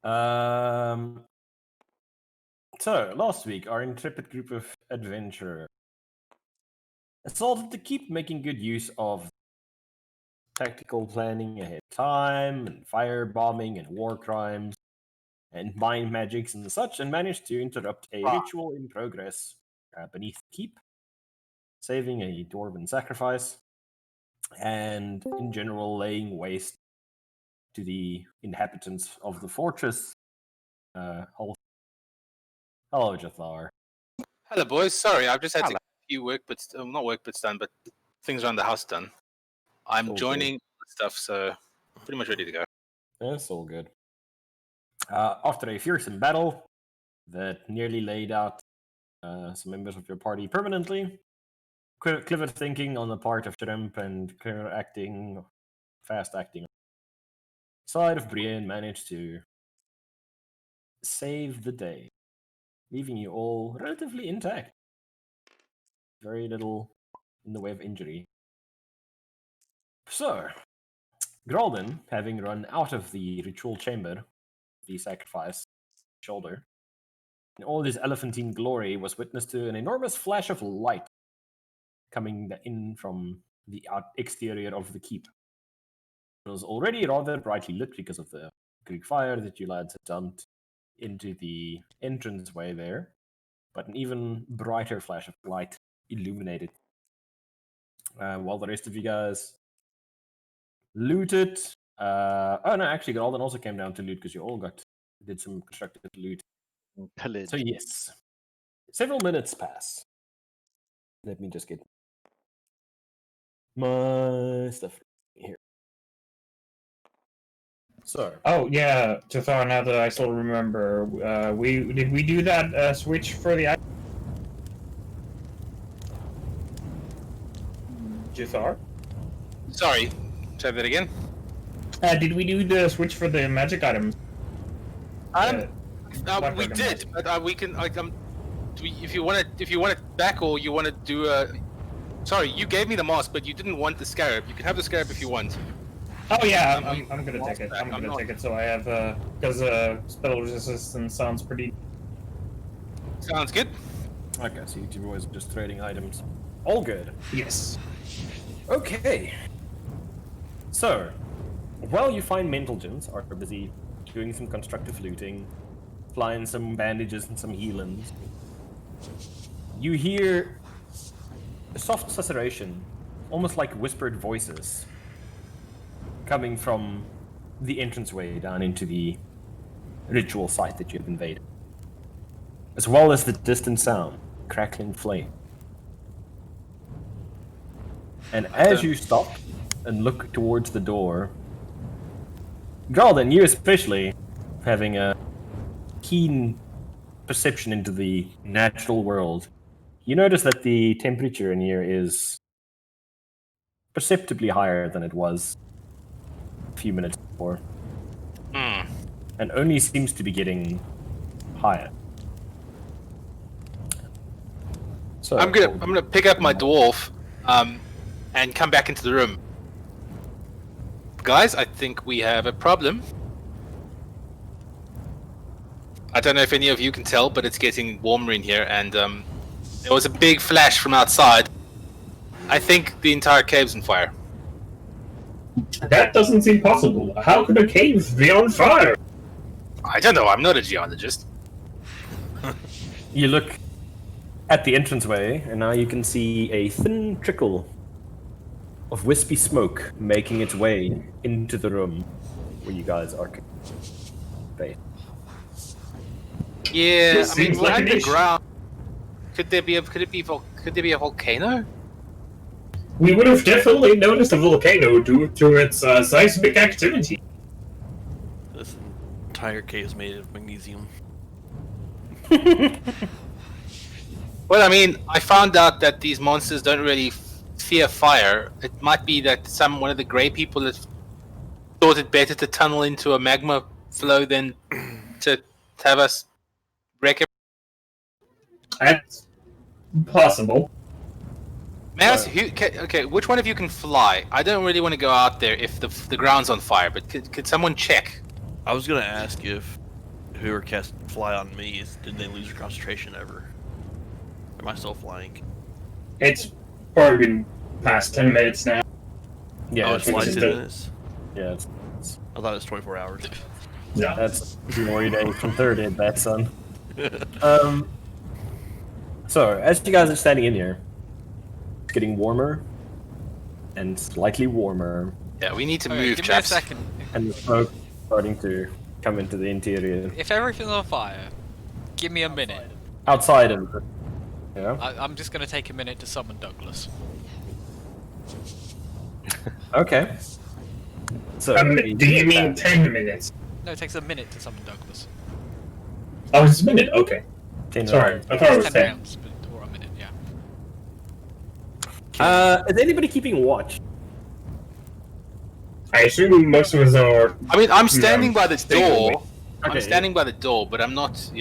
So, last week, our intrepid group of adventurers assaulted the keep, making good use of tactical planning ahead of time, and firebombing, and war crimes, and mind magics and such, and managed to interrupt a ritual in progress beneath the keep, saving a dwarven sacrifice, and in general laying waste to the inhabitants of the fortress. Hello, Jathar. Hello, boys. Sorry, I've just had to get a few not work bits done, but things around the house done. I'm joining stuff, so I'm pretty much ready to go. That's all good. After a fearsome battle that nearly laid out some members of your party permanently, clever thinking on the part of Shrimp and fast acting side of Brienne managed to save the day, leaving you all relatively intact. Very little in the way of injury. So, Gralden, having run out of the ritual chamber, the sacrifice shoulder, in all his elephantine glory, was witness to an enormous flash of light coming in from the exterior of the keep. It was already rather brightly lit because of the Greek fire that you lads had dumped into the entranceway there, but an even brighter flash of light illuminated while the rest of you guys looted. Actually, Galden also came down to loot because you all did some constructive loot. Pillage. So yes, several minutes pass. Let me just get my stuff here. So. Oh yeah, Jathar. Now that I still remember, did we do that switch for the Jathar? Sorry, say that again. Did we do the switch for the magic items? We did, but we can if you want it back, or you want to do a. Sorry, you gave me the mask, but you didn't want the scarab. You can have the scarab if you want. Oh yeah, I'm gonna take it. I'm gonna take it. So I have because spell resistance sounds pretty. Sounds good. Okay, so you two boys are just trading items. All good. Yes. Okay. So, while you find mental gems are busy doing some constructive looting, flying some bandages and some healings, you hear a soft susurration, almost like whispered voices, coming from the entranceway down into the ritual site that you've invaded, as well as the distant sound, crackling flame. And as you stop and look towards the door, Galden, you especially, having a keen perception into the natural world, you notice that the temperature in here is perceptibly higher than it was a few minutes before. And only seems to be getting higher. So I'm gonna pick up my dwarf, and come back into the room. Guys, I think we have a problem. I don't know if any of you can tell, but it's getting warmer in here, and there was a big flash from outside. I think the entire cave's on fire. That doesn't seem possible. How could a cave be on fire? I don't know, I'm not a geologist. You look at the entranceway, and now you can see a thin trickle of wispy smoke making its way into the room where you guys are based. Yeah, This I mean, seems we're like an issue. underground. Could there be a volcano? We would have definitely noticed a volcano due to its seismic activity. This entire cave is made of magnesium. Well, I mean, I found out that these monsters don't really fear fire. It might be that one of the grey people that thought it better to tunnel into a magma flow than to have us wreck it. That's possible. May I ask, okay, which one of you can fly? I don't really want to go out there if the ground's on fire, but could someone check? I was gonna ask if whoever cast fly on me, did they lose their concentration ever? Am I still flying? It's probably been past 10 minutes now. Yeah, Oh, it's it's fly just 10 the- minutes? yeah, I thought it was 24 hours. No. that's glory days from 30 at that, son. So, as you guys are standing in here, it's getting warmer and slightly warmer, Yeah, we need to Okay, move, give chaps. me a second. and the smoke starting to come into the interior. If everything's on fire, give me a minute. Outside of it. Yeah. I'm just gonna take a minute to summon Douglas. Okay. So, Do you mean 10 minutes? No, it takes a minute to summon Douglas. Oh, it's a minute. Okay. 10 Sorry, rounds. I thought it was 10 10. rounds, or a minute, yeah. Is anybody keeping watch? I assume most of us are. I mean, I'm standing by the staying away. door. I'm Okay. standing by the door, but I'm not,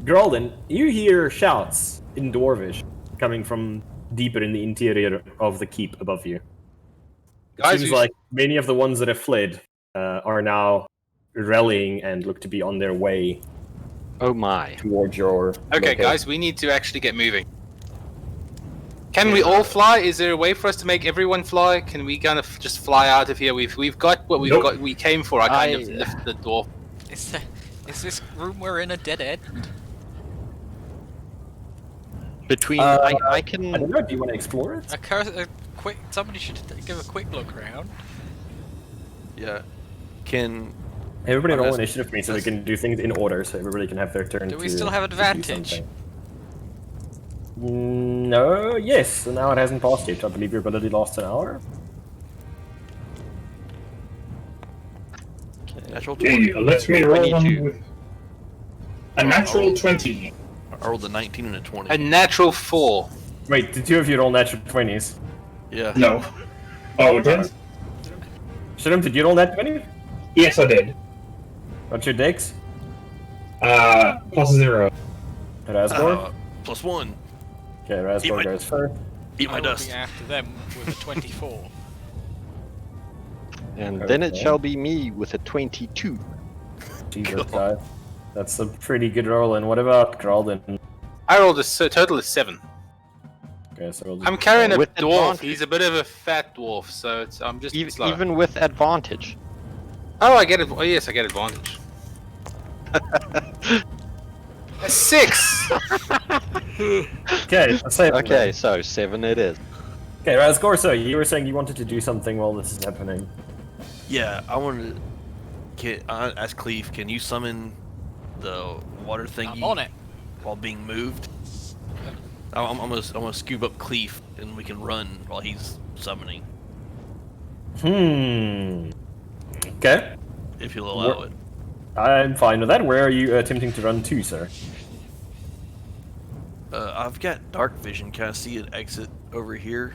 Geraldin, you hear shouts in Dwarvish coming from deeper in the interior of the keep above you. It Guys, seems who's- like many of the ones that have fled are now rallying and look to be on their way Oh my. towards your. Okay, location. guys, we need to actually get moving. Can we all fly? Is there a way for us to make everyone fly? Can we kind of just fly out of here? We've got what we've Nope. got. We came for. I kind of lifted the door. Is this room we're in a dead end? Between I I don't can know. Do you want to explore it? Somebody should give a quick look around. Yeah. Can Everybody roll that's- initiative for me so we that's- can do things in order so everybody can have their turn. Do we to- still have to do advantage? something. No, yes. So now it hasn't passed yet. I believe your ability lasts an hour. natural 20? Hey, let me roll 22. on with a natural 20. I rolled a 19 and a 20. A natural 4. Wait, the two of you roll natural 20s. Yeah. No. Oh, did? Shouldn't did you roll nat 20? Yes, I did. What's your dex? +0. Rasgor? +1. Okay, Rasgor my- goes first. Eat my I will dust. be after them with a 24. and then it Okay. shall be me with a 22. Jesus, guys. That's a pretty good roll. And what about Geraldin? I rolled a total of 7. Okay, so we'll I'm carrying a With dwarf. advantage. He's a bit of a fat dwarf, so I'm just slow. Even with advantage. Oh, I get it. Oh, yes, I get advantage. A 6. Okay, let's say Okay, so 7 it is. Okay, Rasgor, so you were saying you wanted to do something while this is happening. Yeah, I wanted to ask Cleve, can you summon the water thingy I'm on it. while being moved? I'm gonna scoop up Cleve and we can run while he's summoning, Okay, if he'll allow Where- it. I'm fine with that. Where are you attempting to run to, sir? I've got dark vision. Can I see an exit over here?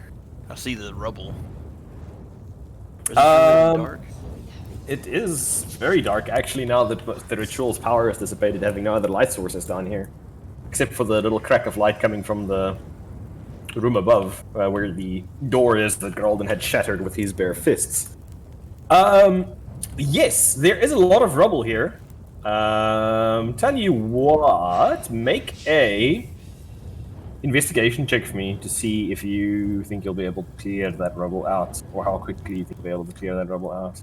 I see the rubble. Is it really dark? It is very dark, actually, now that the ritual's power is dissipated, having no other light sources down here. Except for the little crack of light coming from the room above, where the door is that Geraldin had shattered with his bare fists. Yes, there is a lot of rubble here. Tell you what, make a investigation check for me to see if you think you'll be able to clear that rubble out, or how quickly you think you'll be able to clear that rubble out.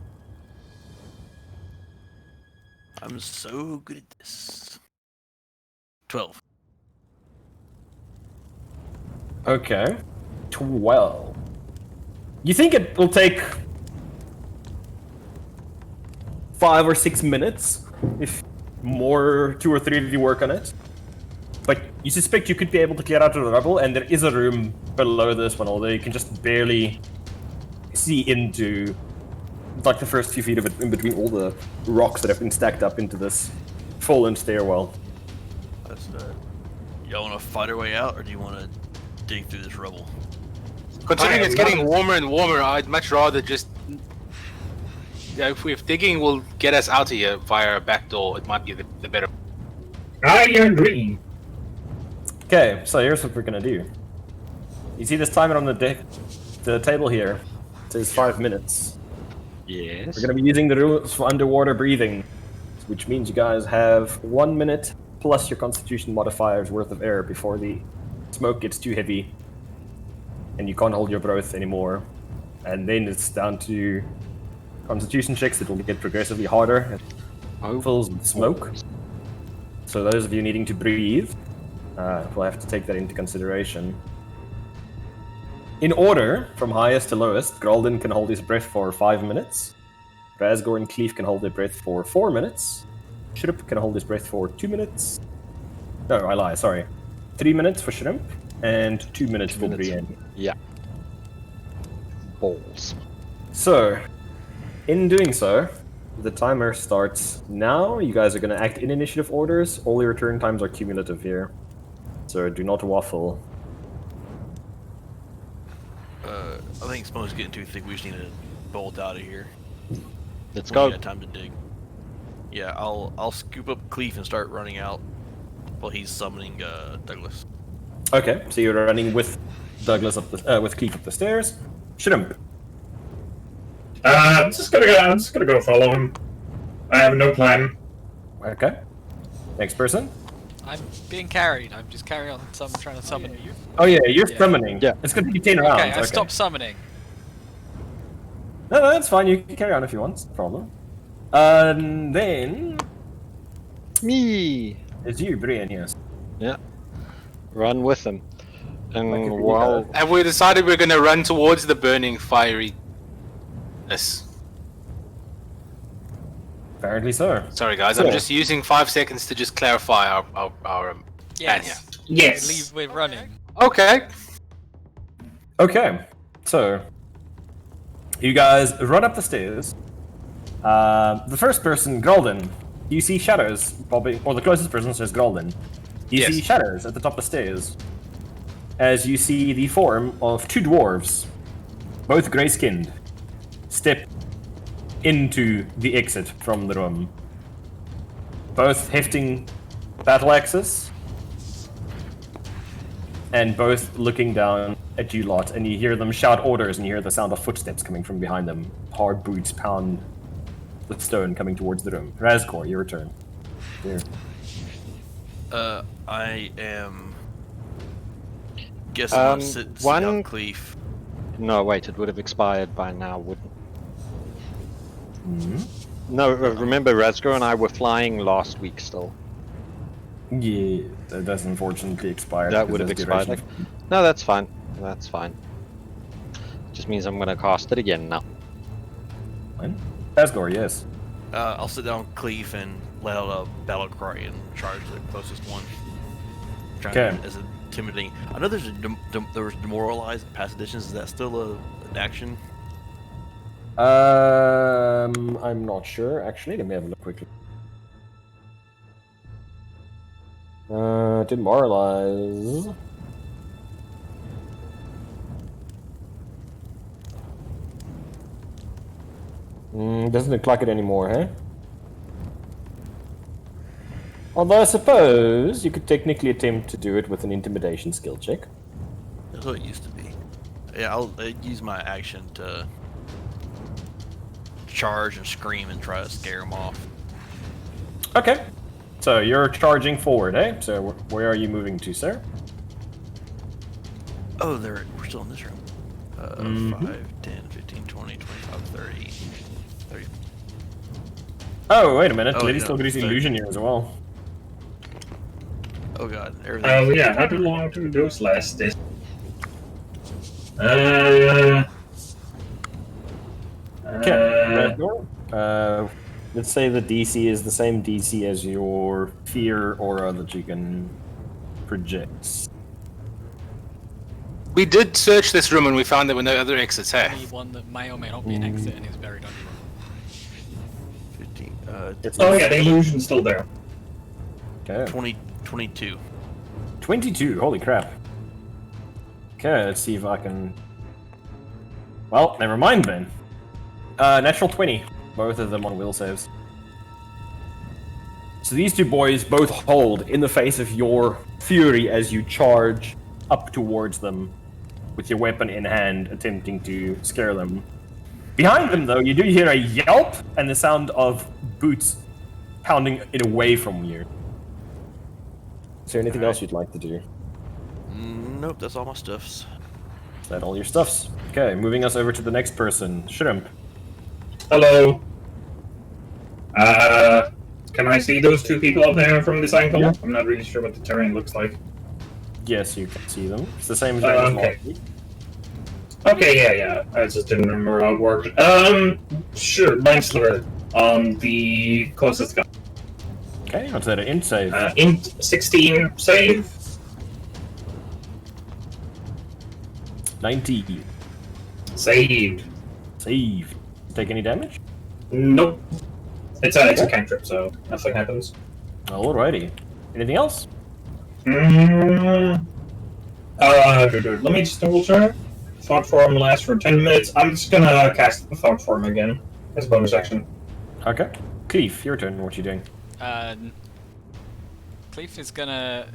I'm so good at this. 12. Okay. 12. You think it will take 5 or 6 minutes if more 2 or 3 of you work on it. But you suspect you could be able to clear out the rubble, and there is a room below this one, although you can just barely see into like the first few feet of it in between all the rocks that have been stacked up into this fallen stairwell. That's y'all want to fight our way out, or do you want to dig through this rubble? Considering I it's am getting not- warmer and warmer, I'd much rather just. Yeah, if digging will get us out of here via a back door, it might be the better. I agree. Okay, so here's what we're gonna do. You see this timer on the table here? It says 5 minutes. Yes. We're gonna be using the rules for underwater breathing. which means you guys have 1 minute plus your Constitution modifiers worth of air before the smoke gets too heavy and you can't hold your breath anymore. And then it's down to Constitution checks that will get progressively harder as it fills with smoke. So those of you needing to breathe will have to take that into consideration. In order, from highest to lowest, Gralden can hold his breath for 5 minutes. Razgor and Cleef can hold their breath for 4 minutes. Shrimp can hold his breath for 2 minutes. No, I lie, sorry. 3 minutes for Shrimp, and 2 minutes for Brienne. Yeah. Balls. So, in doing so, the timer starts now. You guys are going to act in initiative orders. All your turn times are cumulative here. So do not waffle. I think smoke's getting too thick. We just need to bolt out of here. Let's We go. got time to dig. Yeah, I'll scoop up Cleef and start running out while he's summoning Douglas. Okay, so you're running with Douglas up the with Cleef up the stairs. Shrimp. I'm just gonna go follow him. I have no plan. Okay. Next person. I'm being carried. I'm just carrying on. Trying to summon you. Oh yeah, you're Yeah. summoning. Yeah. It's gonna be 10 rounds. Okay, I stopped summoning. No, that's fine. You can carry on if you want. No problem. And then Me. it's you, Brian. Yes. Yeah. Run with them. Like if And we while Have we decided we're going to run towards the burning fiery? Apparently so. Sorry, guys. So- I'm just using 5 seconds to just clarify our plan here. Yes. Yes. We're running. Okay. Okay. So you guys run up the stairs. The first person, Gralden. You see shadows, probably, or the closest person says Gralden. You Yes. see shadows at the top of the stairs. As you see the form of 2 dwarves, both grey-skinned, step into the exit from the room. Both hefting battle axes, and both looking down at you lot, and you hear them shout orders, and you hear the sound of footsteps coming from behind them. Hard boots pound the stone coming towards the room. Razgor, your turn. Here. I am guessing I'm gonna sit one- down Cleef. no, wait, it would have expired by now, wouldn't? Mhm. No, remember Razgor and I were flying last week still. Yeah, that does unfortunately expire. That because would have there's expired. duration. No, that's fine. That's fine. Just means I'm gonna cast it again now. Fine. Razgor, yes. I'll sit down Cleef and let out a battle cry and charge the closest one. Trying Okay. to as intimidating. I know there's there was demoralized in past editions. Is that still an action? I'm not sure actually. Let me have a look quickly. Demoralize. Doesn't look like it anymore, huh? Although I suppose you could technically attempt to do it with an intimidation skill check. That's what it used to be. Yeah, I'll use my action to charge and scream and try to scare him off. Okay. So you're charging forward, eh? So where are you moving to, sir? Oh, we're still in this room. 5, 10, 15, 20, 25, 30, 30. Oh, wait a minute. Oh, Lady yeah, still got his sorry. illusion here as well. Oh god, everything. Oh yeah, how long do those last? This. Uh. Okay. Let's say the DC is the same DC as your fear aura that you can project. We did search this room and we found there were no other exits, hey? Only one that may or may not be an exit and is buried underground. 15, Oh yeah, the illusion's still there. Okay. 20, 22. 22. Holy crap. Okay, let's see if I can. Well, never mind then. Natural 20. Both of them on will saves. So these 2 boys both hold in the face of your fury as you charge up towards them with your weapon in hand, attempting to scare them. Behind them, though, you do hear a yelp and the sound of boots pounding it away from you. Is there anything else you'd like to do? Nope, that's all my stuffs. Is that all your stuffs? Okay, moving us over to the next person. Shrimp. Hello. Can I see those two people up there from this angle? Yeah. I'm not really sure what the terrain looks like. Yes, you can see them. It's the same as Okay. last week. Okay, yeah. I just didn't remember how it worked. Sure, Lancelot on the closest guy. Okay, what's that? An int save? Int 16 save. 90. Saved. Save. Take any damage? Nope. It's a cantrip, so nothing happens. Alrighty. Anything else? Let me just double check. Thought form lasts for 10 minutes. I'm just gonna cast the thought form again as a bonus action. Okay. Cleve, your turn. What you doing? Cleve is gonna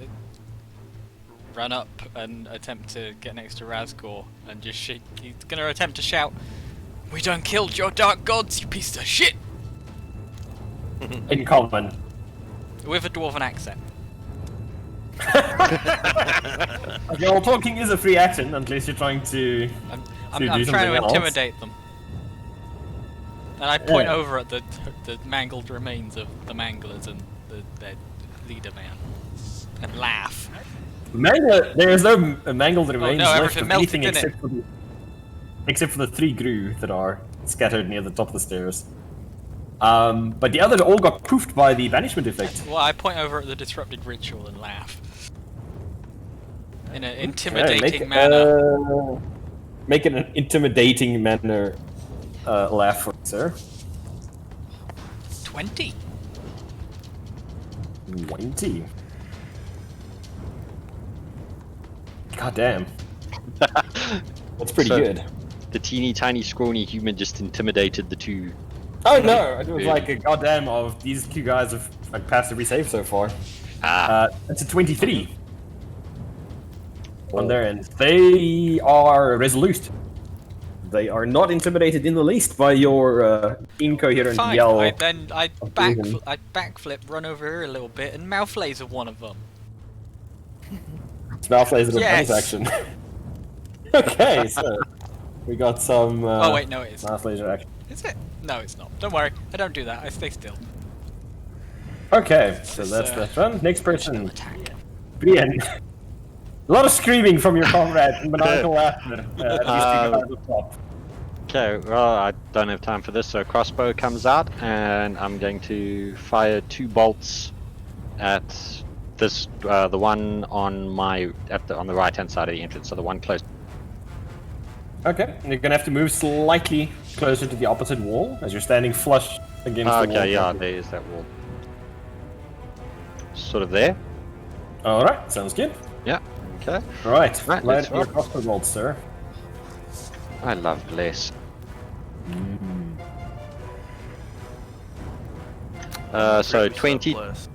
run up and attempt to get next to Razgor and just shake. He's gonna attempt to shout, "We done killed your dark gods, you piece of shit!" In common. With a dwarven accent. Okay, well, talking is a free action, unless you're trying to... I'm do trying to something else. intimidate them. And I point Yeah. over at the mangled remains of the manglers and their leader man. And laugh. There is no mangled remains no, left everything of melted, anything didn't except for the 3 Gru that are scattered near the top of the stairs. But the others all got poofed by the banishment effect. Well, I point over at the disrupted ritual and laugh. In an intimidating manner. Make it an intimidating manner laugh for it, sir. 20. 20. God damn. That's pretty So- good. The teeny tiny scrawny human just intimidated the two. Oh no, it was Yeah. like a goddamn of these 2 guys have like passed every save so far. Ah, It's a 23. On their end. They are resolute. They are not intimidated in the least by your incoherent Fine. yell. I Reason. backflip, run over here a little bit, and mouth laser one of them. Mouth laser Yes. bonus action. Okay, so we got some Oh wait, no, it isn't. mouth laser action. Is it? No, it's not. Don't worry. I don't do that. I stay still. Okay, so This is, that's that one. Next person. Attack. Brienne. A lot of screaming from your comrade and maniacal laughter. At least you guys at the top. okay, well, I don't have time for this, so crossbow comes out, and I'm going to fire 2 bolts at this, the one on on the right hand side of the entrance, so the one close. Okay, and you're gonna have to move slightly closer to the opposite wall as you're standing flush against the wall. Okay, yeah, there's that wall. Sort of there. Alright, sounds good. Yeah, okay. Right, Right, light let's up your rock. crossbow bolts, sir. I love bless. So 20, Bless.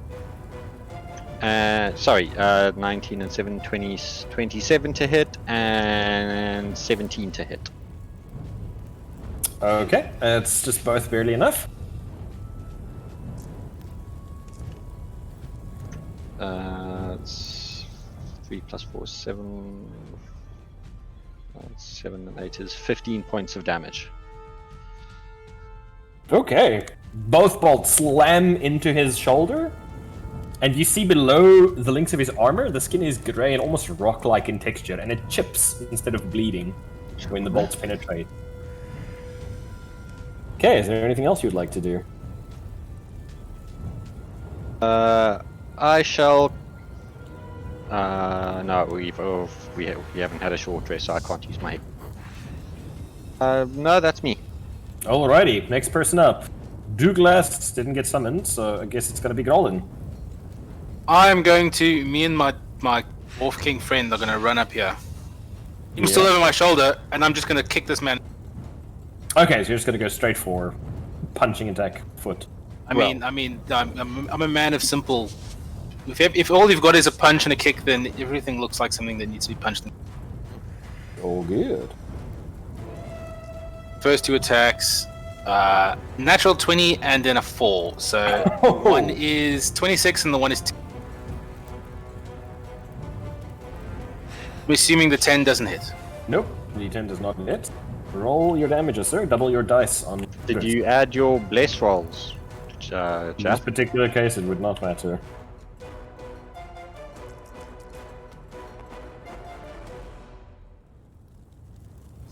sorry, 19 and 7, 20, 27 to hit, and 17 to hit. Okay, it's just both barely enough. It's 3 plus 4 is 7. 7 and 8 is 15 points of damage. Okay. Both bolts slam into his shoulder, and you see below the links of his armor, the skin is grey and almost rock-like in texture, and it chips instead of bleeding when the bolts penetrate. Okay, is there anything else you'd like to do? I shall. No, we haven't had a short rest, so I can't use my. No, that's me. Alrighty, next person up. Douglas didn't get summoned, so I guess it's gonna be Grolin. I'm going to. Me and my Wolf King friend are going to run up here. He's still over my shoulder, and I'm just going to kick this man. Okay, so you're just gonna go straight for punching attack foot. I'm a man of simple. If all you've got is a punch and a kick, then everything looks like something that needs to be punched. Oh, good. First 2 attacks, Natural 20 and then a 4. So one is 26 and the one is 10. I'm assuming the 10 doesn't hit. Nope, the 10 does not hit. Roll your damages, sir. Double your dice on. Did you add your bless rolls, In this Jeff? particular case, it would not matter.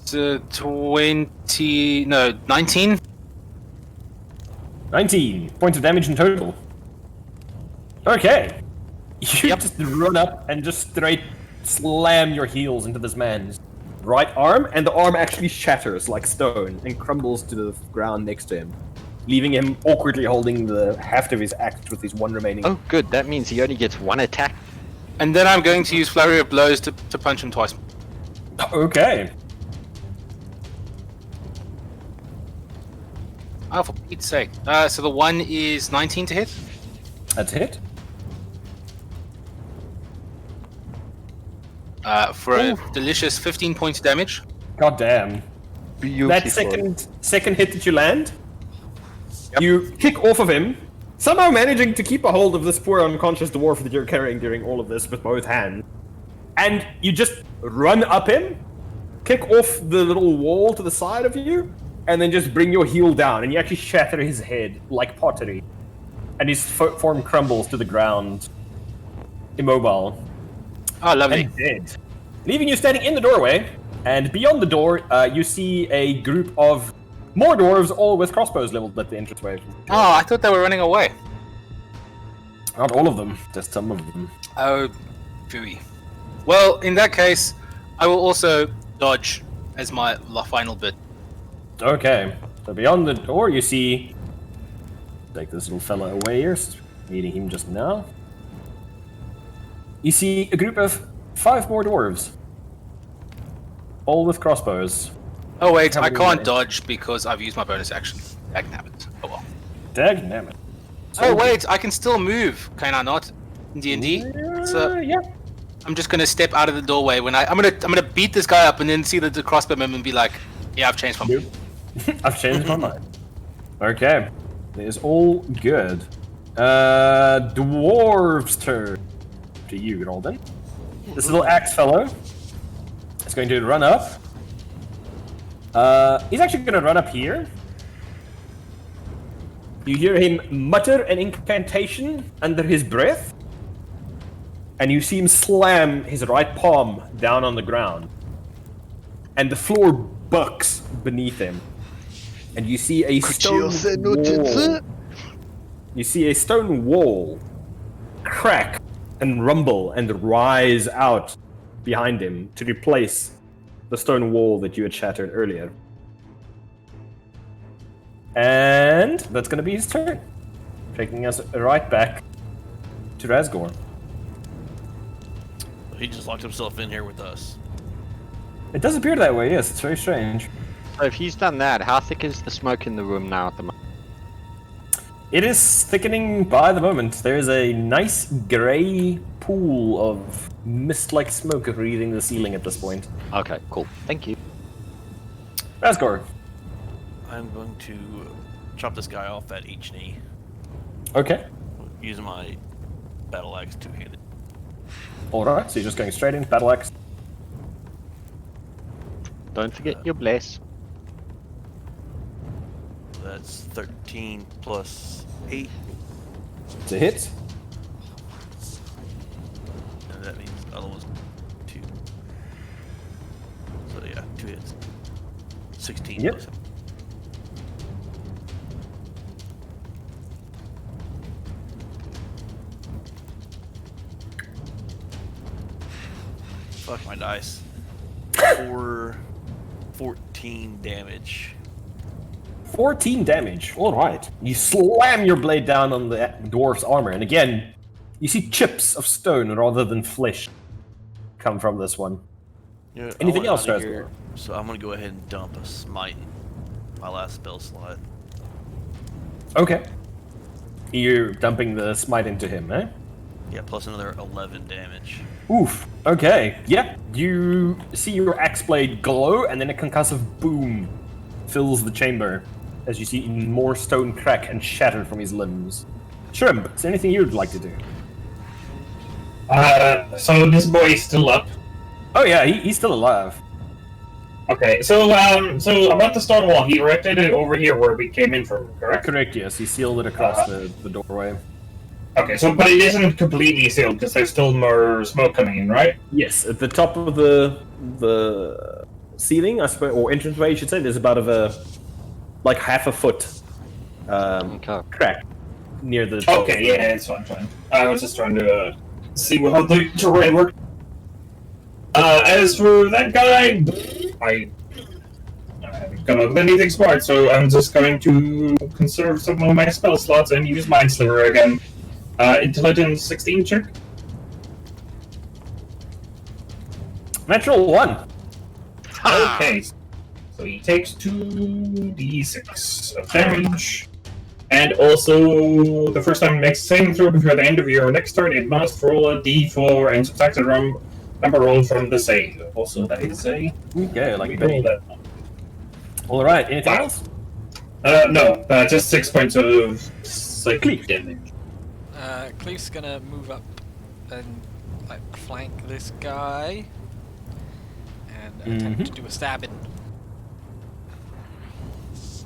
So 20. No, 19. 19 points of damage in total. Okay. You just run up and just straight slam your heels into this man's right arm, and the arm actually shatters like stone and crumbles to the ground next to him, leaving him awkwardly holding the heft of his axe with his one remaining. Oh, good. That means he only gets one attack. And then I'm going to use Flurry of Blows to punch him twice. Okay. Oh, for Pete's sake. So the one is 19 to hit. That's a hit. For a delicious 15 points of damage. God damn. Beautiful. That second hit that you land, you kick off of him, somehow managing to keep a hold of this poor unconscious dwarf that you're carrying during all of this with both hands. And you just run up him, kick off the little wall to the side of you, and then just bring your heel down, and you actually shatter his head like pottery. And his form crumbles to the ground, immobile. Oh, lovely. And dead. Leaving you standing in the doorway, and beyond the door, you see a group of more dwarves, all with crossbows leveled at the entranceway. Oh, I thought they were running away. Not all of them, just some of them. Oh, phooey. Well, in that case, I will also dodge as my final bit. Okay, so beyond the door, you see. Take this little fella away here, meeting him just now. You see a group of 5 more dwarves, all with crossbows. Oh wait, I Somebody can't might- dodge because I've used my bonus action. Dagnabbit. Oh well. Dagnabbit. Oh wait, I can still move, can I not? In D&D? So Yeah. I'm just gonna step out of the doorway when I'm gonna beat this guy up and then see the crossbow man and be like, yeah, I've changed my mind. I've changed my mind. Okay, it is all good. Dwarves' turn. To you, Golden. This little axe fellow is going to run up. He's actually going to run up here. You hear him mutter an incantation under his breath, and you see him slam his right palm down on the ground, and the floor bucks beneath him, and you see a stone wall. You see a stone wall crack and rumble and rise out behind him to replace the stone wall that you had shattered earlier. And that's going to be his turn, taking us right back to Razgor. He just locked himself in here with us. It does appear that way, yes, it's very strange. So if he's done that, how thick is the smoke in the room now at the moment? It is thickening by the moment. There is a nice grey pool of mist-like smoke wreathing the ceiling at this point. Okay, cool. Thank you. Razgor. I'm going to chop this guy off at each knee Okay. using my battle axe two-handed. Alright, so you're just going straight into battle axe. Don't forget your bless. That's 13 plus 8, It's a hit. and that means the other one's 2. So yeah, 2 hits. 16 Yep. plus 7. Fuck my dice. 14 damage. 14 damage. Alright. You slam your blade down on the dwarf's armor, and again, you see chips of stone rather than flesh come from this one. You know, I Anything want else, outta Razgor? here, so I'm gonna go ahead and dump a smite. My last spell slot. Okay. You're dumping the smite into him, eh? Yeah, plus another 11 damage. Oof. Okay. Yeah. You see your axe blade glow, and then a concussive boom fills the chamber as you see more stone crack and shatter from his limbs. Shrimp, is there anything you'd like to do? So this boy is still up. Oh yeah, he's still alive. Okay, so about the stone wall, he erected it over here where we came in from, correct? Correct, yes. He sealed it across the doorway. Okay, so but it isn't completely sealed because there's still more smoke coming in, right? Yes, at the top of the ceiling, I suppose, or entranceway, you should say, there's about like half a foot Okay. crack near the top. Okay, yeah, it's fine. I was just trying to see how the terrain worked. As for that guy, I haven't come up with anything smart, so I'm just going to conserve some of my spell slots and use Mind Sliver again. Intelligence 16 check. Natural 1. Okay, so he takes 2d6 of damage. And also, the first time it makes a saving throw before the end of your next turn, it must roll a d4 and subtract the number rolled from the save. Also, that is a... Okay, like roll Betty. that. Alright, anything else? No, just 6 points of psychic damage. Cleef's gonna move up and like flank this guy and attempt to do a stabbing.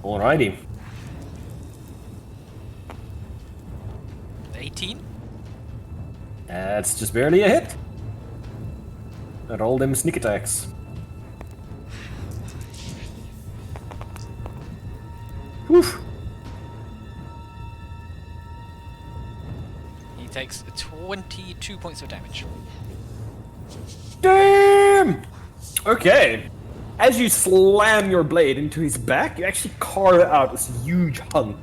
Alrighty. 18. That's just barely a hit. I rolled them sneak attacks. Woof. He takes 22 points of damage. Damn! Okay. As you slam your blade into his back, you actually carve out this huge hunk.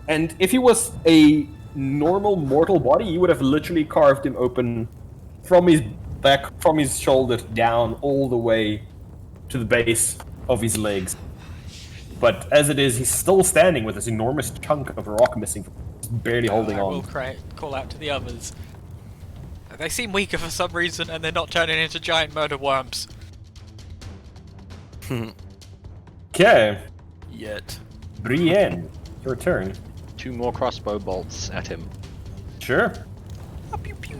And if he was a normal mortal body, you would have literally carved him open from his back, from his shoulder down, all the way to the base of his legs. But as it is, he's still standing with this enormous chunk of rock missing, barely holding I on. will call out to the others. They seem weaker for some reason, and they're not turning into giant murder worms. Okay, Yet. Brienne, your turn. 2 more crossbow bolts at him. Sure. Ah, pew pew.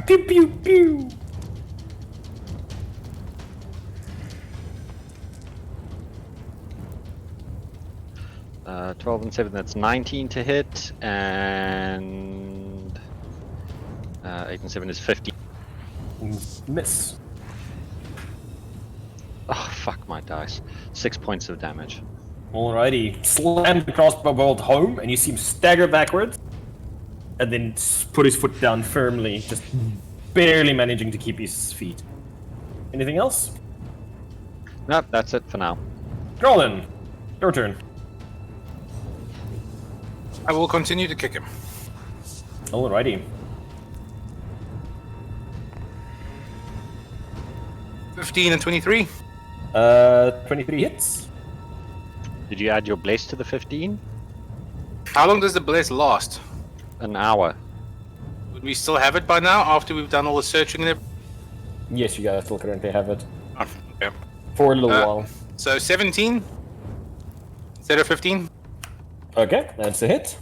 Pew pew pew. Uh, 12 and 7, that's 19 to hit, and 8 and 7 is 50. Miss. Oh, fuck my dice. 6 points of damage. Alrighty. Slam the crossbow bolt home, and you see him stagger backwards, and then put his foot down firmly, just barely managing to keep his feet. Anything else? Nope, that's it for now. Grolin, your turn. I will continue to kick him. Alrighty. 15 and 23. 23 hits. Did you add your bless to the 15? How long does the bless last? An hour. Would we still have it by now after we've done all the searching and everything? Yes, you guys still currently have it. Oh, okay. For a little while. So 17 instead of 15. Okay, that's a hit.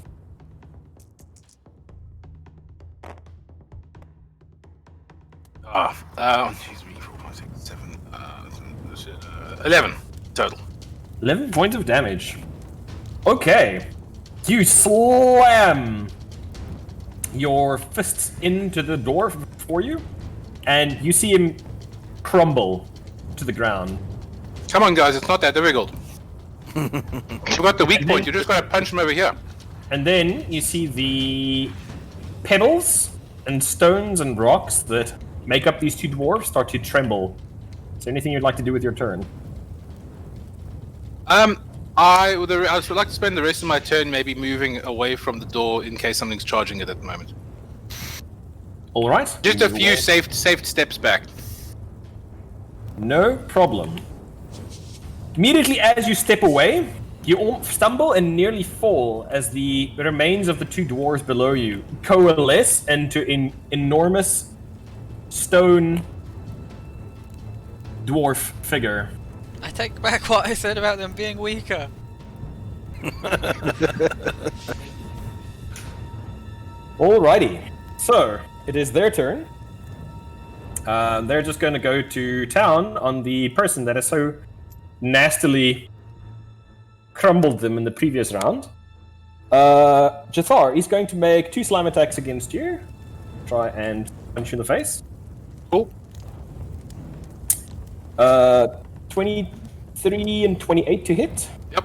Jeez, 3, 4, 5, 6, 7, 11 total. 11 points of damage. Okay. You slam your fists into the door for you, and you see him crumble to the ground. Come on, guys, it's not that difficult. You got the weak point. You just gotta punch him over here. And then you see the pebbles and stones and rocks that make up these two dwarves start to tremble. Is there anything you'd like to do with your turn? I would like to spend the rest of my turn maybe moving away from the door in case something's charging it at the moment. All right. Just a Move few away. safe steps back. No problem. Immediately as you step away, you stumble and nearly fall as the remains of the two dwarves below you coalesce into an enormous stone dwarf figure. I take back what I said about them being weaker. Alrighty. So, it is their turn. They're just going to go to town on the person that has so nastily crumbled them in the previous round. Jathar, he's going to make 2 slime attacks against you. Try and punch you in the face. Cool. 23 and 28 to hit. Yep.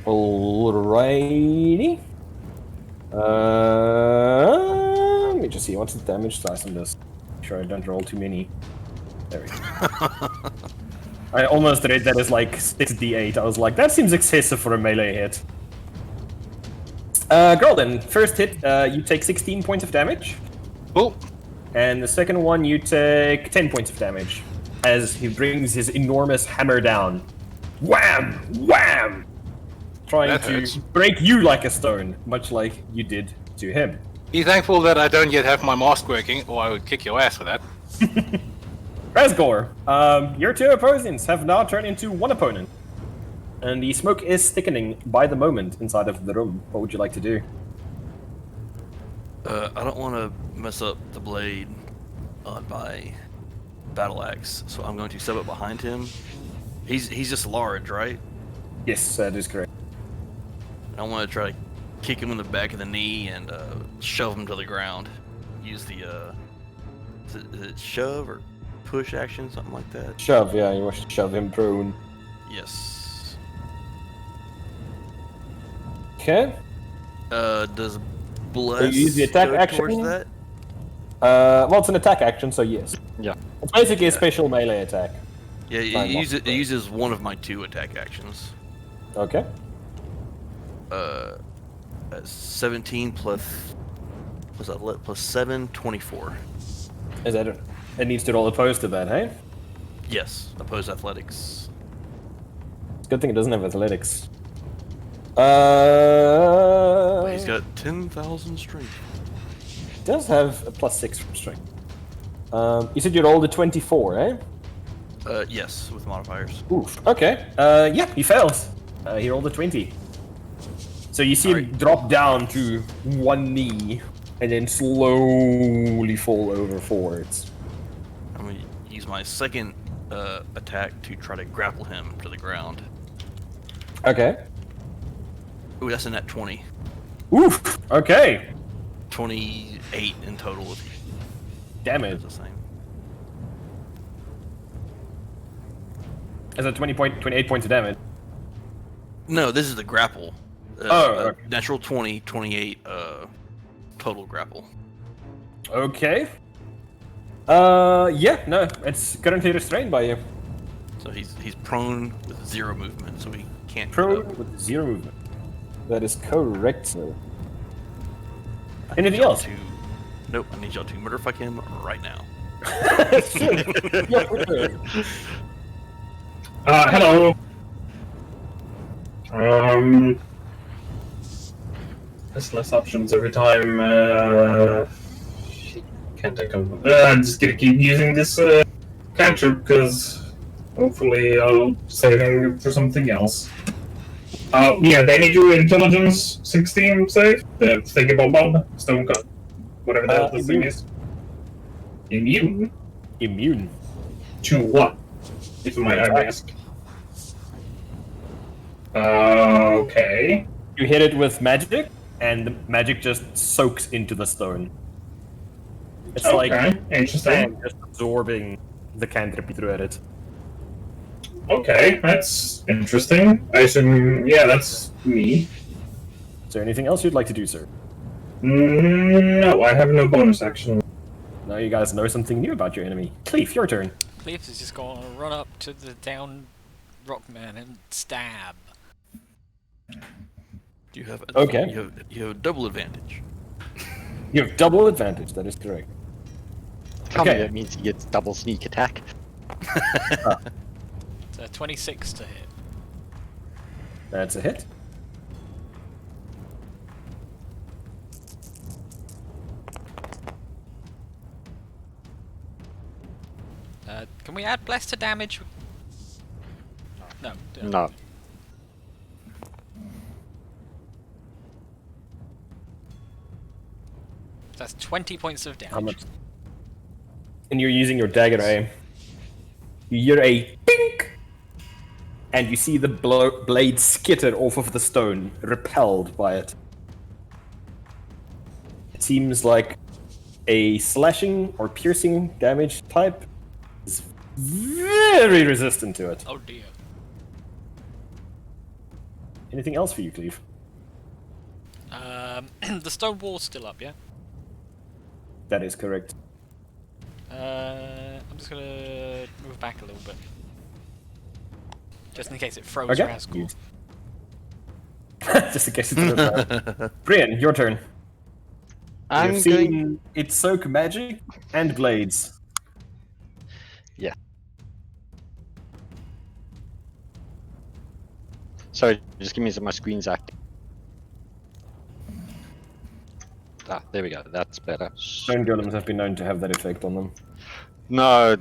Alrighty. Let me just see, what's the damage dice on this? Make sure I don't roll too many. There we go. I almost read that as like 6d8. I was like, that seems excessive for a melee hit. Grolden, first hit, you take 16 points of damage. Cool. And the second one, you take 10 points of damage. As he brings his enormous hammer down. Wham! Wham! Trying That to hurts. break you like a stone, much like you did to him. Be thankful that I don't yet have my mask working, or I would kick your ass for that. Razgor, your 2 opponents have now turned into 1 opponent. And the smoke is thickening by the moment inside of the room. What would you like to do? I don't want to mess up the blade on my battle axe, so I'm going to step up behind him. He's just large, right? Yes, that is correct. I want to try to kick him in the back of the knee and shove him to the ground. Use the is it shove or push action, something like that. Shove, yeah, you want to shove him prone. Yes. Okay. Does bless use the attack go action? towards that? Well, it's an attack action, so yes. Yeah. It's basically a special melee attack. Yeah, it uses one of my 2 attack actions. Okay. 17 plus 7, 24. Is that it? It needs to roll opposed to that, hey? Yes, opposed athletics. It's a good thing it doesn't have athletics. He's got 10,000 strength. It does have a +6 from strength. You said you rolled a 24, eh? Yes, with modifiers. Oof. Okay. Yeah, he fails. He rolled a 20. So you see him drop down to 1 knee and then slowly fall over forwards. I'm gonna use my second attack to try to grapple him to the ground. Okay. Ooh, that's a net 20. Oof. Okay. 28 in total. If Damn it's it. the same. Is that 28 points of damage? No, this is the grapple. Okay. Natural 20, 28 total grapple. Okay. Yeah, no, it's currently restrained by you. So he's prone with 0 movement, so he can't get Prone up. with 0 movement. That is correct, sir. I Anything need y'all else? Nope, I need y'all to murderfuck him right now. Hello. There's less options every time. Can't think of. I'm just gonna keep using this cantrip because hopefully I'll save it for something else. Yeah, they need your intelligence 16 save. Think about Bob, Stone Cut, whatever the hell this thing is. Immune Immune. to what? If I might ask. Okay. You hit it with magic, and the magic just soaks into the stone. It's like Interesting. sand just absorbing the cantrip you threw at it. Okay, that's interesting. I assume, yeah, that's me. Is there anything else you'd like to do, sir? No, I have no bonus action. Now you guys know something new about your enemy. Cleef, your turn. Cleves is just going to run up to the down rockman and stab. You have Okay. You have double advantage. You have double advantage, that is correct. Tell me Okay. that means he gets double sneak attack. It's a 26 to hit. That's a hit. Can we add bless to damage? No. No. That's 20 points of damage. How much? And you're using your dagger, eh? You hear a pink, and you see the blade skitter off of the stone, repelled by it. It seems like a slashing or piercing damage type is very resistant to it. Oh dear. Anything else for you, Cleve? The stone wall's still up, yeah? That is correct. I'm just gonna move back a little bit. Just in case it froze Okay. Razgor. Just in case it's Brian, your turn. I'm You've going. seen it soak magic and blades. Sorry, just give me my screen's acting. Ah, there we go. That's better. Stone golems have been known to have that effect on them. No,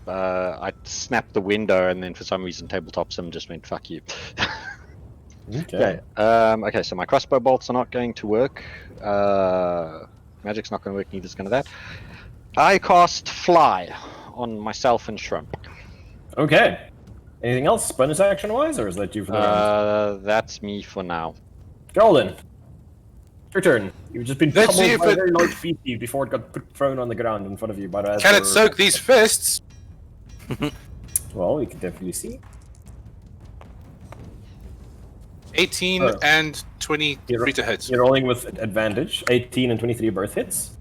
I snapped the window, and then for some reason, tabletop sim just went "fuck you." Okay. Okay, so my crossbow bolts are not going to work. Magic's not going to work. Neither is going to that. I cast fly on myself and shrimp. Okay. Anything else bonus action wise, or is that you for the round? That's me for now. Golden. Your turn. You've just been Let's see pummeled if by a it- very large feces before it got thrown on the ground in front of you by Razgor. Can it soak these fists? Well, we can definitely see. 18 Oh. and 23 to hit. You're rolling with advantage. 18 and 23 both hits.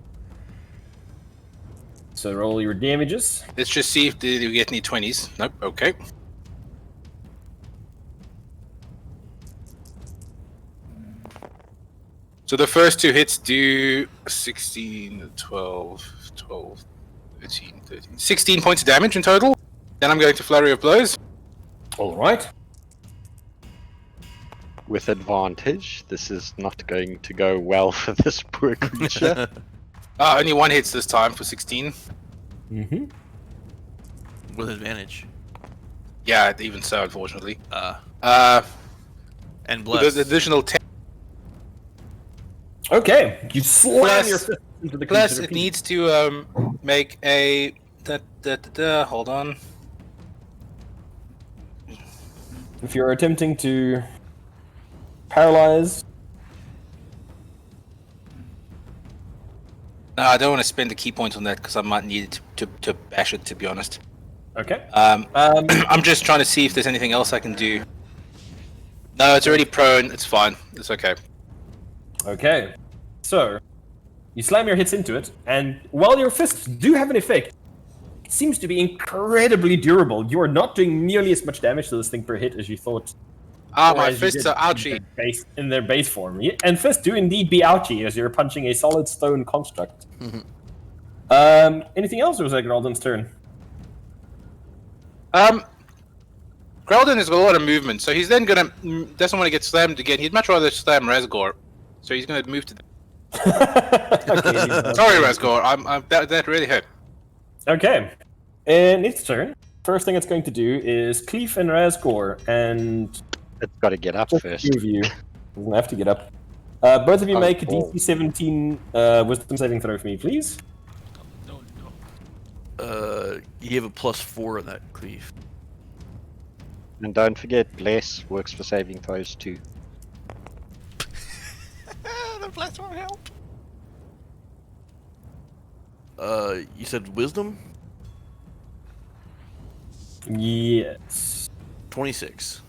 So roll your damages. Let's just see if you get any 20s. Nope, okay. So the first two hits do 16, 12, 13, 16 points of damage in total. Then I'm going to Flurry of Blows. All right. With advantage, this is not going to go well for this poor creature. Only one hits this time for 16. Mm-hmm. With advantage. Yeah, even so, unfortunately. And With bless. an additional 10. Okay. You slam Plus- your fist into the Plus, creature it needs to make a. Hold on. If you're attempting to paralyze, No, I don't want to spend a key point on that because I might need it to bash it, to be honest. okay. I'm just trying to see if there's anything else I can do. No, it's already prone. It's fine. It's okay. Okay. So, you slam your hits into it, and while your fists do have an effect, it seems to be incredibly durable. You are not doing nearly as much damage to this thing per hit as you thought. Ah, or my as you fists did are ouchy. in their base form. And fists do indeed be ouchy as you're punching a solid stone construct. Anything else, or was that Gralden's turn? Grelden has got a lot of movement, so he's then gonna doesn't want to get slammed again. He'd much rather slam Razgor, so he's gonna move to. Okay, Sorry, Razgor. That really hurt. Okay. In its turn, first thing it's going to do is Cleef and Razgor, and It's got to get up just first. two of you doesn't have to get up. Both of you Oh, make a oh. DC 17 wisdom saving throw for me, please. No, no. You have a +4 in that cleave. And don't forget, bless works for saving throws too. The bless won't help. You said wisdom? Yes. 26.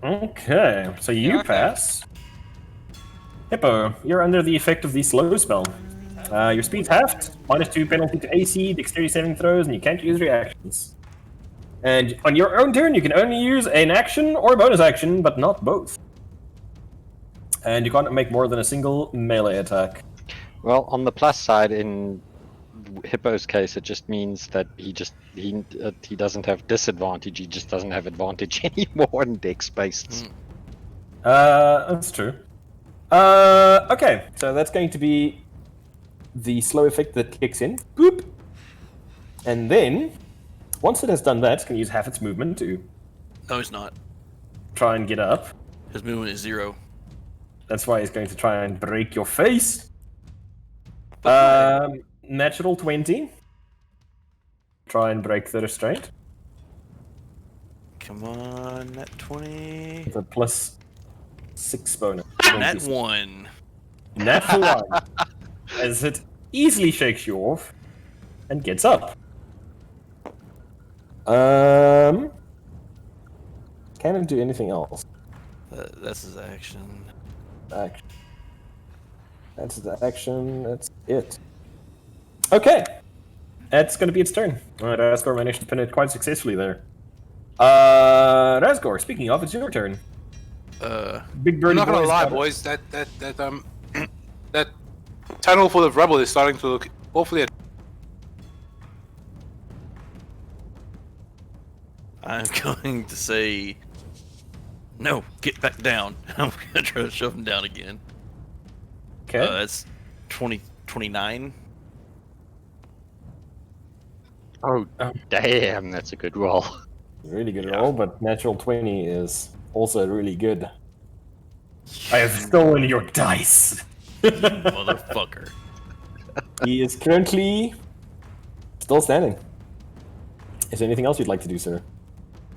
Okay, so you Yeah, okay. pass. Hippo, you're under the effect of the slow spell. Your speed's halved, -2 penalty to AC, dexterity saving throws, and you can't use reactions. And on your own turn, you can only use an action or a bonus action, but not both. And you can't make more than a single melee attack. Well, on the plus side, in Hippo's case, it just means that he doesn't have disadvantage. He just doesn't have advantage anymore in dex based. That's true. Okay, so that's going to be the slow effect that kicks in. Boop! And then, once it has done that, it's going to use half its movement to No, he's not. try and get up. His movement is 0. That's why he's going to try and break your face. Natural 20. Try and break the restraint. Come on, net 20. With a plus 6 bonus. Net 1. Natural 1. As it easily shakes you off and gets up. Can it do anything else? That's his action. Action. That's the action. That's it. Okay. That's going to be its turn. Alright, Razgor managed to pin it quite successfully there. Razgor, speaking of, it's your turn. Big birdie I'm not gonna boy's lie, got it. boys. That that tunnel full of rubble is starting to look awfully. I'm going to say, no, get back down. I'm going to try to shove him down again. Okay. That's 29. Oh, damn, that's a good roll. Really good roll, but natural 20 is also really good. I have stolen your dice. Motherfucker. He is currently still standing. Is there anything else you'd like to do, sir?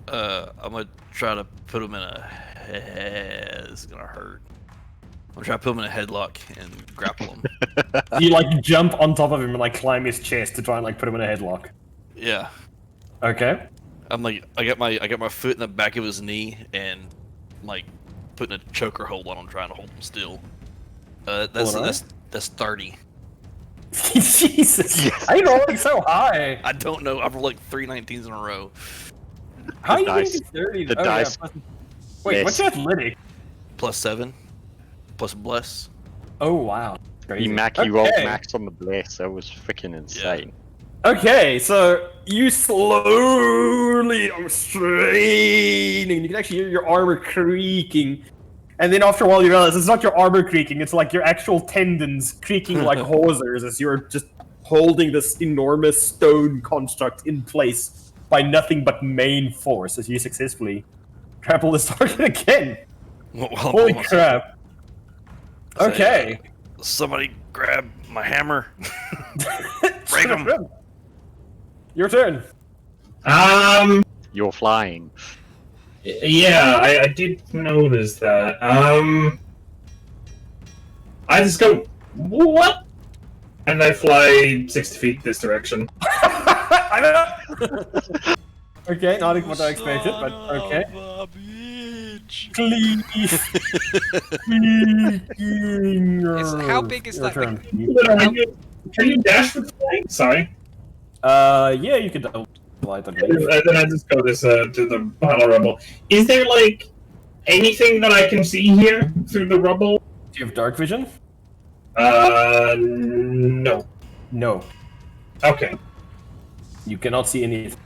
I'm gonna try to put him in a. This is gonna hurt. I'm gonna try to put him in a headlock and grapple him. You like jump on top of him and like climb his chest to try and like put him in a headlock. Yeah. Okay. I'm like, I got my foot in the back of his knee and like putting a choker hold on him, trying to hold him still. That's 30. Jesus. How are you rolling so high? I don't know. I've rolled like 3 19s in a row. How are you dice- getting 30? the Oh, yeah, dice- plus- Wait, Yes. what's your athletic? +7. Plus bless. Oh, wow. Crazy. You rolled max on the bless. That was freaking insane. Okay, so you slowly are straining. You can actually hear your armor creaking. And then after a while you realize it's not your armor creaking, it's like your actual tendons creaking like hawsers as you're just holding this enormous stone construct in place by nothing but main force as you successfully grapple this target again. Holy crap. Okay. Somebody grab my hammer. Break him. Your turn. You're flying. Yeah, I did notice that. I just go, what? And I fly 60 feet this direction. I don't know. Okay, not what I expected, but okay. How big is that? Can you dash with flying? Sorry. Yeah, you could double light, I believe. And then I just go this to the pile of rubble. Is there like anything that I can see here through the rubble? Do you have dark vision? No. No. Okay. You cannot see anything.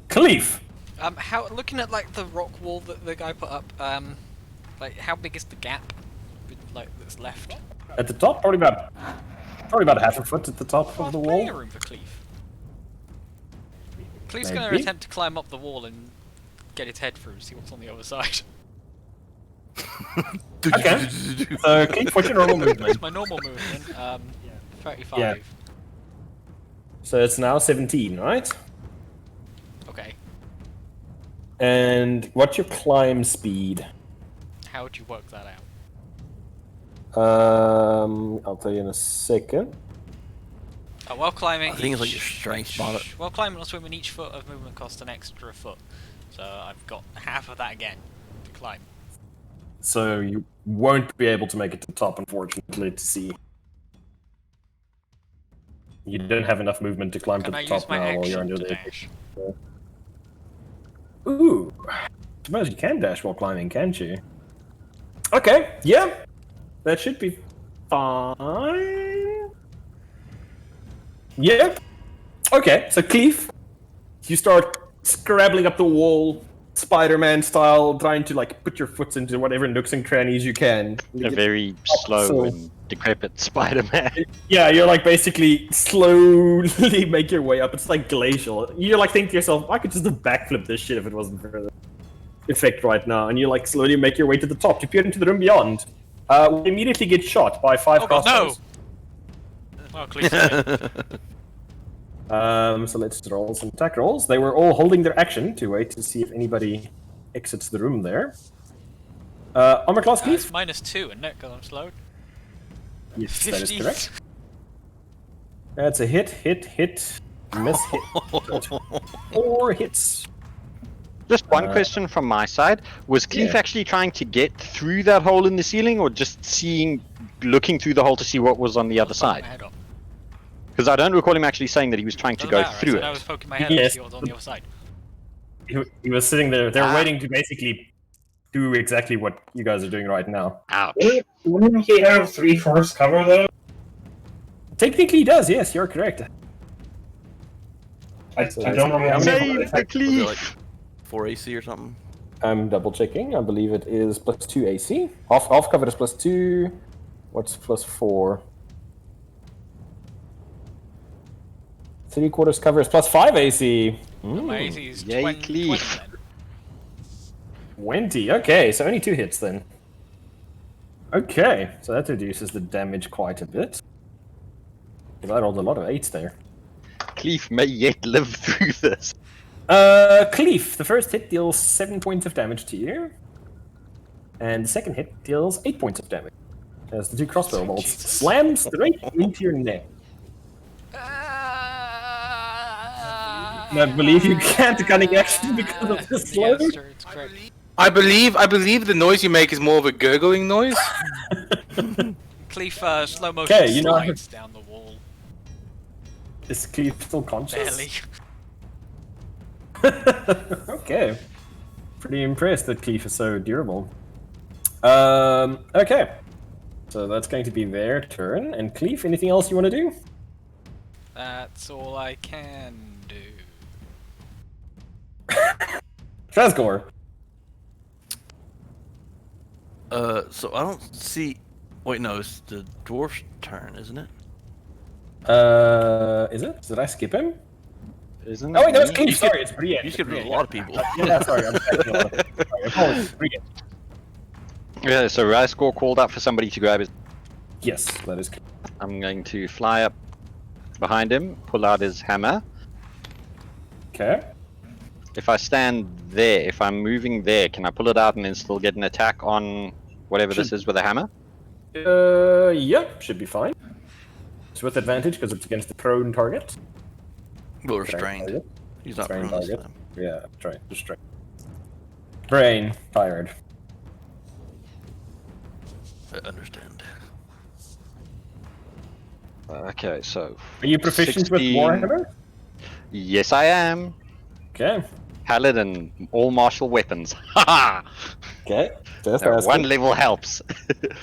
Khalif! How looking at like the rock wall that the guy put up, like how big is the gap, like that's left? At the top, probably about half a foot at the top of the Plenty wall. of room for Cleve. Cleve's gonna Maybe. attempt to climb up the wall and get his head through, see what's on the other side. Okay. So, Khalif, what's your normal movement? It's my normal movement. 35. Yeah. So it's now 17, right? Okay. And what's your climb speed? How would you work that out? I'll tell you in a second. While climbing, I think it's like your strength mod. While climbing or swimming, each foot of movement costs an extra foot. So I've got half of that again to climb. So you won't be able to make it to the top, unfortunately, to see. You don't have enough movement to climb Can to I the use top my now while you're action under to the... dash? Ooh. I suppose you can dash while climbing, can't you? Okay, yeah. That should be fine. Yeah. Okay, so Cleve, you start scrabbling up the wall, Spider-Man style, trying to like put your foot into whatever nooks and crannies you can. A very slow So- and decrepit Spider-Man. Yeah, you're like basically slowly make your way up. It's like glacial. You're like thinking to yourself, I could just backflip this shit if it wasn't for the effect right now. And you like slowly make your way to the top to peer into the room beyond. We immediately get shot by 5 Oh god, no! crossbows. Well, Cleese. So let's roll some attack rolls. They were all holding their action to wait to see if anybody exits the room there. Armor class, It's Cleef? -2, isn't it? Because I'm slowed. Yes, that is 50. correct. That's a hit, miss, hit. 4 hits. Just one question from my side. Was Cleef Yeah. actually trying to get through that hole in the ceiling, or just looking through the hole to see what was on the other Poking my side? head up. Because I don't recall him actually saying that he was trying to Doesn't go matter, through I was it. poking my head up to Yes. see what was on the other side. He was sitting there. They're Ah. waiting to basically do exactly what you guys are doing right now. Ouch. Wouldn't he have 3/4 cover though? Technically, he does. Yes, you're correct. I don't remember. Save the Was it Cleef! like 4 AC or something? I'm double checking. I believe it is +2 AC. Half cover is +2. What's +4? 3/4 cover is +5 AC. My AC is Yay, 20, Cleef. 20 then. 20. Okay, so only 2 hits then. Okay, so that reduces the damage quite a bit. I rolled a lot of 8s there. Cleef may yet live through this. Cleef, the first hit deals 7 points of damage to you. And the second hit deals 8 points of damage. As the 2 crossbow bolts Jesus. slam straight into your neck. And I believe you can't cunning action because of the slow. Yeah, that's true, it's correct. I believe the noise you make is more of a gurgling noise. Cleef slow motion Okay, you know- slides down the wall. Is Cleef still conscious? Barely. Okay. Pretty impressed that Cleef is so durable. Okay. So that's going to be their turn. And Cleef, anything else you want to do? That's all I can do. Trasgore. So I don't see. Wait, no, it's the dwarf's turn, isn't it? Is it? Did I skip him? Isn't Oh wait, that was me? Cleef. Sorry, it's Brienne. You skipped a Brienne, lot of people. Yeah, sorry, I'm sorry. Sorry, apologies, Brienne. Yeah, so Razgor called out for somebody to grab his. Yes, that is correct. I'm going to fly up behind him, pull out his hammer. Okay. If I stand there, if I'm moving there, can I pull it out and then still get an attack on whatever this is with a hammer? Yep, should be fine. It's with advantage because it's against the prone target. Well, Correct restrained. target. He's not Restrained prone this target. time. Yeah, try restrain. Brain tired. I understand. Okay, so. Are you proficient 16. with Warhammer? Yes, I am. Okay. Paladin, all martial weapons. Haha! Okay. Just No, asking. one level helps.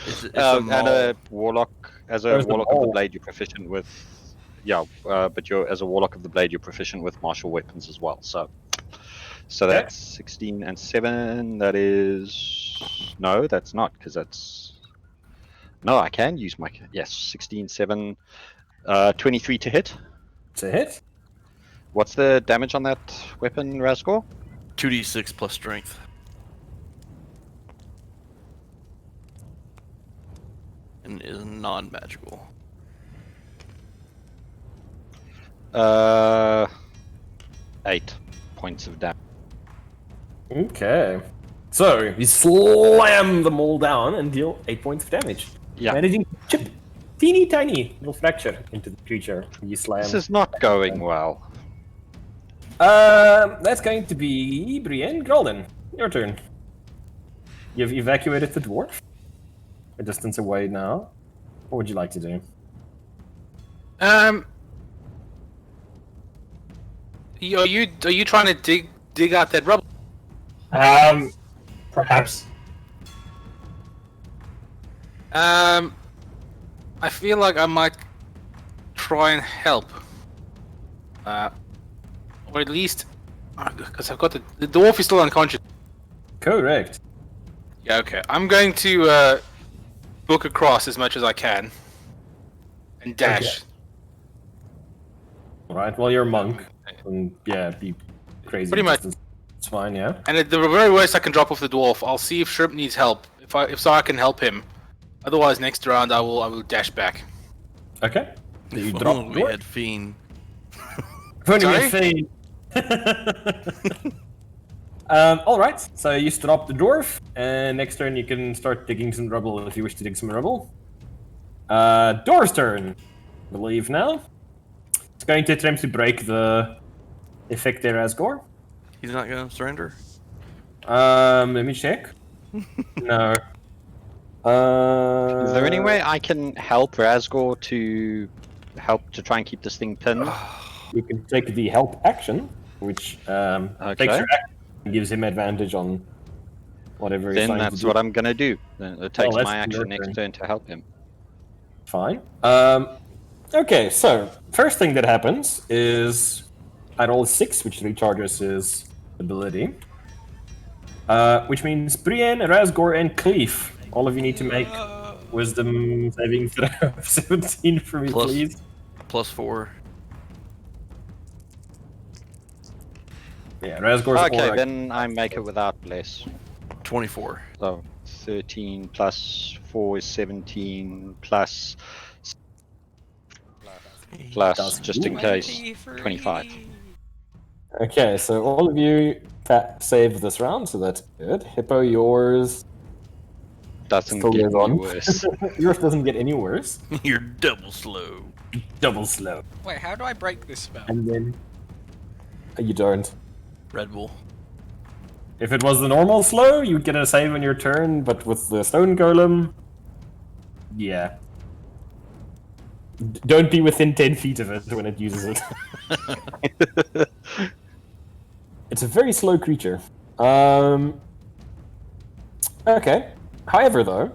It's And a warlock, as a There's the warlock of the maul. blade, you're proficient with. Yeah, but you're as a warlock of the blade, you're proficient with martial weapons as well. So Okay. that's 16 and 7. That is no, that's not because that's no. I can use my 16, 7, 23 to hit. It's a hit. What's the damage on that weapon, Razgor? 2d6 plus strength. And is non-magical. 8 points of damage. Okay. So you slam them all down and deal 8 points of damage. Yeah. Managing to chip teeny tiny little fracture into the creature. You slam. This is not going well. That's going to be Brienne Grolden. Your turn. You've evacuated the dwarf. A distance away now. What would you like to do? Are you trying to dig out that rubble? Perhaps. I feel like I might try and help. Or at least, because I've got the dwarf is still unconscious. Correct. Yeah, okay. I'm going to book across as much as I can and dash. Alright, well you're a monk. And yeah, be crazy. Pretty much. distance. It's fine, yeah. And at the very worst, I can drop off the dwarf. I'll see if Shrimp needs help. If so, I can help him. Otherwise, next round I will dash back. Okay. So you If drop only the we dwarf. had Fiend. If only we had Fane. Alright, so you stop the dwarf, and next turn you can start digging some rubble if you wish to dig some rubble. Door's turn, I believe now. It's going to attempt to break the effect there, Asgore. He's not gonna surrender. Let me check. No. Is there any way I can help Razgor to help to try and keep this thing pinned? You can take the help action, which takes Okay. your action and gives him advantage on whatever he's Then trying to that's do. what I'm gonna do. Then it takes that's my your action next turn. turn to help him. Fine. Okay, so first thing that happens is I roll a 6, which recharges his ability. Which means Brienne, Razgor, and Cleef. All of you need to make wisdom saving throw of 17 for me, Plus- please. +4. Yeah, Razgor's Okay, aura. then I make it without bless. 24. So 13 plus 4 is 17 plus Does just in case 23. 25. Okay, so all of you save this round, so that's good. Hippo, yours Doesn't still get goes any on. worse. Yours doesn't get any worse. You're double slow. Double slow. Wait, how do I break this spell? And then you don't. Red Bull. If it was the normal slow, you'd get a save on your turn, but with the stone golem, yeah. Don't be within 10 feet of it when it uses it. It's a very slow creature. Okay. However, though...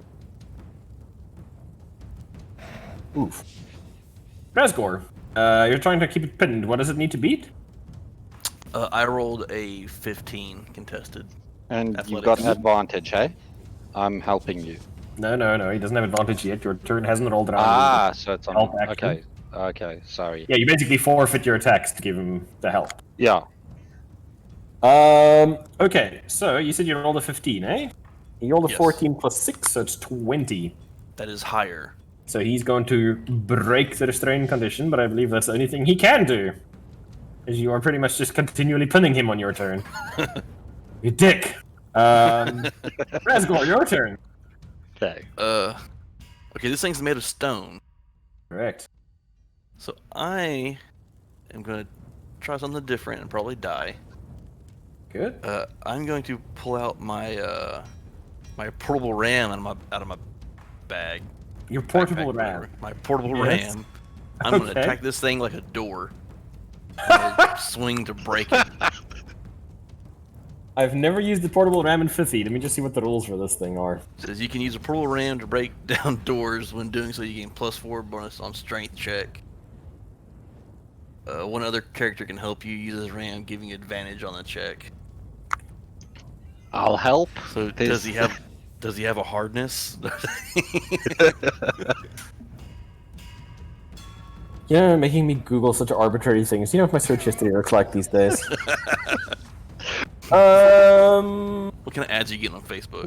Oof. Razgor, you're trying to keep it pinned. What does it need to beat? I rolled a 15 contested. And you've got Athletics. advantage, hey? I'm helping you. No, he doesn't have advantage yet. Your turn hasn't rolled around. Ah, so it's on. Help action. Okay, sorry. Yeah, you basically forfeit your attacks to give him the help. Yeah, Okay, so you said you rolled a 15, eh? You rolled a Yes. 14 plus 6, so it's 20. That is higher. So he's going to break the restraint condition, but I believe that's the only thing he can do. As you are pretty much just continually pinning him on your turn. You dick! Razgor, your turn. okay. Okay, this thing's made of stone. Correct. So I am gonna try something different and probably die. Good. I'm going to pull out my my portable ram out of my bag. Your portable backpack, ram. whatever. My portable Yes. ram. I'm gonna Okay. attack this thing like a door. I'm gonna swing to break it. I've never used the portable ram in 50. Let me just see what the rules for this thing are. Says you can use a portable ram to break down doors. When doing so, you gain +4 bonus on strength check. One other character can help you use his ram, giving you advantage on the check. I'll help. So This- does he have a hardness? Yeah, making me Google such arbitrary things. You know what my search history looks like these days. What kind of ads are you getting on Facebook?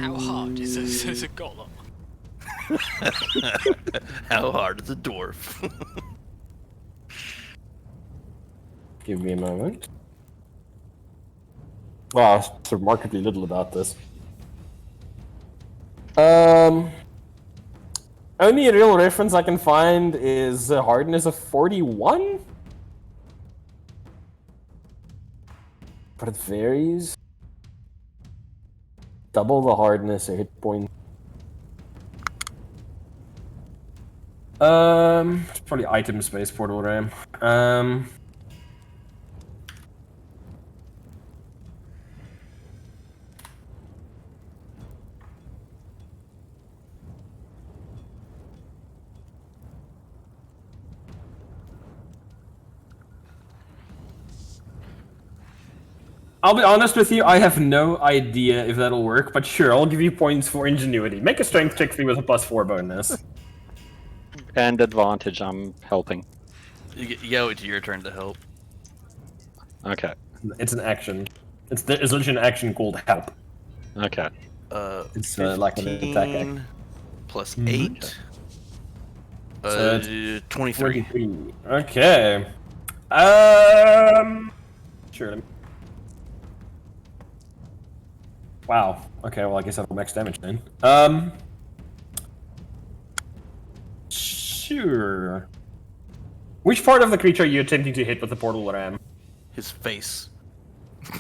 How hard is a golem? How hard is a dwarf? Give me a moment. Wow, it's remarkably little about this. Only real reference I can find is hardness of 41? But it varies. Double the hardness or hit point. It's probably item space portal RAM. I'll be honest with you, I have no idea if that'll work, but sure, I'll give you points for ingenuity. Make a strength check for me with a +4 bonus. And advantage, I'm helping. You go to your turn to help. Okay. It's an action. It's literally an action called help. Okay. It's like an attack action. +8. So 23. 23. Okay. Sure. Wow. Okay, well, I guess that'll max damage then. Sure. Which part of the creature are you attempting to hit with the portal ram? His face.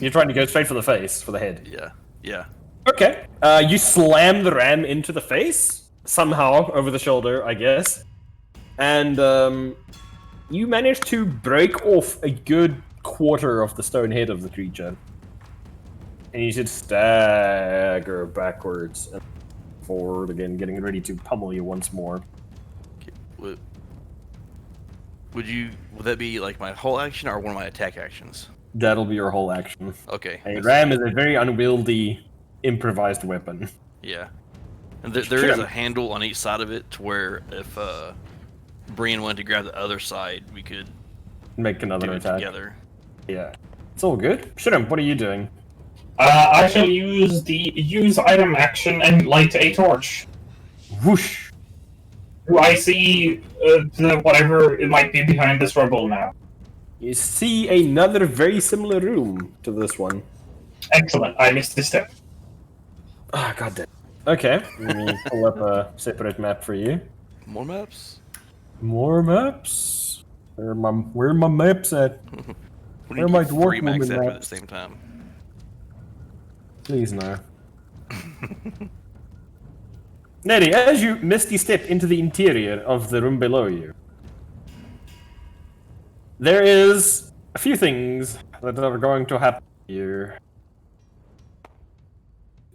You're trying to go straight for the face, for the head. Yeah. Yeah. Okay. You slam the ram into the face, somehow, over the shoulder, I guess. And, you manage to break off a good quarter of the stone head of the creature. And you should stagger backwards and forward again, getting ready to pummel you once more. Okay. Would that be like my whole action or one of my attack actions? That'll be your whole action. Okay. A ram is a very unwieldy, improvised weapon. Yeah. And there is a handle on each side of it to where if Brian wanted to grab the other side, we could Make another do it attack. together. Yeah. It's all good. Shrimp, what are you doing? I shall use the use item action and light a torch. Whoosh! Do I see whatever it might be behind this rubble now? You see another very similar room to this one. Excellent. I missed this step. Ah, goddamn. Okay, let me pull up a separate map for you. More maps? More maps? Where are my maps at? We Where need my to dwarf 3 max woman after at the maps? same time. Please no. Nettie, as you misty step into the interior of the room below you, there is a few things that are going to happen here.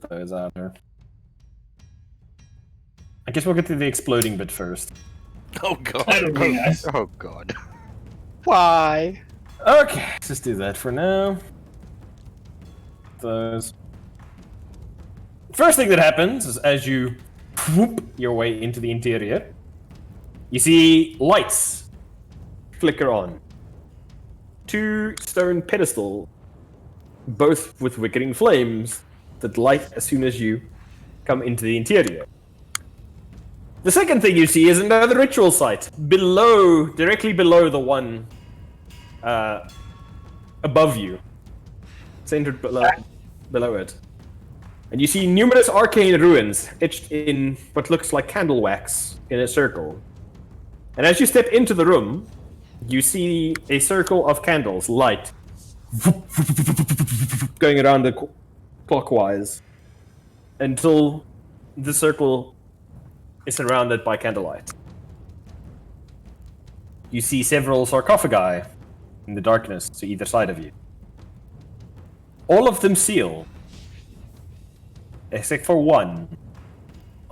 Those out there. I guess we'll get to the exploding bit first. Oh god. That would be nice. Oh god. Why? Okay, let's just do that for now. Those. First thing that happens is as you whoop your way into the interior, you see lights flicker on. 2 stone pedestals, both with wickering flames that light as soon as you come into the interior. The second thing you see is another ritual site below, directly below the one above you, centered below it. And you see numerous arcane ruins etched in what looks like candle wax in a circle. And as you step into the room, you see a circle of candles, light, going around the clockwise until the circle is surrounded by candlelight. You see several sarcophagi in the darkness to either side of you. All of them seal, except for one,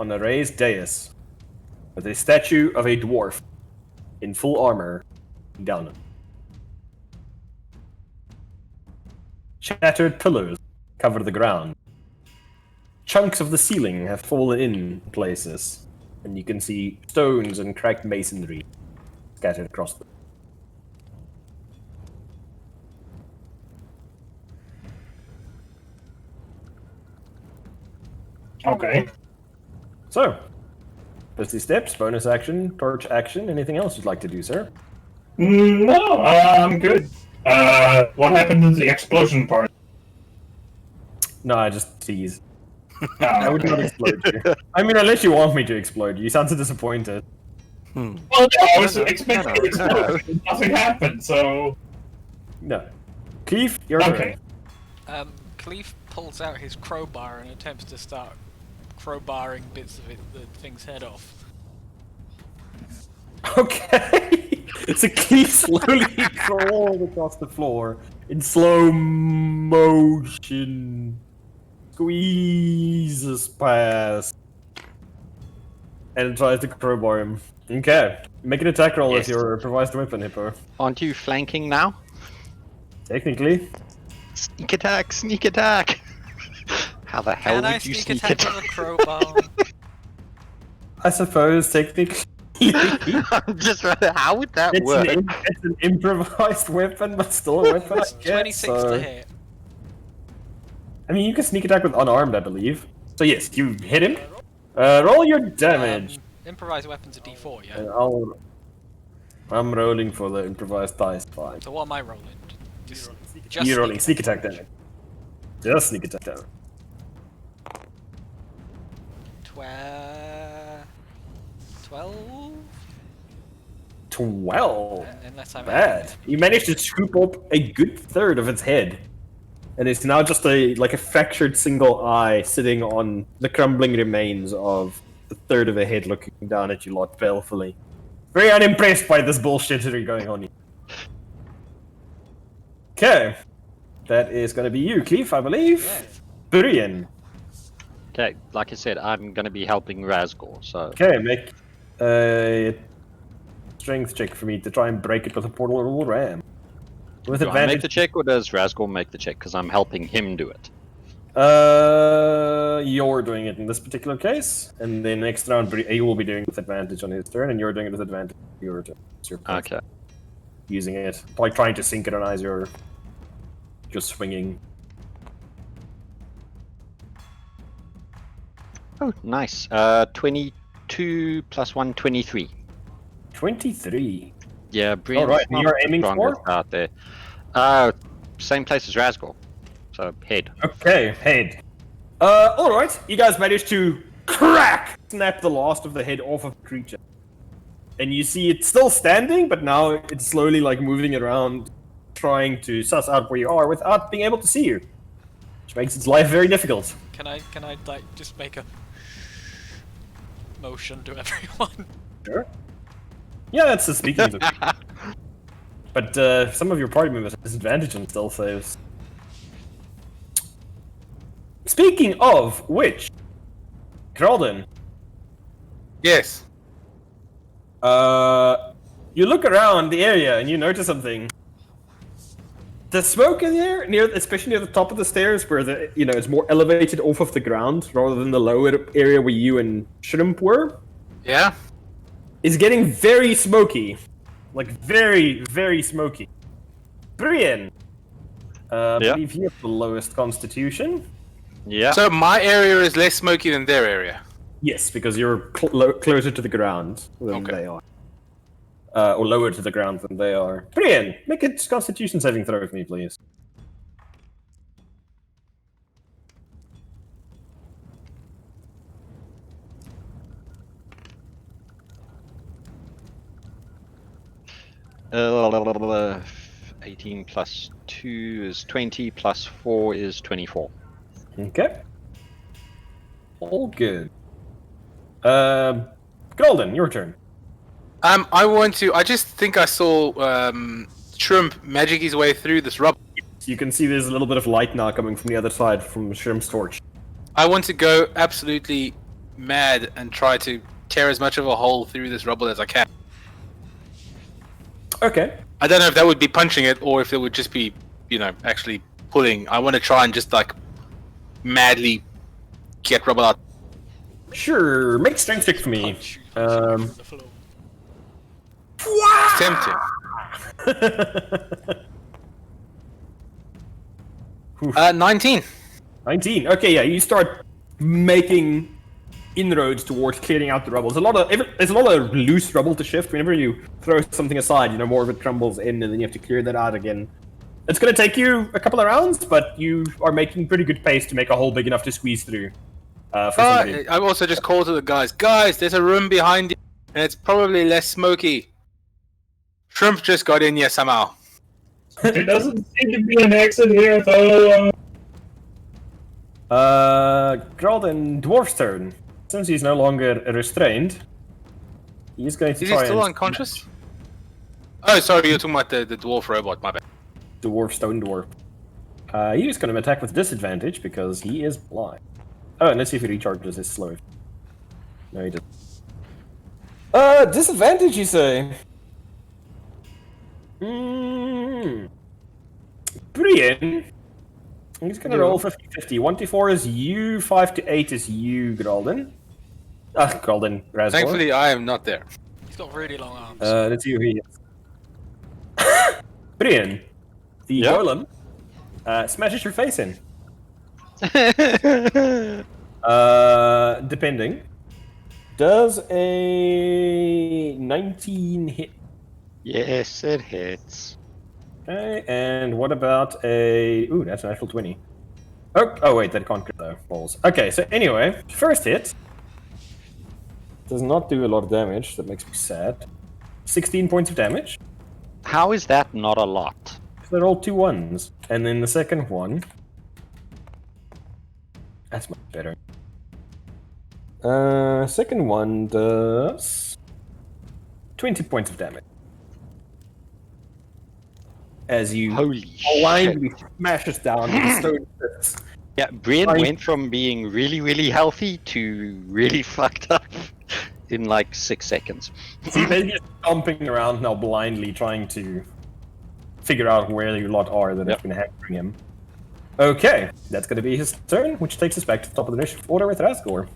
on a raised dais, with a statue of a dwarf in full armor down it. Shattered pillars cover the ground. Chunks of the ceiling have fallen in places, and you can see stones and cracked masonry scattered across them. Okay. So, busy steps, bonus action, torch action, anything else you'd like to do, sir? No, I'm good. What happened to the explosion part? No, I just tease. Oh, I would not explode you. I mean, unless you want me to explode you. You sound so disappointed. Well, no, I was expecting to explode. Nothing happened, so... No. Cleve, you're Okay. Cleve pulls out his crowbar and attempts to start crowbarring bits of the thing's head off. Okay. So Cleve slowly crawls across the floor in slow motion. Squeezes past. And tries to crowbar him. Okay. Make an attack roll with Yes. your improvised weapon, Hippo. Aren't you flanking now? Technically. Sneak attack! Sneak attack! How the hell Can I would you sneak sneak attack with a crowbar? I suppose, technically. I'm just wondering, how would that It's work? it's an improvised weapon, but still a weapon, I It's guess, 26 so- to hit. I mean, you can sneak attack with unarmed, I believe. So yes, you hit him. Roll your damage. Improvised weapons are D4, yeah? And I'm rolling for the improvised dice. Fine. So what am I rolling? Just You're rolling sneak attack damage. Just sneak attack damage. 12? 12. Unless I'm Bad. You managed to scoop up a good third of its head, and it's now just a fractured single eye sitting on the crumbling remains of a third of a head, looking down at you lot balefully. Very unimpressed by this bullshittery going on here. Okay, that is going to be you, Keith, I believe. Yes. Burian. Okay, like I said, I'm going to be helping Razgor, so... Okay, make a strength check for me to try and break it with a portal or ram. With Do I make advantage. the check, or does Razgor make the check? Because I'm helping him do it. You're doing it in this particular case, and then next round he will be doing it with advantage on his turn, and you're doing it with advantage on your turn. It's your turn. Okay. Using it, like trying to synchronize your swinging. Oh, nice. 22 plus 1, 23. 23. Yeah, Brian's Alright, not you're the aiming strongest for? out there. Same place as Razgor. So, head. Okay, head. Alright, you guys managed to snap the last of the head off of the creature. And you see it's still standing, but now it's slowly moving around, trying to suss out where you are without being able to see you. Which makes its life very difficult. Can I just make a motion to everyone? Sure. Yeah, that's the speaking of. But some of your party members have disadvantage on stealth saves. Speaking of which, Kralden, Yes. you look around the area and you notice something. The smoke in there, especially near the top of the stairs, where it's more elevated off of the ground rather than the lower area where you and Shrimp were, Yeah. is getting very smoky. Very, very smoky. Brian, I Yeah. believe you have the lowest constitution. Yeah. So my area is less smoky than their area. Yes, because you're closer to the ground than Okay. they are. Or lower to the ground than they are. Brian, make a constitution saving throw with me, please. Uh, 18 plus 2 is 20, plus 4 is 24. Okay. All good. Golden, your turn. I just think I saw Shrimp magic his way through this rubble. You can see there's a little bit of light now coming from the other side from Shrimp's torch. I want to go absolutely mad and try to tear as much of a hole through this rubble as I can. Okay. I don't know if that would be punching it or if it would just be, actually pulling. I want to try and just madly get rubble out. Sure, make strength check for me. Punch you Um, from the floor. It's tempting. 19. 19. Okay, yeah, you start making inroads towards clearing out the rubble. There's a lot of loose rubble to shift. Whenever you throw something aside, more of it crumbles in, and then you have to clear that out again. It's going to take you a couple of rounds, but you are making pretty good pace to make a hole big enough to squeeze through. For somebody. I also just called to the guys. Guys, there's a room behind you, and it's probably less smoky. Shrimp just got in here somehow. There doesn't seem to be an exit here, though. Gralden, Dwarf's turn. Since he's no longer restrained, he's going to Is he try still and unconscious? Oh, sorry, you're talking about the dwarf robot, my bad. Dwarf, stone dwarf. He's going to attack with disadvantage because he is blind. Oh, and let's see if he recharges his slow. No, he doesn't. Disadvantage, you say? Brian. He's gonna roll 50-50. 1 to 4 is you, 5 to 8 is you, Gralden. Gralden, Razor. Thankfully, I am not there. He's got really long arms. Let's see who he is. Brian, the Yeah? golem, smashes your face in. Depending. Does a 19 hit? Yes, it hits. Okay, and what about a... Ooh, that's an actual 20. Oh wait, that can't go balls. Okay, so anyway, first hit. Does not do a lot of damage, that makes me sad. 16 points of damage. How is that not a lot? They're all 2 1s. And then the second one... That's much better. Second one does... 20 points of damage. As you Holy blindly shit. smashes down with the stone fists. Yeah, Brian Fine. went from being really, really healthy to really fucked up in like 6 seconds. So you're basically just stomping around now blindly trying to figure out where you lot are that have been hammering him. Okay, that's going to be his turn, which takes us back to the top of the initiative order with Razgor.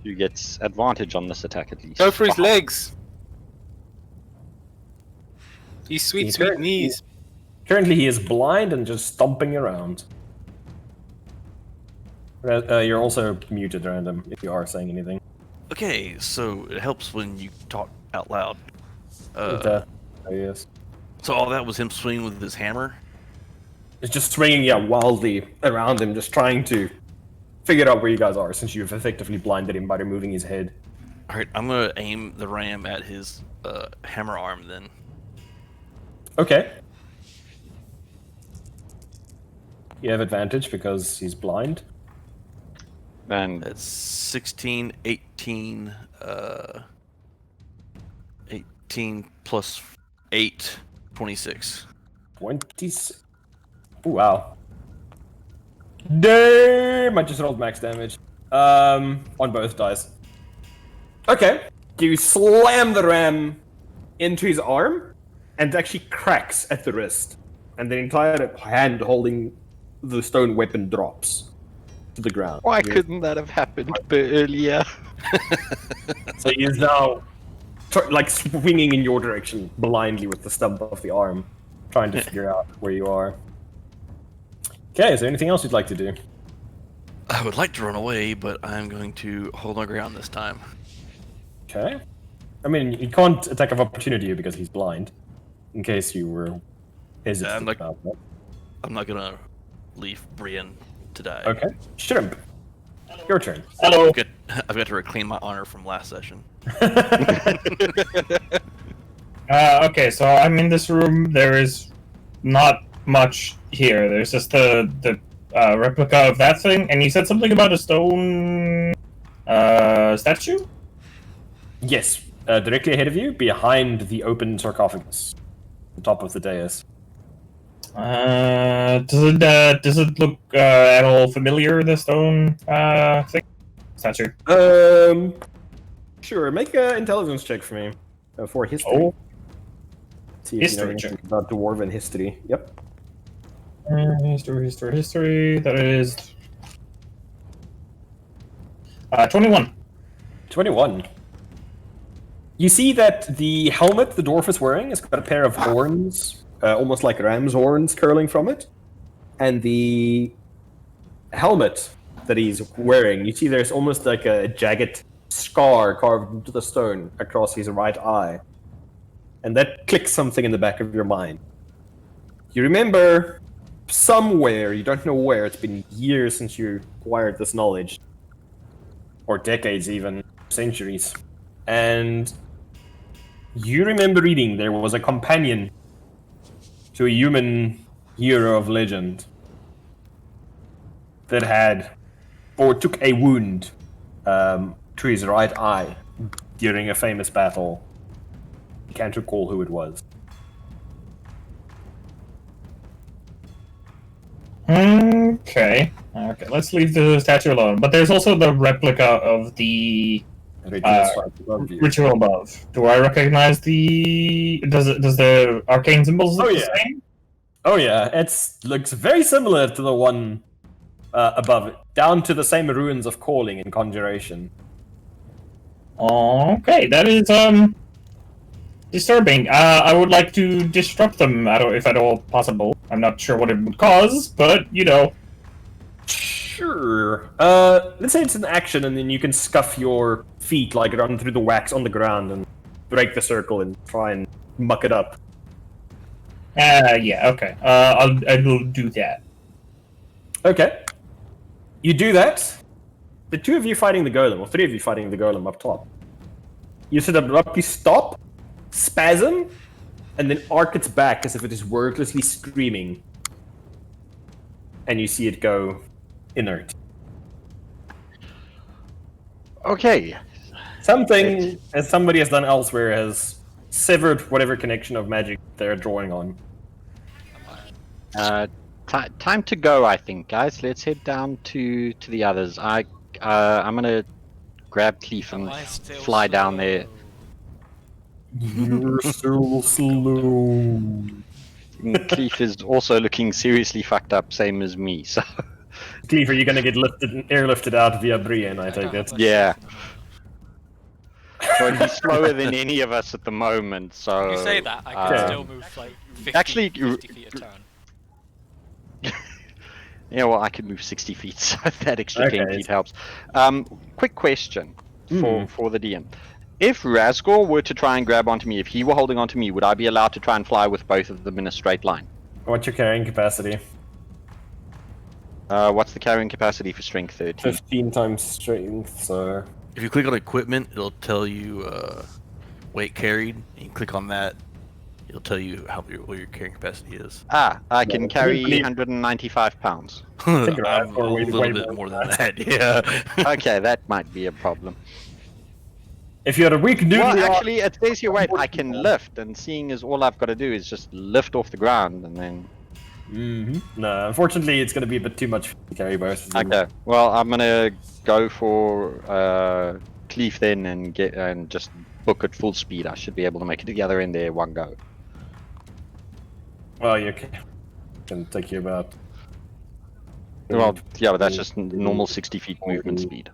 Who gets advantage on this attack at least? Go for his legs. These sweet, He's sweet hurt. knees. Currently he is blind and just stomping around. You're also muted, Random, if you are saying anything. Okay, so it helps when you talk out loud. Yes. So all that was him swinging with his hammer? It's just swinging, wildly around him, just trying to figure out where you guys are, since you've effectively blinded him by removing his head. Alright, I'm gonna aim the ram at his hammer arm then. Okay. You have advantage because he's blind. And That's 16, 18, 18 plus 8, 26. 26. Ooh, wow. Damn! I just rolled max damage. On both dice. Okay. You slam the ram into his arm, and it actually cracks at the wrist. And the entire hand holding the stone weapon drops to the ground. why couldn't that have happened earlier? So he is now like swinging in your direction blindly with the stump of the arm, trying to figure out where you are. Okay, is there anything else you'd like to do? I would like to run away, but I'm going to hold my ground this time. Okay. I mean, he can't attack of opportunity you because he's blind, in case you were hesitant I'm like- about that. I'm not gonna leave Brienne to die. Okay. Shrimp. Your turn. Hello. I've got to reclaim my honor from last session. Okay, so I'm in this room. There is not much here. There's just the replica of that thing, and you said something about a stone statue? Yes, directly ahead of you, behind the open sarcophagus, the top of the dais. Does it look at all familiar? The stone thing statue. Sure. Make an intelligence check for me for history. Oh, See if history you know anything check. about dwarven history. Yep. History. That is 21. 21. You see that the helmet the dwarf is wearing has got a pair of horns, almost like ram's horns curling from it. And the helmet that he's wearing, you see there's almost like a jagged scar carved into the stone across his right eye. And that clicks something in the back of your mind. You remember somewhere, you don't know where, it's been years since you acquired this knowledge. Or decades even, centuries. And you remember reading there was a companion to a human hero of legend that had, or took a wound to his right eye during a famous battle. You can't recall who it was. Okay, let's leave the statue alone. But there's also the replica of the ritual above. Do I recognize the? Does the arcane symbols look the same? Oh yeah, it looks very similar to the one above it, down to the same ruins of calling and conjuration. Okay, that is disturbing. I would like to disrupt them, if at all possible. I'm not sure what it would cause, but you know. Sure. Let's say it's an action, and then you can scuff your feet, like run through the wax on the ground and break the circle and try and muck it up. Yeah, okay. I will do that. Okay. You do that. The two of you fighting the golem, or three of you fighting the golem up top. You sort of abruptly stop, spasm, and then arc its back as if it is wordlessly screaming. And you see it go inert. Okay. Something, as somebody has done elsewhere, has severed whatever connection of magic they're drawing on. Time to go, I think, guys. Let's head down to the others. I'm gonna grab Cleef and Am I still fly down slow? there. You're so slow. Cleef is also looking seriously fucked up, same as me. So Cleve, are you going to get airlifted out via Brienne, I take don't it? have a Yeah. second. but he's slower than any of us at the moment. So You say that, I can um, still move like 50, actually, 50 feet a turn. Yeah, well, I can move 60 feet, so that extra 10 Okay. feet helps. Quick question for the DM. If Razgor were to try and grab onto me, if he were holding onto me, would I be allowed to try and fly with both of them in a straight line? What's your carrying capacity? What's the carrying capacity for strength 13? 15 times strength, so... If you click on equipment, it'll tell you weight carried. You click on that, it'll tell you what your carrying capacity is. I can Well, carry I believe- 195 pounds. think you're I'm at a or way little bit more more than than that, yeah. Okay, that might be a problem. If you're a weak noodly Well, arm- actually, it says here, wait, I can lift, and seeing as all I've got to do is just lift off the ground, and then... No, unfortunately, it's going to be a bit too much to carry both of them. Okay, well, I'm gonna go for Cleef then and just book at full speed. I should be able to make it to the other end there one go. Well, you can take you about... Well, yeah, but that's just normal 60 feet movement speed.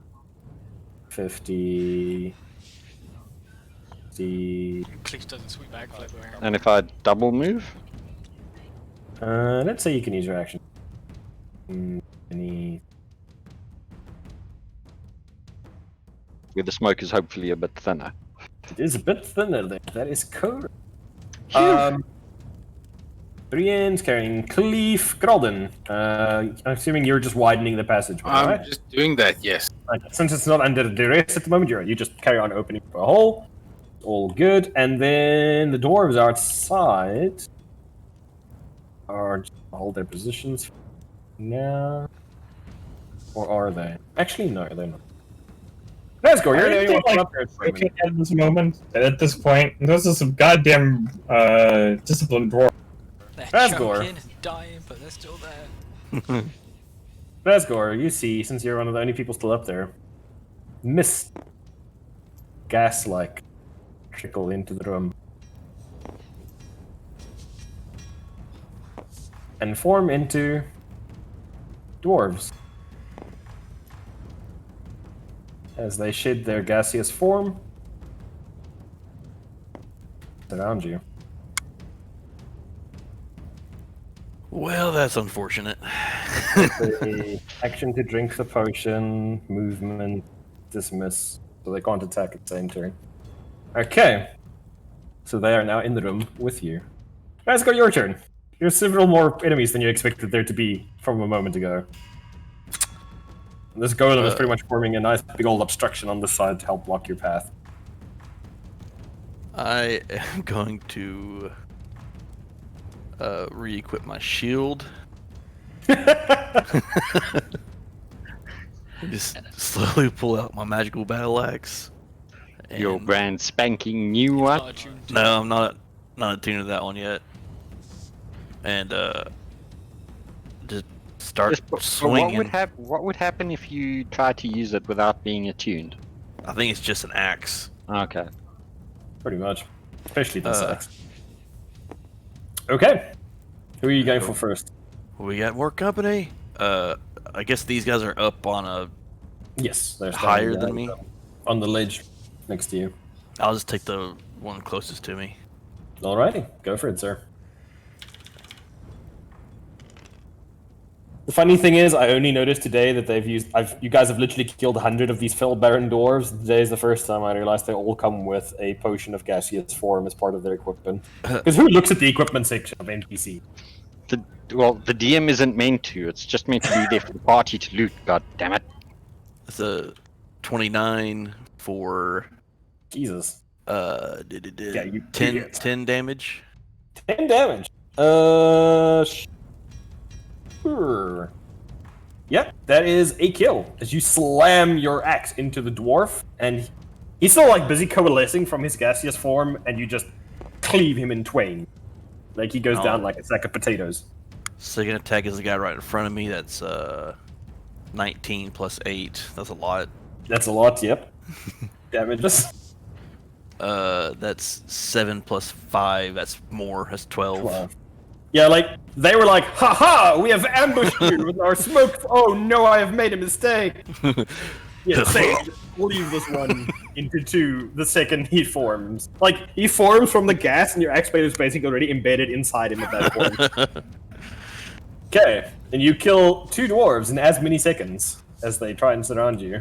50... Cleef doesn't sweep backflip. And if I double move, let's say you can use your action. where the smoke is hopefully a bit thinner. It is a bit thinner there. That is correct. Phew. Brienne's carrying Cleef. Grolden, I'm assuming you're just widening the passage, I'm right? just doing that, yes. Since it's not under duress at the moment, you just carry on opening a hole. All good. And then the dwarves outside are just hold their positions now. Or are they? Actually, no, they're not. Let's go. You're the only one like, up there. at the moment. okay, at this moment, at this point, those are some goddamn disciplined dwarf. They're Razgor. choking and dying, but they're still there. Razgor, you see, since you're one of the only people still up there, mist, gas-like, trickle into the room. And form into dwarves. As they shed their gaseous form around you. Well, that's unfortunate. The action to drink the potion, movement, dismiss, so they can't attack at the same turn. Okay, so they are now in the room with you. Let's go, your turn. There's several more enemies than you expected there to be from a moment ago. This golem is pretty much forming a nice big old obstruction on this side to help block your path. I am going to re-equip my shield. Just slowly pull out my magical battle axe. Your and- brand spanking new one. Not attuned to No, I'm not attuned to that one yet. And just start Just- but swinging. what would happen if you tried to use it without being attuned? I think it's just an axe. Okay. Pretty much. Especially this axe. Okay. Who are you going for first? We got more company. I guess these guys are up on a. Yes, they're Higher standing than me? on the ledge next to you. I'll just take the one closest to me. Alrighty, go for it, sir. The funny thing is, I only noticed today that you guys have literally killed 100 of these Fell Baron dwarves. Today is the first time I realized they all come with a potion of gaseous form as part of their equipment. Because who looks at the equipment section of NPC? The DM isn't meant to. It's just meant to be there for the party to loot. God damn it! It's a 29 for Jesus. yeah, you 10 idiot. 10 damage. 10 damage. Sure. Yep, that is a kill. As you slam your axe into the dwarf, and he's still like busy coalescing from his gaseous form, and you just cleave him in twain. Like he goes down like a sack of potatoes. Second attack is the guy right in front of me. That's 19 plus 8. That's a lot. That's a lot, yep. Damages. That's 7 plus 5. That's more. That's 12. 12. Yeah, like, they were like, haha, we have ambushed you with our smoke. Oh no, I have made a mistake. Yeah, say, leave this one into two the second he forms. Like, he forms from the gas and your axe blade is basically already embedded inside him at that point. Okay, and you kill 2 dwarves in as many seconds as they try and surround you.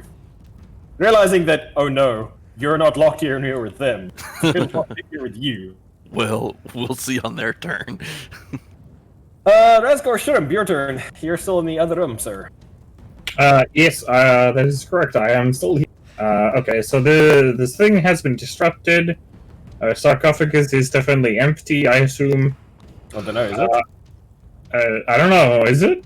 Realizing that, oh no, you're not locked here with them. You're locked here with you. Well, we'll see on their turn. Razgor Shrimp, your turn. You're still in the other room, sir. Yes, that is correct. I am still here. Okay, so this thing has been disrupted. Sarcophagus is definitely empty, I assume. I don't know, is it? I don't know, is it?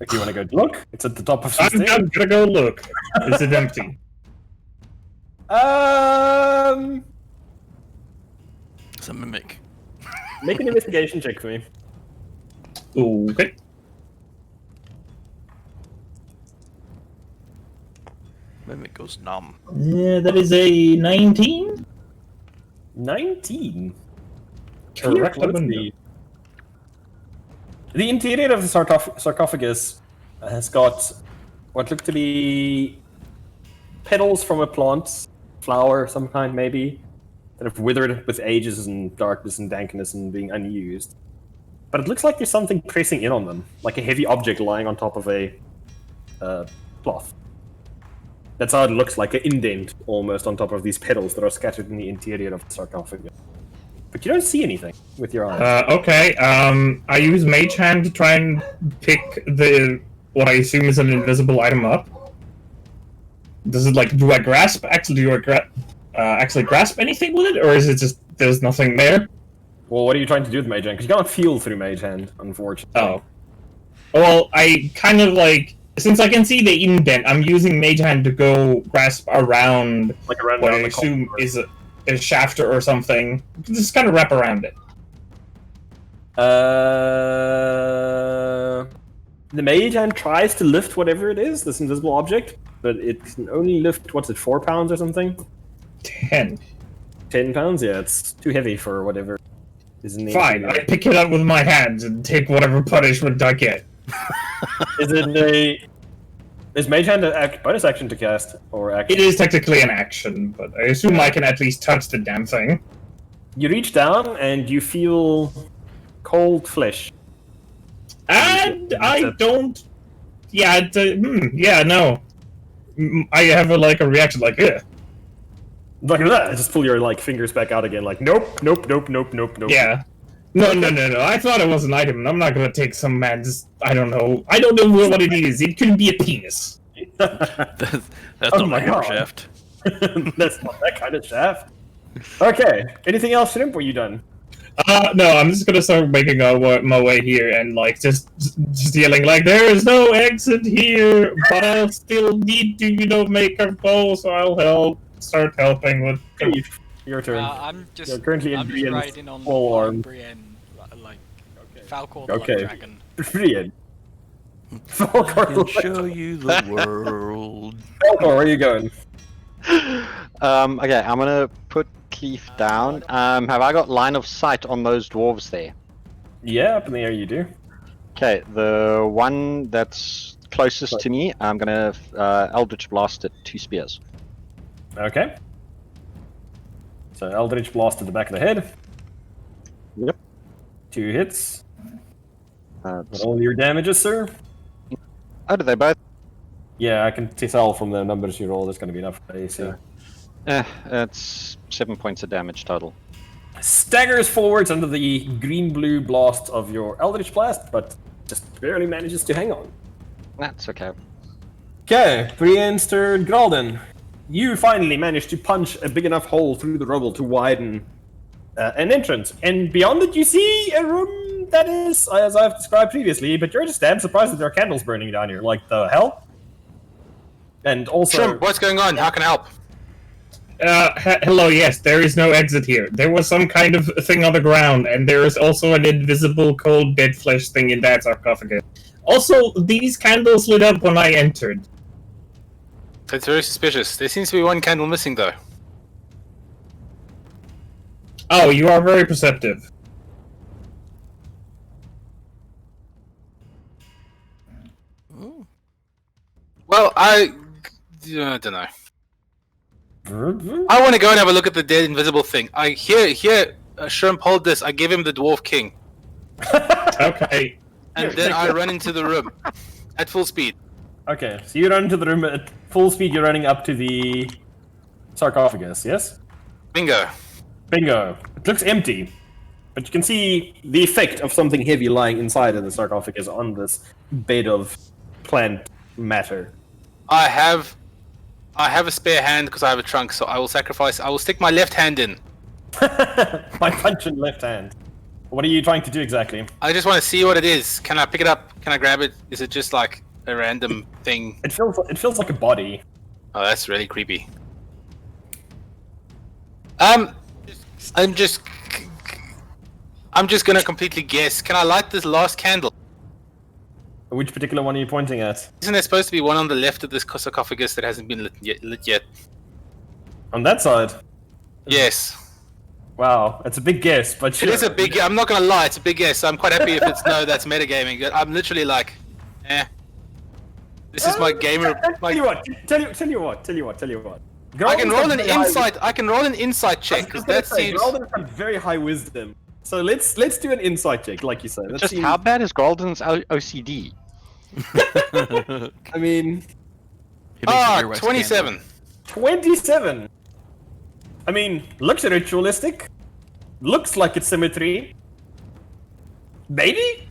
Do you want to go look? It's at the top of the I'm stairs. gonna go look. Is it empty? It's a mimic. Make an investigation check for me. Okay. Mimic goes numb. Yeah, that is a 19. 19. Correct. The interior of the sarcophagus has got what look to be petals from a plant, flower of some kind maybe, that have withered with ages and darkness and dankness and being unused. But it looks like there's something pressing in on them, like a heavy object lying on top of a cloth. That's how it looks, like an indent almost on top of these petals that are scattered in the interior of the sarcophagus. But you don't see anything with your eyes. Okay, I use Mage Hand to try and pick what I assume is an invisible item up. Does it, like, do I grasp? Actually, do I actually grasp anything with it, or is it just there's nothing there? Well, what are you trying to do with Mage Hand? Because you can't feel through Mage Hand, unfortunately. Oh. Well, I kind of, like, since I can see the indent, I'm using Mage Hand to go grasp around, Like around what I the assume corner. is a shafter or something. Just kind of wrap around it. The Mage Hand tries to lift whatever it is, this invisible object, but it can only lift, what's it, 4 pounds or something? 10. 10 pounds? Yeah, it's too heavy for whatever is in the Fine, I interior. pick it up with my hands and take whatever punishment I get. Is it a... Is Mage Hand a bonus action to cast? Or action? It is technically an action, but I assume I can at least touch the damn thing. You reach down and you feel cold flesh. And I don't... Yeah, yeah, no. I have a reaction like, ugh. Like that, just pull your fingers back out again, like nope, nope, nope, nope, nope, nope. Yeah. No. I thought it was an item, and I'm not gonna take some man's... I don't know what it is. It could be a penis. That's Oh not my my God. shaft. That's not that kind of shaft. Okay. Anything else, Shrimp? Or you done? No, I'm just gonna start making my way here and just yelling there is no exit here, but I'll still need to make a bow, so I'll start helping with. Your turn. I'm just, You're currently in I'm just Brienne's riding on full arm. Brienne, like Falcor, Okay. like dragon. Brilliant. I'll Falcor, show you the world. where are you going? Okay, I'm gonna put Keith down. Have I got line of sight on those dwarves there? Yeah, up in the air you do. Okay, the one that's closest to me, I'm gonna Eldritch Blast it 2 spears. Okay. So Eldritch Blast at the back of the head. Yep. 2 hits. Uh, What all your damages, sir? Oh, do they both? Yeah, I can tell from the numbers you roll. There's going to be enough for AC. It's 7 points of damage total. Staggers forwards under the green-blue blast of your Eldritch Blast, but just barely manages to hang on. That's okay. Okay, Brienne's turn. Gralden, you finally managed to punch a big enough hole through the rubble to widen an entrance. And beyond it, you see a room that is, as I've described previously, but you're just damn surprised that there are candles burning down here. Like, the hell? And also... Shrimp, what's going on? How can I help? Hello, yes, there is no exit here. There was some kind of thing on the ground, and there is also an invisible cold dead flesh thing in that sarcophagus. Also, these candles lit up when I entered. That's very suspicious. There seems to be one candle missing, though. Oh, you are very perceptive. Well, I don't know. I want to go and have a look at the dead invisible thing. Here, Shrimp, hold this. I give him the Dwarf King. Okay. And then I run into the room at full speed. Okay, so you run into the room at full speed, you're running up to the sarcophagus, yes? Bingo. Bingo. It looks empty, but you can see the effect of something heavy lying inside of the sarcophagus on this bed of plant matter. I have a spare hand because I have a trunk, so I will sacrifice. I will stick my left hand in. My punching left hand. What are you trying to do exactly? I just want to see what it is. Can I pick it up? Can I grab it? Is it just like a random thing? It feels like a body. Oh, that's really creepy. I'm just gonna completely guess. Can I light this last candle? Which particular one are you pointing at? Isn't there supposed to be one on the left of this sarcophagus that hasn't been lit yet? On that side? Yes. Wow, it's a big guess, but sure. It is a big. I'm not gonna lie, it's a big guess. I'm quite happy if it's no. That's metagaming. I'm literally like, This is my gamer. Tell you what. I can roll an insight. I can roll an insight check because that seems. Gralden has very high wisdom. So let's do an insight check, like you said. Just how bad is Gralden's OCD? I mean, 27. 27. I mean, looks ritualistic. Looks like it's symmetry. Maybe?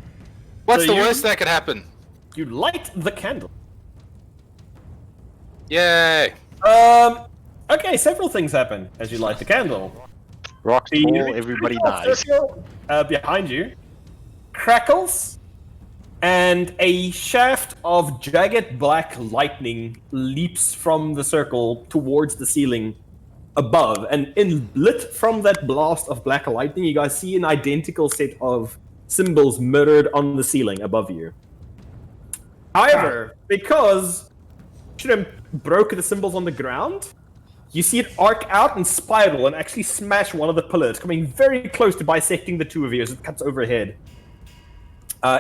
What's So the worst that could happen? You light the candle. Yay! Okay, several things happen as you light the candle. Rocks The fall, everybody dies. circle, behind you crackles, and a shaft of jagged black lightning leaps from the circle towards the ceiling above. And lit from that blast of black lightning, you guys see an identical set of symbols mirrored on the ceiling above you. However, because Shrimp broke the symbols on the ground, you see it arc out and spiral and actually smash one of the pillars, coming very close to bisecting the two of you as it cuts overhead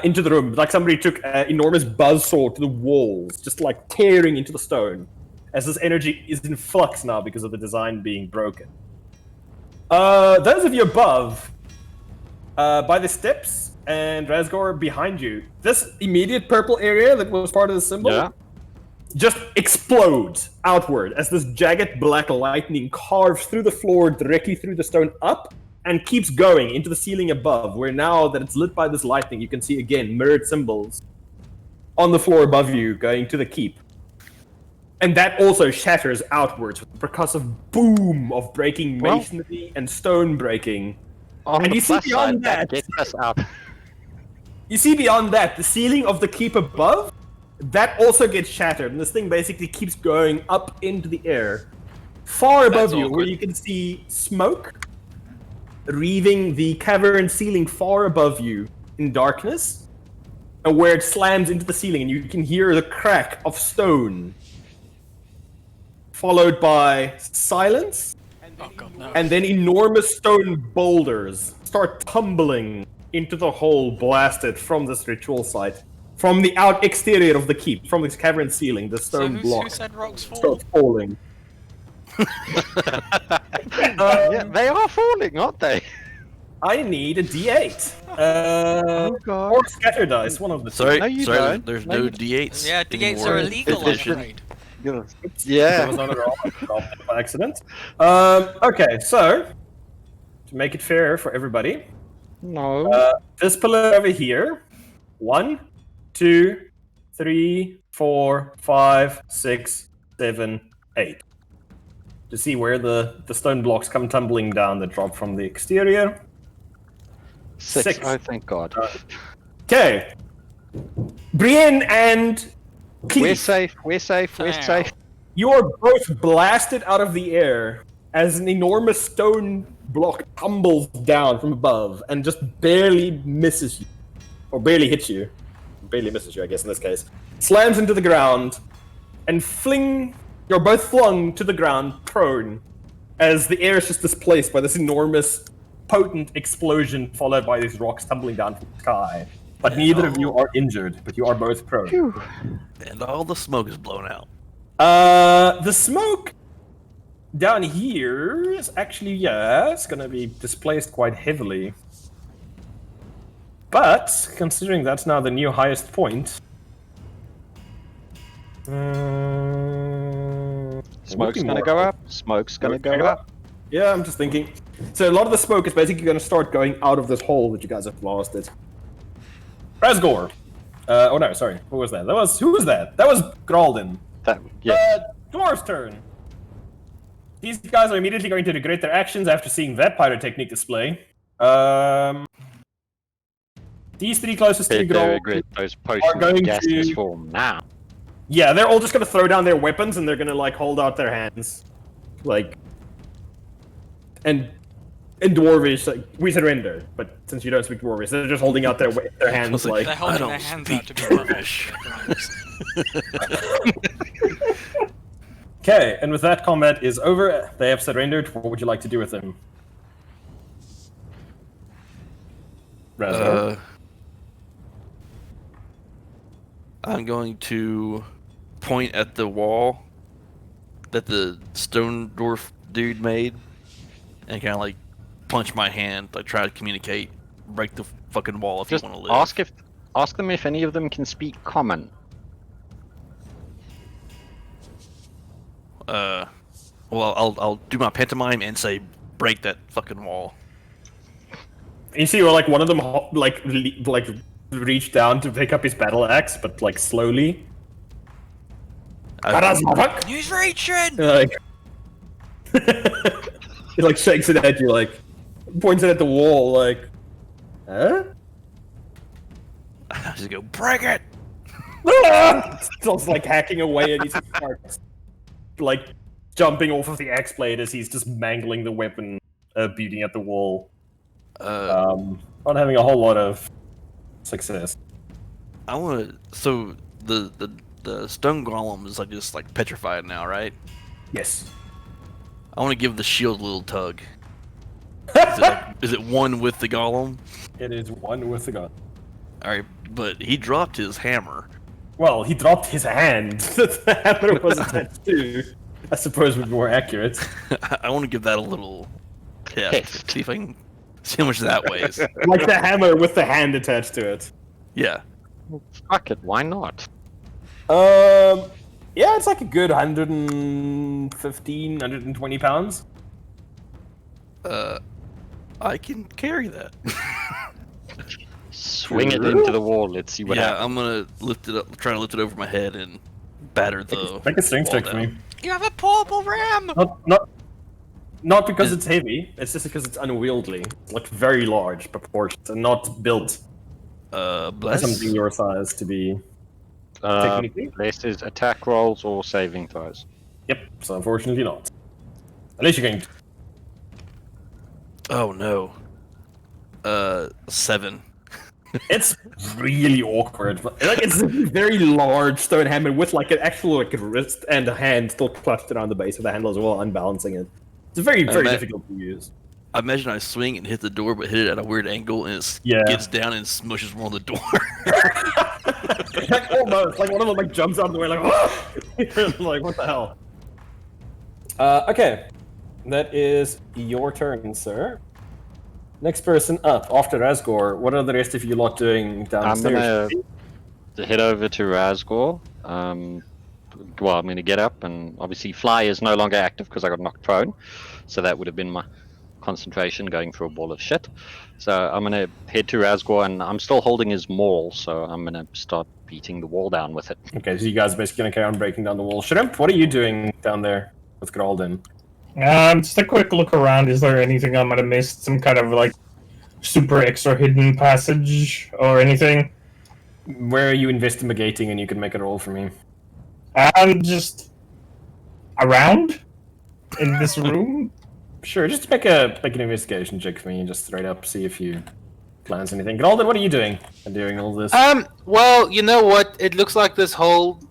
into the room. Like somebody took an enormous buzzsaw to the walls, just like tearing into the stone, as this energy is in flux now because of the design being broken. Those of you above, by the steps, and Razgor behind you, this immediate purple area that was part of the symbol just explodes outward as this jagged black lightning carves through the floor directly through the stone up and keeps going into the ceiling above, where now that it's lit by this lightning, you can see again mirrored symbols on the floor above you going to the keep. And that also shatters outwards with the percussive boom of breaking masonry and stone breaking. And you see beyond that, gets us out. you see beyond that, the ceiling of the keep above, that also gets shattered, and this thing basically keeps going up into the air, far above you, where you can see smoke wreathing the cavern ceiling far above you in darkness, and where it slams into the ceiling, and you can hear the crack of stone, followed by silence, Oh god, no. and then enormous stone boulders start tumbling into the hole blasted from this ritual site. From the exterior of the keep, from this cavern ceiling, the stone who block said rocks fall? starts falling. Yeah, they are falling, aren't they? I need a D8. Oh god. Or scatter dice, one of the two. Sorry, No, you sorry. don't. There's No, no you- D8s. Yeah, D8s anymore. are illegal, I'm It's just- afraid. That Yeah. was not a roll. I dropped it by accident. Okay, so to make it fair for everybody, No. this pillar over here. 1, 2, 3, 4, 5, 6, 7, 8. To see where the stone blocks come tumbling down that drop from the exterior. 6. Oh, thank God. Okay. Brienne and We're Cleve, safe. We're safe. We're Ow. safe. you are both blasted out of the air as an enormous stone block tumbles down from above and just barely misses you. Or barely hits you. Barely misses you, I guess, in this case. Slams into the ground and you're both flung to the ground prone as the air is just displaced by this enormous, potent explosion followed by these rocks tumbling down from the sky. But neither of you are injured, but you are both prone. Phew. And all the smoke is blown out. The smoke down here is actually, yeah, it's gonna be displaced quite heavily. But, considering that's now the new highest point... Smoke's gonna go up. Smoke's gonna go up. Yeah, I'm just thinking. So a lot of the smoke is basically gonna start going out of this hole that you guys have blasted. Razgor! Oh no, sorry. Who was that? Who was that? That was Gralden. Yeah. Dwarf's turn. These guys are immediately going to regret their actions after seeing that pyrotechnic display. These three closest to They Gralden. regret those are potions going of gaseous to- form now. Yeah, they're all just gonna throw down their weapons and they're gonna like hold out their hands, like, and in Dwarvish, like, we surrender. But since you don't speak Dwarvish, they're just holding out their hands, like. They're holding don't their hands out to be speak rubbish. Okay, and with that, combat is over. They have surrendered. What would you like to do with them? Razor. I'm going to point at the wall that the stone dwarf dude made and kind of like punch my hand, like try to communicate, break the fucking wall if Just you want to live. ask them if any of them can speak common. Well, I'll do my pantomime and say break that fucking wall. You see, where like one of them like reach down to pick up his battle axe, but like slowly. He's reaching! Like, he like shakes it at you, like points it at the wall, like, huh? I just go break it. Still like hacking away, and he starts like jumping off of the axe blade as he's just mangling the weapon, beating at the wall. Not having a whole lot of success. I want to. So the stone golem is like just like petrified now, right? Yes. I want to give the shield a little tug. Is it one with the golem? It is one with the gun. All right, but he dropped his hammer. Well, he dropped his hand. The hammer was attached to. I suppose would be more accurate. I want to give that a little test. See if I can see how much that weighs. Like the hammer with the hand attached to it. Yeah. Fuck it, why not? Yeah, it's like a good 115, 120 pounds. I can carry that. Swing it into the wall, let's see what Yeah, happens. I'm gonna lift it up, try to lift it over my head and batter the. Make a strength wall check for down. me. You have a portable ram! Not because it's heavy. It's just because it's unwieldy. It's like very large proportions and not built for Bless. something your size to be. Technically? This is attack rolls or saving throws. Yep. So unfortunately not. Unless you're going to. Oh no. 7. It's really awkward. But, like, it's a very large stone hammer with like an actual like wrist and a hand still clutched around the base of the handle as well, unbalancing it. It's very difficult to use. I imagine I swing and hit the door, but hit it at a weird angle, and it gets down and smushes one on the door. Like almost, like one of them like jumps out of the way, like, "Whoa!" Like what the hell? Okay, that is your turn, sir. Next person up after Asgore. What are the rest of you lot doing I'm downstairs? gonna head over to Razgor. Well, I'm gonna get up, and obviously Fly is no longer active because I got knocked prone. So that would have been my concentration going through a ball of shit. So I'm gonna head to Razgor, and I'm still holding his maul, so I'm gonna start beating the wall down with it. Okay, so you guys are basically gonna carry on breaking down the wall. Shrimp, what are you doing down there with Gralden? Just a quick look around. Is there anything I might have missed? Some kind of like super extra hidden passage or anything? Where are you investigating, and you can make a roll for me? I'm just around in this room. Sure, just make an investigation check for me, and just straight up see if you glance anything. Gralden, what are you doing? Doing all this? Well, you know what? It looks like this whole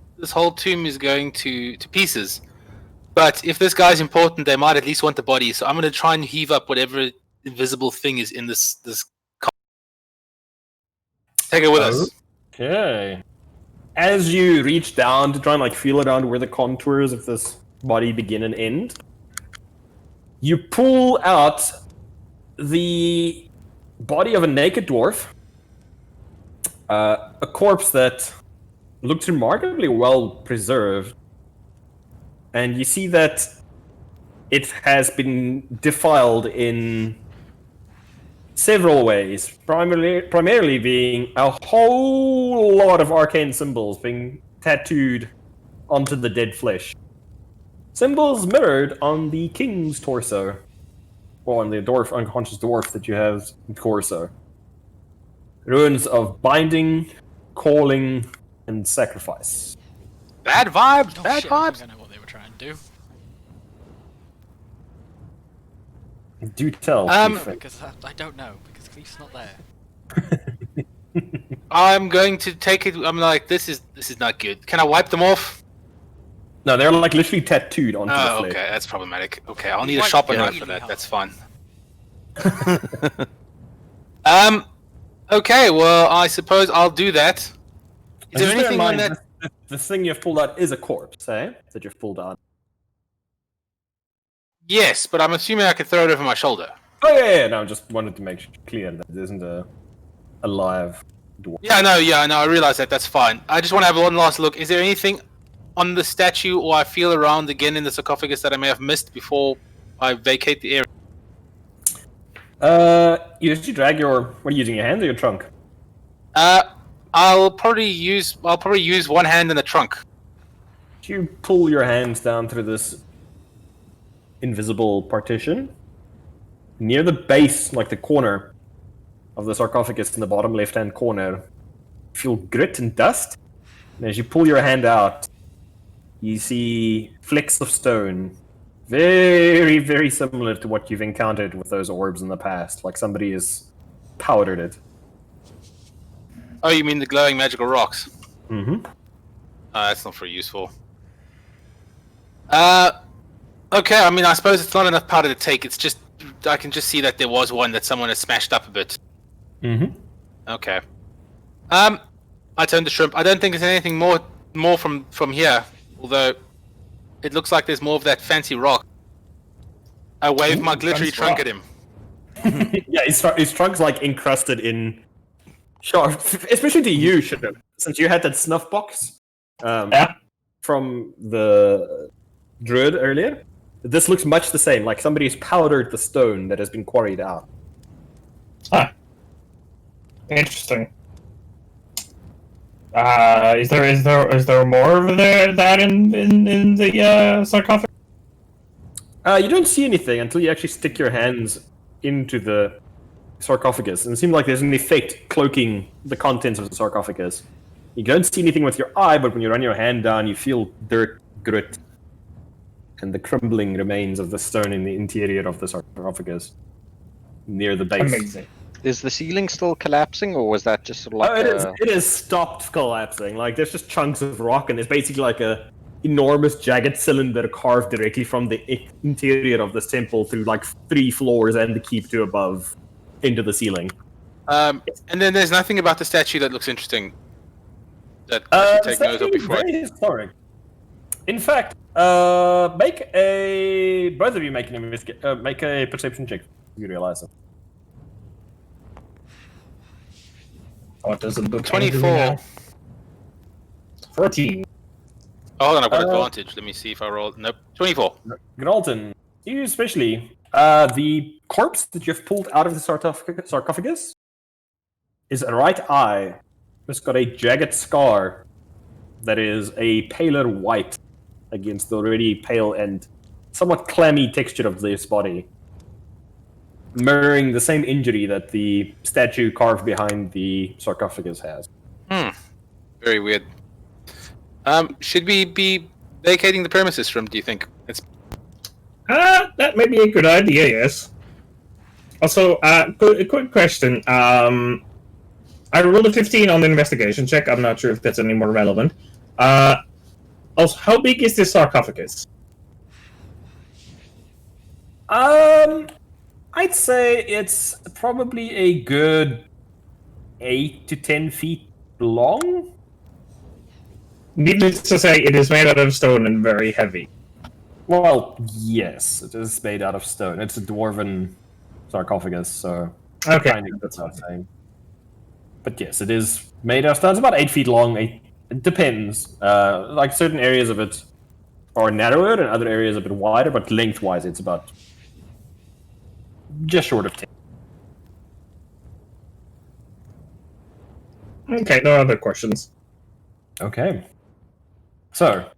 tomb is going to pieces. But if this guy's important, they might at least want the body. So I'm going to try and heave up whatever invisible thing is in this. Take it with us. Okay. As you reach down to try and feel around where the contours of this body begin and end, you pull out the body of a naked dwarf, a corpse that looks remarkably well preserved, and you see that it has been defiled in several ways, primarily being a whole lot of arcane symbols being tattooed onto the dead flesh. Symbols mirrored on the king's torso, or on the unconscious dwarf that you have in torso. Ruins of binding, calling, and sacrifice. Bad vibes. Oh, Bad shit, I vibes. don't know what they were trying to do. Do tell. Because I don't know, because Cleef's not there. I'm going to take it. I'm like, this is not good. Can I wipe them off? No, they're literally tattooed onto the Oh, flesh. okay, that's problematic. Okay, I'll need a Wipe sharper them knife for really that. hard. That's fine. Okay, well, I suppose I'll do that. Is And there just bear in anything on mind, that? the thing you've pulled out is a corpse, eh? That you've pulled out. Yes, but I'm assuming I can throw it over my shoulder. Oh yeah. No, I just wanted to make clear that it isn't a live dwarf. Yeah, I know. I realize that. That's fine. I just want to have one last look. Is there anything on the statue, or I feel around again in the sarcophagus that I may have missed before I vacate the area? You usually drag your. What are you using? Your hand or your trunk? I'll probably use one hand in the trunk. You pull your hands down through this invisible partition. Near the base, the corner of the sarcophagus in the bottom left-hand corner, you feel grit and dust. And as you pull your hand out, you see flecks of stone, very, very similar to what you've encountered with those orbs in the past. Like somebody has powdered it. Oh, you mean the glowing magical rocks? Mm-hmm. That's not very useful. Okay, I mean, I suppose it's not enough powder to take. It's just, I can just see that there was one that someone has smashed up a bit. Mm-hmm. Okay. I turn to Shrimp. I don't think there's anything more from here, although it looks like there's more of that fancy rock. I wave my glittery fancy trunk rock. at him. Yeah, his trunk's encrusted in sharp, especially to you, Shadab, since you had that snuff box from the druid earlier. This looks much the same, like somebody's powdered the stone that has been quarried out. Huh. Interesting. Is there more over there that in the sarcophagus? You don't see anything until you actually stick your hands into the sarcophagus, and it seems like there's an effect cloaking the contents of the sarcophagus. You don't see anything with your eye, but when you run your hand down, you feel dirt, grit, and the crumbling remains of the stone in the interior of the sarcophagus near the base. Amazing. Is the ceiling still collapsing, or was that just sort of like It is stopped collapsing. There's just chunks of rock, and there's basically a enormous jagged cylinder carved directly from the interior of this temple through 3 floors and the keep to above into the ceiling. And then there's nothing about the statue that looks interesting. That I should take note of before. Very historic. In fact, both of you make a perception check. You realize it. Oh, it doesn't look 24. angry now. 14. Oh, hold on, I've got Uh, advantage. Let me see if I roll. Nope. 24. Gralton, you especially, the corpse that you've pulled out of the sarcophagus, his right eye has got a jagged scar that is a paler white against the already pale and somewhat clammy texture of this body, mirroring the same injury that the statue carved behind the sarcophagus has. Very weird. Should we be vacating the premises from, do you think? It's That may be a good idea, yes. Also, quick question. I rolled a 15 on the investigation check. I'm not sure if that's any more relevant. Also, how big is this sarcophagus? I'd say it's probably a good 8 to 10 feet long. Needless to say, it is made out of stone and very heavy. Well, yes, it is made out of stone. It's a dwarven sarcophagus, so Okay, kind of that's what I'm saying. But yes, it is made out of stone. It's about 8 feet long. It depends. Like certain areas of it are narrower and other areas a bit wider, but lengthwise it's about just short of 10. Okay, no other questions. Okay. So,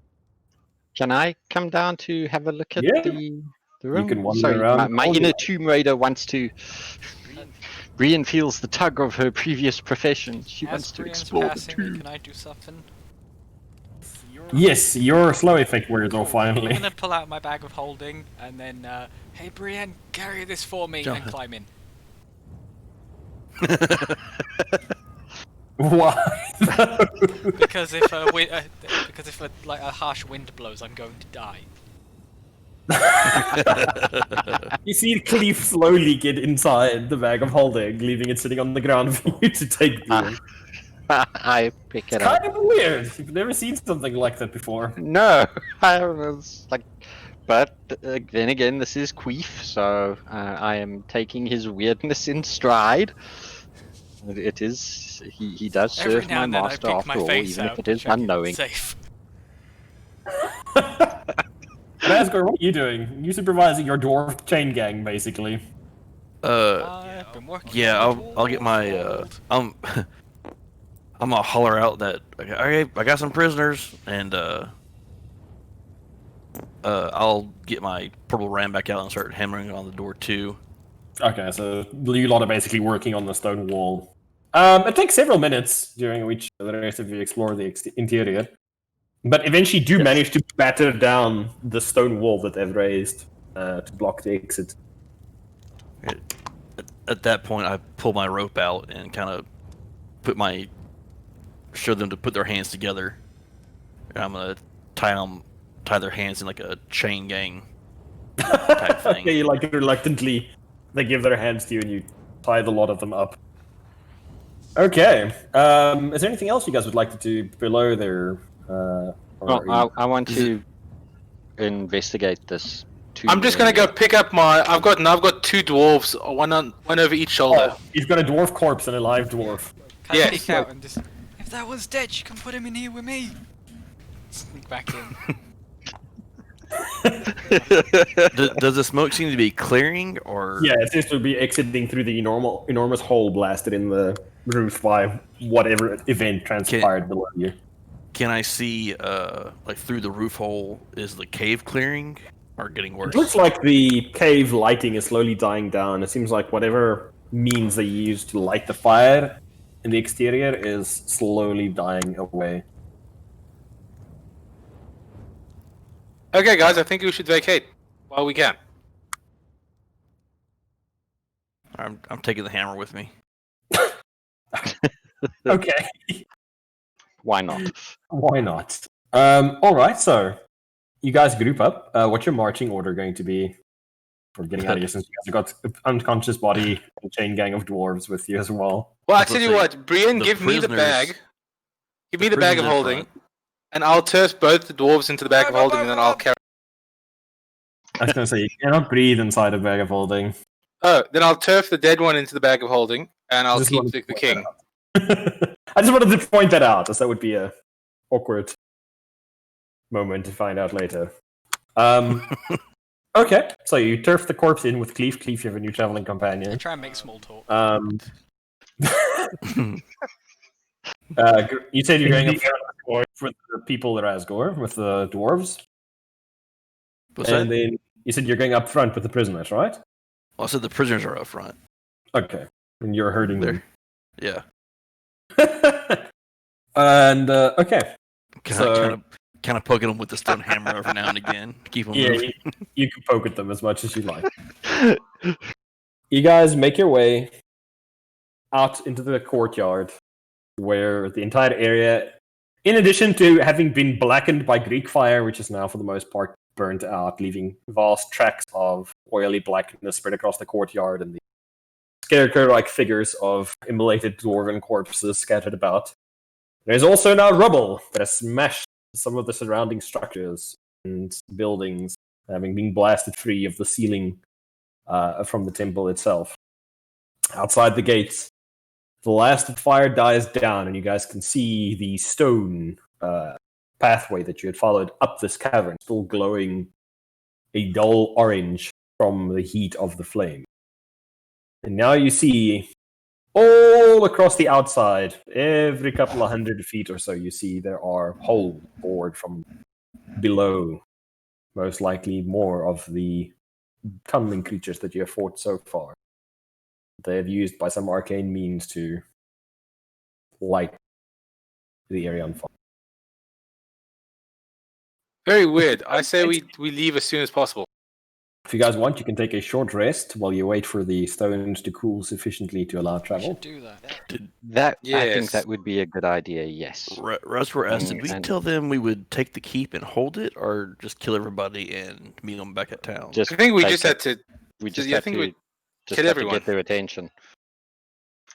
Can I come down to have a look at Yeah. the room? can wander Sorry, around my all you inner like. Tomb Raider wants to. Brienne feels the tug of her previous profession. She wants As to Brienne's explore the passing me, tomb. can I do something? yes, your slow effect wears off I'm finally. gonna pull out my bag of holding and then, hey Brienne, carry this for me Jump. and climb in. Why? Because if like a harsh wind blows, I'm going to die. You see Cleef slowly get inside the bag of holding, leaving it sitting on the ground for you to take. I pick it up. Kind of weird. You've never seen something like that before. No, I was like, but then again, this is Queef, so I am taking his weirdness in stride. It is he does Every serve now my and then I master peek after my all, face even out if it to is check unknowing. it's safe. Nazgul, what are you doing? You supervising your dwarf chain gang, basically. I've been working. Yeah, on the I'll get my dwarf. I'm gonna holler out that okay, I got some prisoners, and I'll get my purple ram back out and start hammering on the door too. Okay, so you lot are basically working on the stone wall. It takes several minutes, during which the rest of you explore the interior. But eventually do manage to batter down the stone wall that they've raised to block the exit. At that point, I pull my rope out and kind of show them to put their hands together. And I'm gonna tie their hands in like a chain gang type thing. Okay, you like reluctantly, they give their hands to you and you tie the lot of them up. Okay. Is there anything else you guys would like to do below there? Well, I want to investigate this. I'm just gonna go pick up my. I've got 2 dwarves, one over each shoulder. Oh, you've got a dwarf corpse and a live dwarf. Can Yes. I peek out and just, if that one's dead, you can put him in here with me. Sneak back in. Does the smoke seem to be clearing, or Yeah, it seems to be exiting through the enormous hole blasted in the roof by whatever event transpired below you. can I see like through the roof hole? Is the cave clearing or getting worse? It looks like the cave lighting is slowly dying down. It seems like whatever means they used to light the fire in the exterior is slowly dying away. Okay, guys, I think we should vacate while we can. I'm taking the hammer with me. Okay, Why not? why not? All right, so you guys group up. What's your marching order going to be for getting out of here? Since you guys have got an unconscious body and chain gang of dwarves with you as well. Well, I That's tell you the what, Brienne, the give me the prisoners- bag. Give me the bag of prisoners in holding, front. and I'll turf both the dwarves into the bag of holding, and then I'll carry. I was going to say you cannot breathe inside a bag of holding. Oh, then I'll turf the dead one into the bag of holding, and I'll Just keep wanted the to point king. that out. I just wanted to point that out, as that would be a awkward moment to find out later. Okay, so you turf the corpse in with Cleef. Cleef, you have a new traveling companion. Try and make small talk. You said you're going up front with the people at Asgore, with the dwarves. What's And that? then you said you're going up front with the prisoners, right? Well, I said the prisoners are up front. Okay. And you're hurting them. Yeah. And, okay. Kind of poking them with the stone hammer every now and again. Keep them moving. You can poke at them as much as you like. You guys make your way out into the courtyard, where the entire area, in addition to having been blackened by Greek fire, which is now for the most part burnt out, leaving vast tracts of oily blackness spread across the courtyard, and the scarecrow-like figures of immolated dwarven corpses scattered about. There's also now rubble that has smashed some of the surrounding structures and buildings, having been blasted free of the ceiling from the temple itself. Outside the gates, the last of the fire dies down, and you guys can see the stone pathway that you had followed up this cavern, still glowing a dull orange from the heat of the flame. And now you see all across the outside, every couple of 100 feet or so, you see there are holes bored from below. Most likely more of the tunneling creatures that you have fought so far. They have used by some arcane means to light the area on fire. Very weird. I say we leave as soon as possible. If you guys want, you can take a short rest while you wait for the stones to cool sufficiently to allow We travel. should do that. That I think Yes. that would be a good idea. Yes. Rasper asked, did we And- tell them we would take the keep and hold it, or just kill everybody and meet them back at town? Just I think we take just it. had to. We just I had think to we just kill had everyone. to get their attention.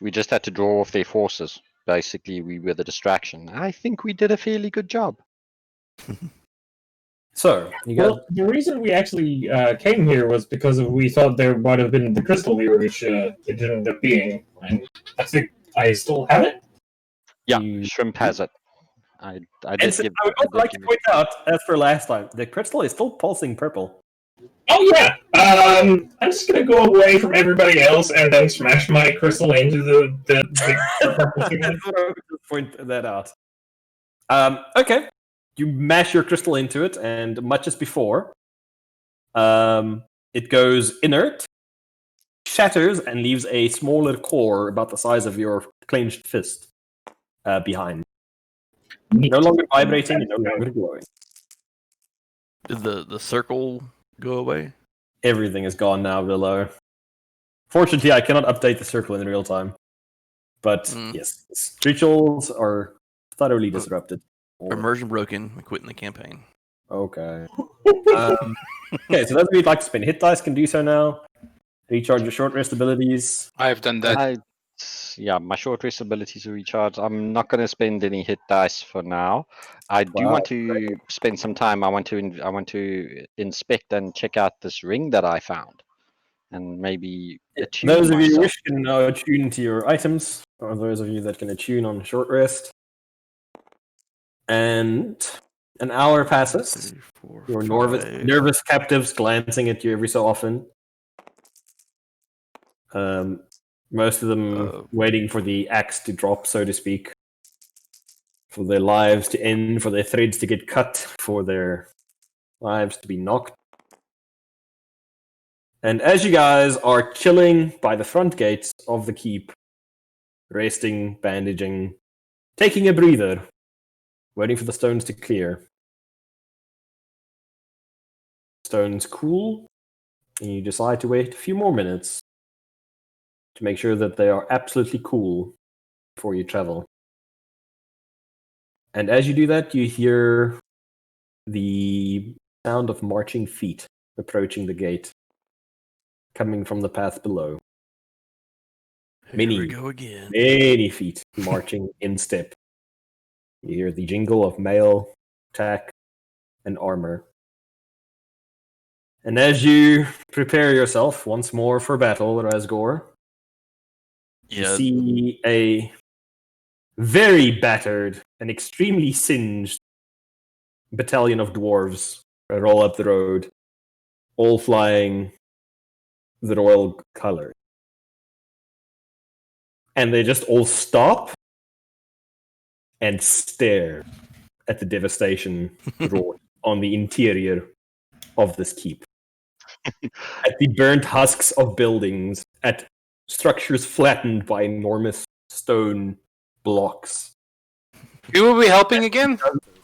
We just had to draw off their forces. Basically, we were the distraction. I think we did a fairly good job. So, you guys, Well, the reason we actually came here was because we thought there might have been the crystal here, which it didn't end up being. And I think I still have it. Yeah, You- Shrimp has it. I and did so give. I would I also did like to give it- point out, as for last time, the crystal is still pulsing purple. Oh yeah. I'm just gonna go away from everybody else and then smash my crystal into the purple thing. That's what I would just point that out. Okay. You mash your crystal into it, and much as before, it goes inert, shatters, and leaves a smaller core about the size of your clenched fist behind. No longer vibrating and no longer glowing. Did the circle go away? Everything is gone now below. Fortunately, I cannot update the circle in real time. But yes, rituals are thoroughly disrupted. Immersion broken. We're quitting the campaign. Okay. Okay, so those of you who'd like to spend hit dice can do so now. Recharge your short rest abilities. I have done that. Yeah, my short rest abilities are recharged. I'm not going to spend any hit dice for now. I do Wow, want to spend some time. I want to inspect and check out this ring that I found, and maybe attune Those of you who myself. wish can now attune to your items, or those of you that can attune on short rest. And an hour passes. 3, 4, Your 5. nervous captives glancing at you every so often. Most of them waiting for the axe to drop, so to speak. For their lives to end, for their threads to get cut, for their lives to be knocked. And as you guys are chilling by the front gates of the keep, resting, bandaging, taking a breather, waiting for the stones to clear. Stones cool, and you decide to wait a few more minutes to make sure that they are absolutely cool before you travel. And as you do that, you hear the sound of marching feet approaching the gate, coming from the path below. Here we go again. Many feet marching in step. You hear the jingle of mail, tack, and armor. And as you prepare yourself once more for battle, Razgor, you Yeah, see a very battered and extremely singed battalion of dwarves roll up the road, all flying the royal color. And they just all stop and stare at the devastation wrought on the interior of this keep. At the burnt husks of buildings, at structures flattened by enormous stone blocks. Who were we helping again?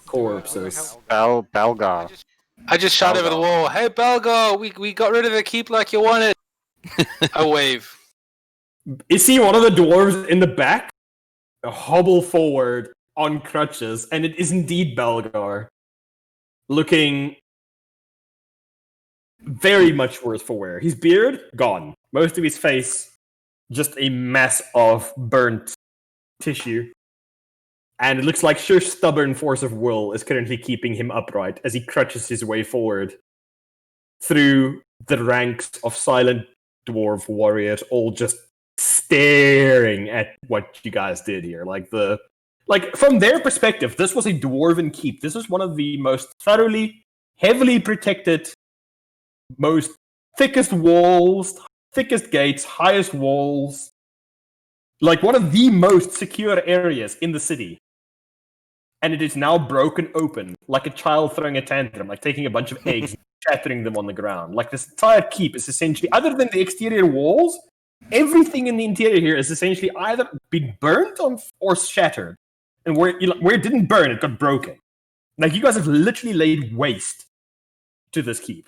Corpses. Belgar. I just shot over the wall. Hey, Belgar, we got rid of the keep like you wanted. I wave. You see one of the dwarves in the back hobble forward on crutches, and it is indeed Belgar, looking very much worse for wear. His beard, gone. Most of his face, just a mass of burnt tissue. And it looks like sheer stubborn force of will is currently keeping him upright as he crutches his way forward through the ranks of silent dwarf warriors, all just staring at what you guys did here. Like from their perspective, this was a dwarven keep. This is one of the most thoroughly, heavily protected, most thickest walls, thickest gates, highest walls. Like one of the most secure areas in the city. And it is now broken open, like a child throwing a tantrum, like taking a bunch of eggs and shattering them on the ground. Like this entire keep is essentially, other than the exterior walls, everything in the interior here is essentially either been burnt or shattered. And where it didn't burn, it got broken. Like you guys have literally laid waste to this keep.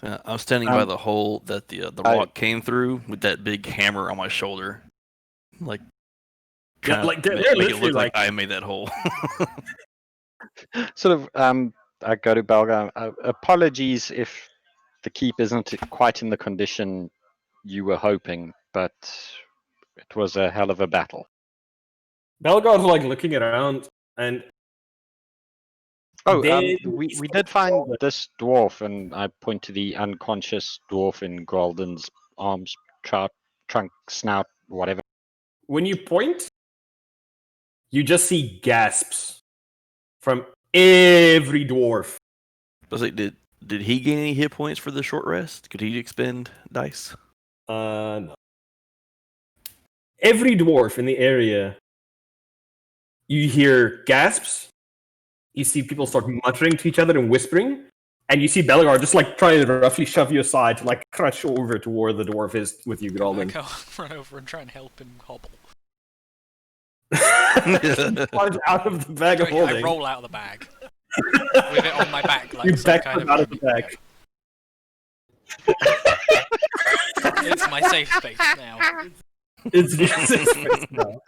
I was standing by the hole that the rock came through with that big hammer on my shoulder, like. Yeah, like make it look like I made that hole. Sort of, I go to Belgar. Apologies if the keep isn't quite in the condition you were hoping, but it was a hell of a battle. Belgar's like looking around, and we did find this dwarf, and I point to the unconscious dwarf in Grolden's arms, trunk, snout, whatever. When you point, you just see gasps from every dwarf. I was like, did he gain any hit points for the short rest? Could he expend dice? No. Every dwarf in the area, you hear gasps. You see people start muttering to each other and whispering, and you see Belgar just like trying to roughly shove you aside to like crutch over to where the dwarf is with you, Grolden. I'll run over and try and help him hobble. Plunge out of the bag of holding. I roll out of the bag with it on my back, like You some back kind of out of the bag. It's my safe space now. It's space now.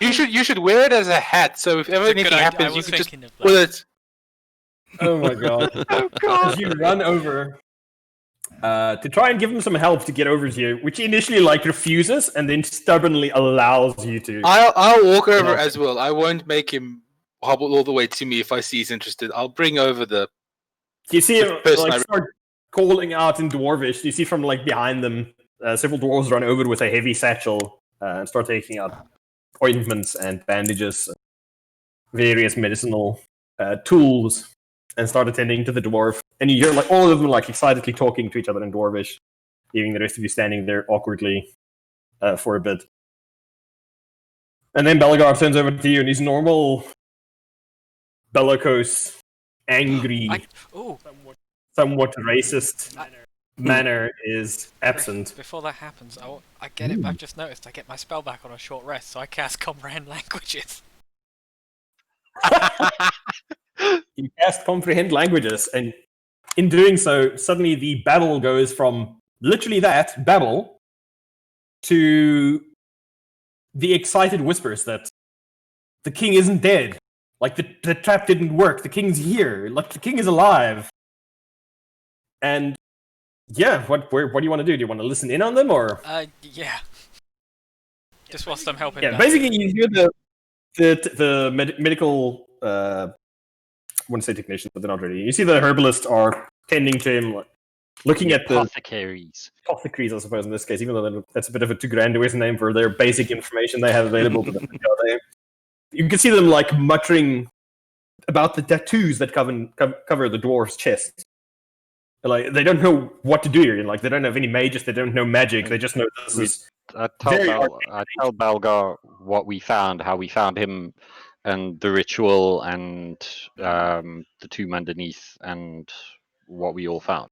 You should wear it as a hat, so if ever anything happens, you can just pull it. Oh my god! As you run over to try and give him some help to get over to you, which he initially like refuses and then stubbornly allows you to. I'll walk over as well. I won't make him hobble all the way to me if I see he's interested. I'll bring over the. You see him like start calling out in Dwarvish. You see from like behind them, several dwarves run over with a heavy satchel and start taking out ointments and bandages, various medicinal tools, and start attending to the dwarf. And you hear like all of them like excitedly talking to each other in Dwarvish, leaving the rest of you standing there awkwardly for a bit. And then Belgar turns over to you, and his normal bellicose, angry, somewhat racist manner is absent. Before that happens, I get it. I've just noticed I get my spell back on a short rest, so I cast Comprehend Languages. You cast Comprehend Languages, and in doing so, suddenly the babble goes from literally that babble to the excited whispers that the king isn't dead. Like the trap didn't work. The king's here. Like the king is alive. And yeah, what do you want to do? Do you want to listen in on them or? Yeah. Just whilst I'm helping. Yeah, basically you hear the medical. I wouldn't say technicians, but they're not really. You see the herbalists are tending to him, Looking at the apothecaries. apothecaries, I suppose, in this case, even though that's a bit of a too grandiose name for their basic information they have available to them. You can see them like muttering about the tattoos that cover the dwarf's chest. Like they don't know what to do here. Like they don't have any mages. They don't know magic. They just know this is I very tell Balgar what we found, how we found him, and the ritual, and the tomb underneath, and what we all found.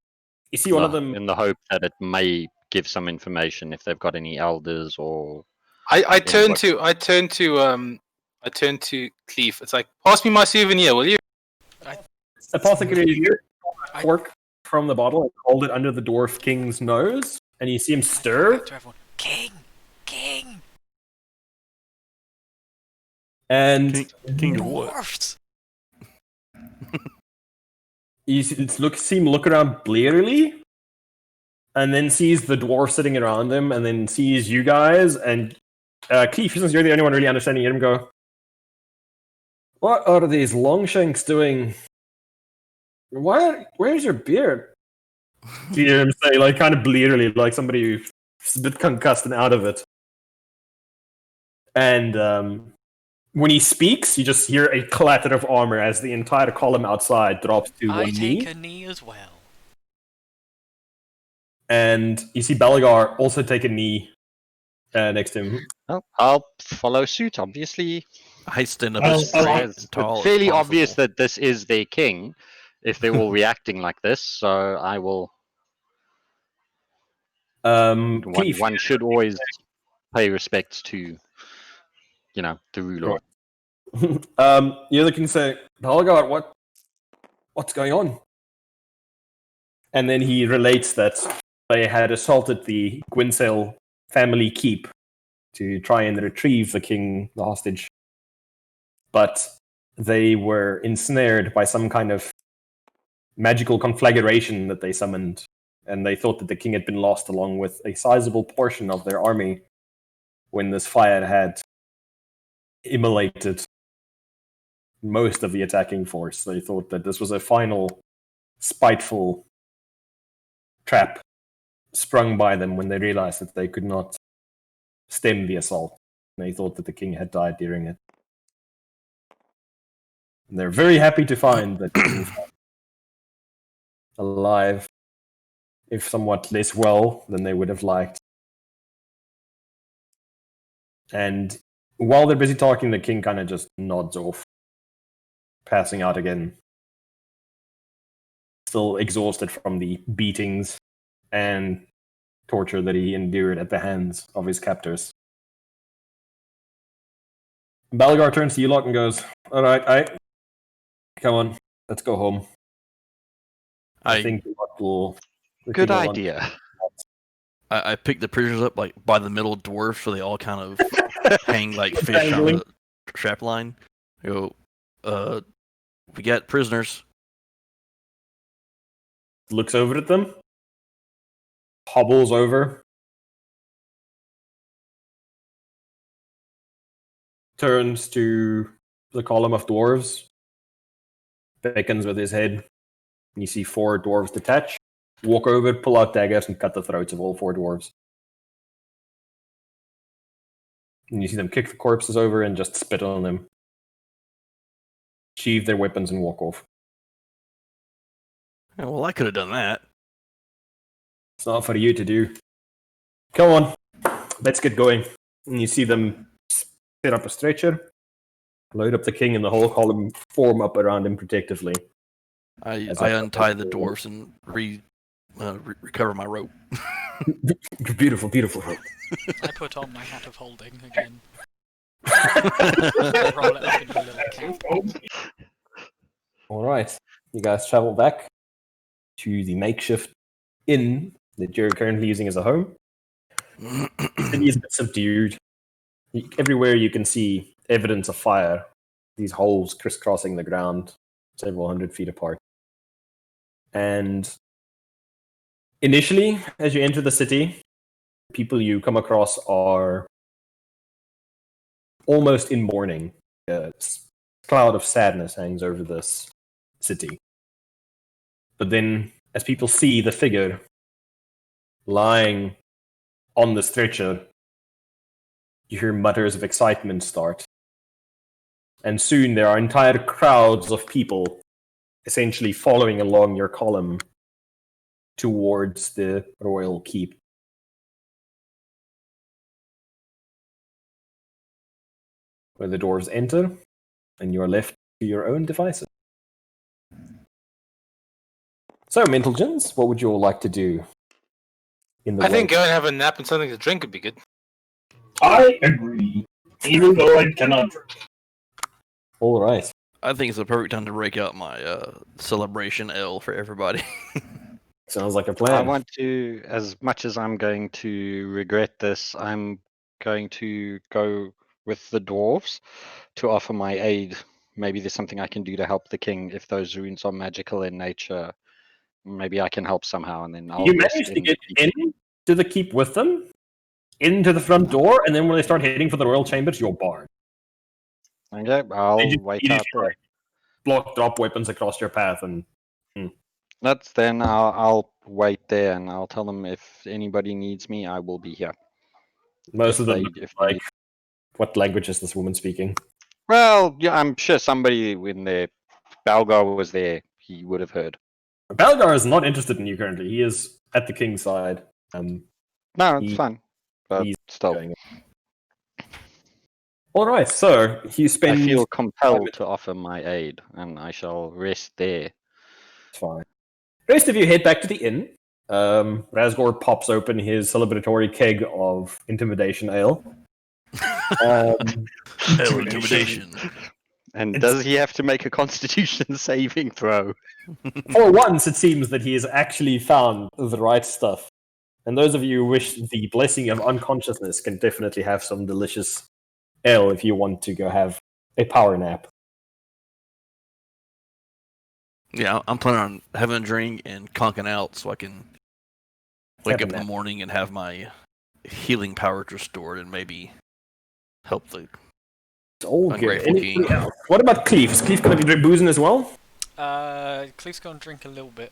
You see one of them. In the hope that it may give some information if they've got any elders or. I turn to Cleve. It's like, pass me my souvenir, will you? Apothecary cork from the bottle and hold it under the dwarf king's nose, and you see him stir. To everyone, King! And King of what? Dwarfs! you see him look around blearily, and then sees the dwarf sitting around him, and then sees you guys, and Keith, since you're the only one really understanding him, go, what are these longshanks doing? Where's your beard? You hear him say, like, kind of blearily, like somebody who's a bit concussed and out of it. And when he speaks, you just hear a clatter of armor as the entire column outside drops to I one take knee. a knee as well. And you see Balagar also take a knee next to him. Well, I'll follow suit, obviously. I stand up I'll- as I'll- straight It's and tall. fairly as obvious possible. that this is their king if they're all reacting like this, so I will. Keith, One should always pay respects to, the ruler. you're looking to say, Balagar, what's going on? And then he relates that they had assaulted the Gwynsale family keep to try and retrieve the hostage. But they were ensnared by some kind of magical conflagration that they summoned, and they thought that the king had been lost along with a sizable portion of their army when this fire had immolated most of the attacking force. They thought that this was a final spiteful trap sprung by them when they realized that they could not stem the assault. They thought that the king had died during it. And they're very happy to find that the king is alive, if somewhat less well than they would have liked. And while they're busy talking, the king kind of just nods off, passing out again. Still exhausted from the beatings and torture that he endured at the hands of his captors. Balagar turns to you lot and goes, Alright, come on, let's go home. I think the Good king will idea. I pick the prisoners up like by the middle dwarf, so they all kind of hang like fish on Dangling. the strap line. I go, we got prisoners. looks over at them, hobbles over, turns to the column of dwarves, beckons with his head. You see 4 dwarves detach, walk over, pull out daggers, and cut the throats of all 4 dwarves. And you see them kick the corpses over and just spit on them, sheathe their weapons, and walk off. Oh, well, I could have done that. It's not for you to do. Come on, let's get going. And you see them set up a stretcher, load up the king, and the whole column form up around him protectively. I As I- untie the dwarfs and recover my rope. Beautiful, beautiful. I put on my hat of holding again. I roll it up into a little cap. All right, you guys travel back to the makeshift inn that you're currently using as a home. The city is a bit subdued. Everywhere you can see evidence of fire. These holes crisscrossing the ground, several hundred feet apart. And initially, as you enter the city, people you come across are almost in mourning. A cloud of sadness hangs over this city. But then, as people see the figure lying on the stretcher, you hear mutters of excitement start. And soon there are entire crowds of people essentially following along your column towards the royal keep. Where the dwarves enter, and you are left to your own devices. So, Mental Gens, what would you all like to do? I think go and have a nap and something to drink would be good. I agree. Even though I cannot drink. All right. I think it's the perfect time to break out my celebration L for everybody. Sounds like a plan. I want to, as much as I'm going to regret this, I'm going to go with the dwarves to offer my aid. Maybe there's something I can do to help the king if those runes are magical in nature. Maybe I can help somehow, and then I'll You rest managed to in get the keep. into the keep with them, into the front door, and then when they start heading for the royal chambers, you're barred. Okay, I'll They just wait immediately, out there. like, drop weapons across your path, and That's then I'll wait there, and I'll tell them if anybody needs me, I will be here. most of them, If they like, need. what language is this woman speaking? Well, yeah, I'm sure somebody when the Balgar was there, he would have heard. Balgar is not interested in you currently. He is at the king's side. No, it's He- fine. But he's still, going. All right, so you I spend. feel compelled to offer my aid, and I shall rest there. Fine. The rest of you head back to the inn. Razgor pops open his celebratory keg of intimidation ale. Hell, intimidation. And It's- does he have to make a Constitution saving throw? For once, it seems that he has actually found the right stuff. And those of you who wish the blessing of unconsciousness can definitely have some delicious ale if you want to go have a power nap. Yeah, I'm planning on having a drink and conking out so I can wake Have a up in the nap. morning and have my healing powers restored and maybe help the. It's all good. Ungrateful Anything king. else? What about Cleef? Is Cleef going to be boozing as well? Cleef's gonna drink a little bit.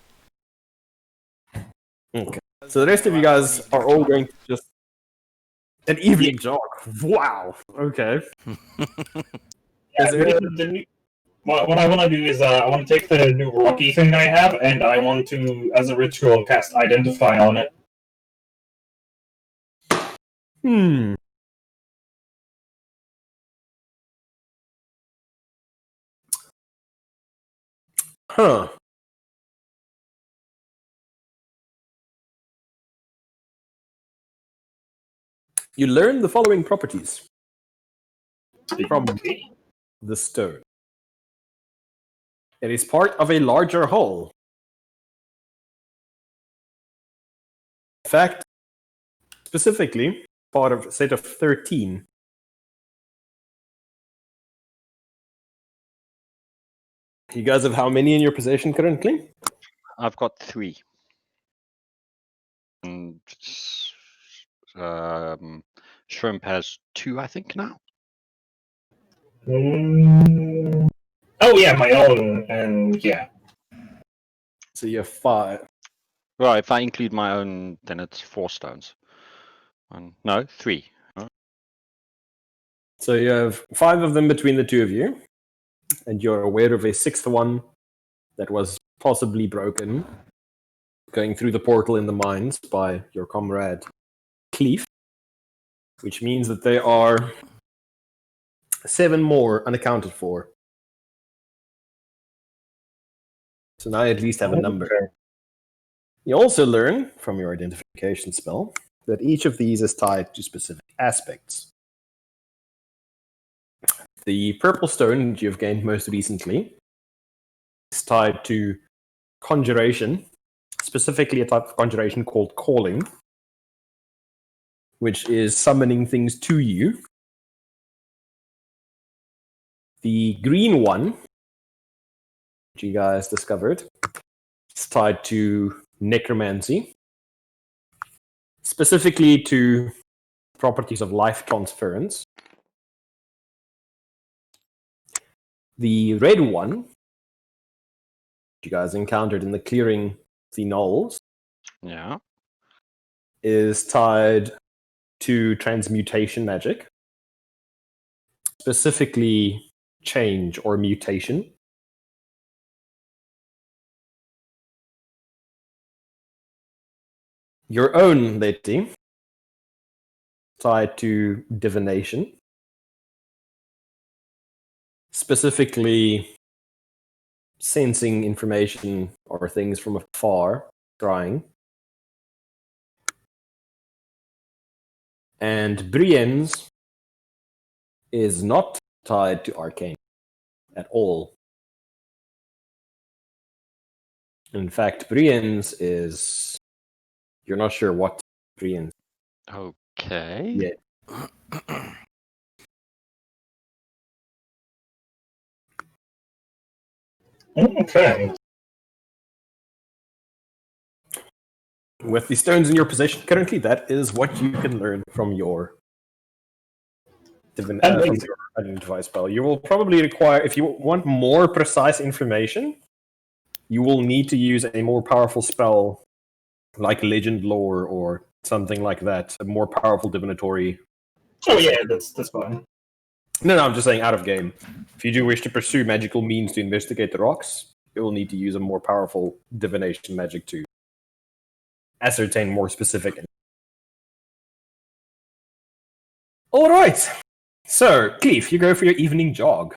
Okay. So the rest of you guys are all going to just an evening jog. Wow. Okay. Yeah, Is there what I want to do is I want to take the new Rocky thing I have, and I want to, as a ritual, cast Identify on it. Hmm. Huh. You learn the following properties from the stone. It is part of a larger whole. In fact, specifically, part of a set of 13. You guys have how many in your possession currently? I've got 3. And Shrimp has 2, I think, now. Oh yeah, my own, and yeah. So you have 5. Well, if I include my own, then it's 4 stones. No, 3. So you have 5 of them between the two of you, and you're aware of a 6th one that was possibly broken, going through the portal in the mines by your comrade Cleef, which means that there are 7 more unaccounted for. So now you at least have a number. Okay. You also learn from your identification spell that each of these is tied to specific aspects. The purple stone that you've gained most recently is tied to conjuration, specifically a type of conjuration called calling, which is summoning things to you. The green one, which you guys discovered, is tied to necromancy, specifically to properties of life transference. The red one, which you guys encountered in the clearing the gnolls Yeah. is tied to transmutation magic, specifically change or mutation. Your own deity tied to divination, specifically sensing information or things from afar, scrying. And Brienne's is not tied to arcane at all. In fact, Brienne's is... You're not sure what Brienne's Okay. yet. Okay. With the stones in your possession currently, that is what you can learn from your from your identify spell. You will probably require, if you want more precise information, you will need to use a more powerful spell like Legend Lore or something like that, a more powerful divinatory. Oh yeah, that's fine. No, I'm just saying out of game. If you do wish to pursue magical means to investigate the rocks, you will need to use a more powerful divination magic to ascertain more specific. All right. So, Cleve, you go for your evening jog.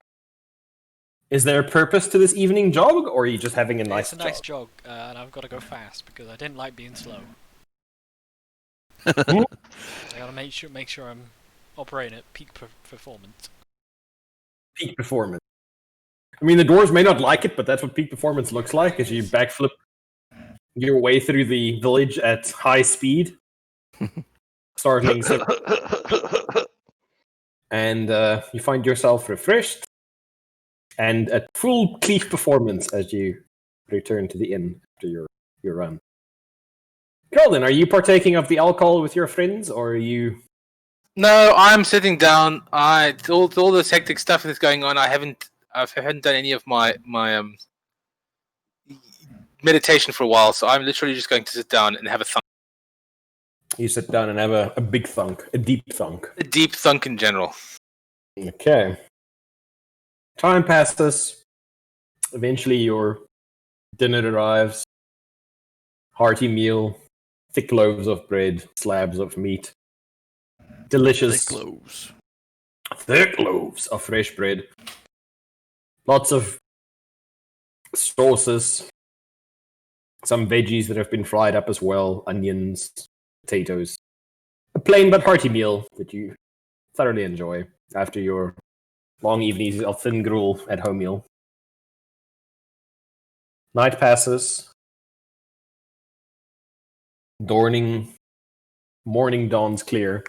Is there a purpose to this evening jog, or are you just having a nice It's a nice jog? jog, and I've got to go fast because I didn't like being slow. Hmm? I gotta make sure I'm operating at peak performance. Peak performance. I mean, the dwarves may not like it, but that's what peak performance looks like, as you backflip your way through the village at high speed. Startling, and you find yourself refreshed and at full Cleve performance as you return to the inn after your run. Geraldine, are you partaking of the alcohol with your friends, or are you... No, I'm sitting down. All this hectic stuff that's going on. I haven't done any of my meditation for a while, so I'm literally just going to sit down and have a thunk. You sit down and have a big thunk, a deep thunk. A deep thunk in general. Okay. Time passes. Eventually your dinner arrives. Hearty meal. Thick loaves of bread. Slabs of meat. Delicious. Thick loaves. Thick loaves of fresh bread. Lots of sauces. Some veggies that have been fried up as well. Onions. Potatoes. A plain but hearty meal that you thoroughly enjoy after your long evenings of thin gruel at home meal. Night passes. Morning dawns clear.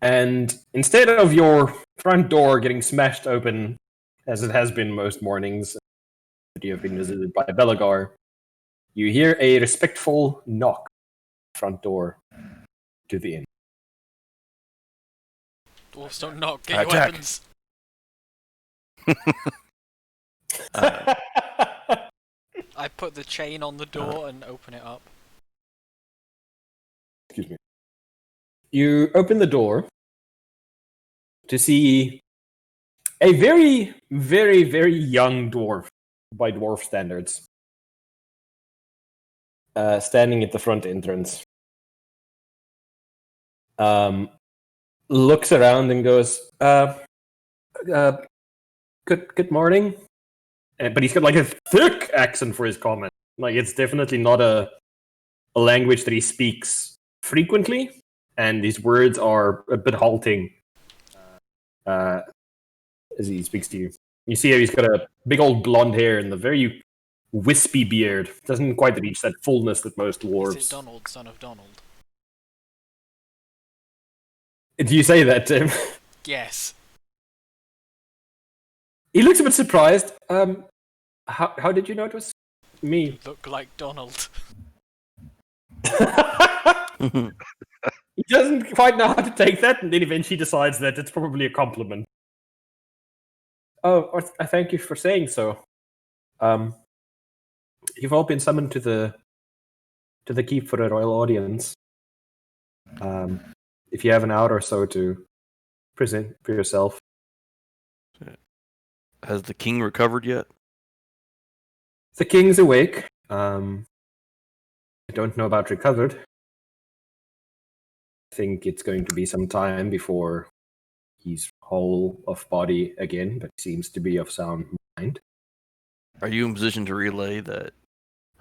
And instead of your front door getting smashed open, as it has been most mornings that you have been visited by Belagar, you hear a respectful knock at the front door to the inn. Dwarves don't knock, get your Attack. weapons! I put the chain on the door and open it up. Excuse me. You open the door to see a very, very, very young dwarf, by dwarf standards, standing at the front entrance. Looks around and goes, good morning. But he's got like a thick accent for his comment. Like, it's definitely not a language that he speaks frequently, and his words are a bit halting as he speaks to you. You see how he's got a big old blonde hair and a very wispy beard. Doesn't quite reach that fullness that most dwarves. Is it Donald, son of Donald? Do you say that, Tim? Yes. He looks a bit surprised. How did you know it was me? Look like Donald. He doesn't quite know how to take that, and then eventually decides that it's probably a compliment. Oh, I thank you for saying so. you've all been summoned to the keep for a royal audience. If you have an hour or so to present for yourself. Has the king recovered yet? The king's awake. I don't know about recovered. I think it's going to be some time before he's whole of body again, but seems to be of sound mind. Are you in position to relay that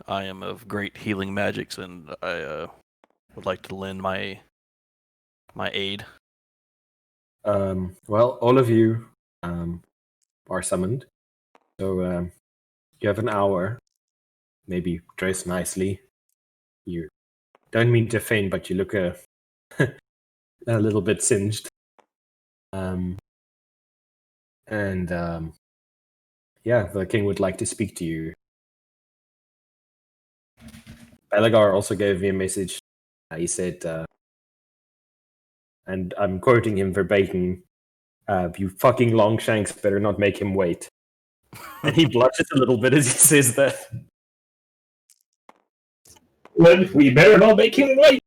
I am of great healing magics and I would like to lend my aid? Well, all of you are summoned. So you have an hour. Maybe dress nicely. You don't mean to faint, but you look a little bit singed. Yeah, the king would like to speak to you. Belagar also gave me a message. He said, and I'm quoting him verbatim, "You fucking Longshanks better not make him wait." And he blushes a little bit as he says that. Well, we better not make him wait.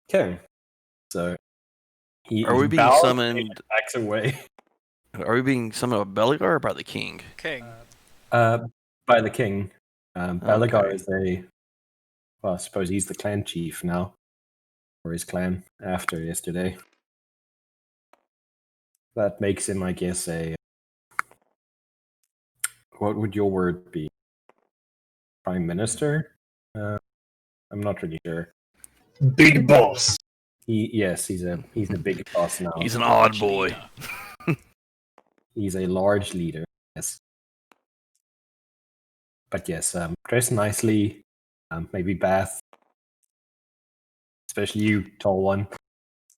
Okay, so Are we being bows summoned? and backs away. Are we being summoned by Belagar or by the king? King. By the king. Belagar Okay. is well, I suppose he's the clan chief now, or his clan after yesterday. That makes him, I guess, what would your word be? Prime Minister? I'm not really sure. Big boss. Yes, he's a big boss now. He's an odd boy. He's a large leader. Yes. But yes, dress nicely. Maybe bath, especially you, tall one.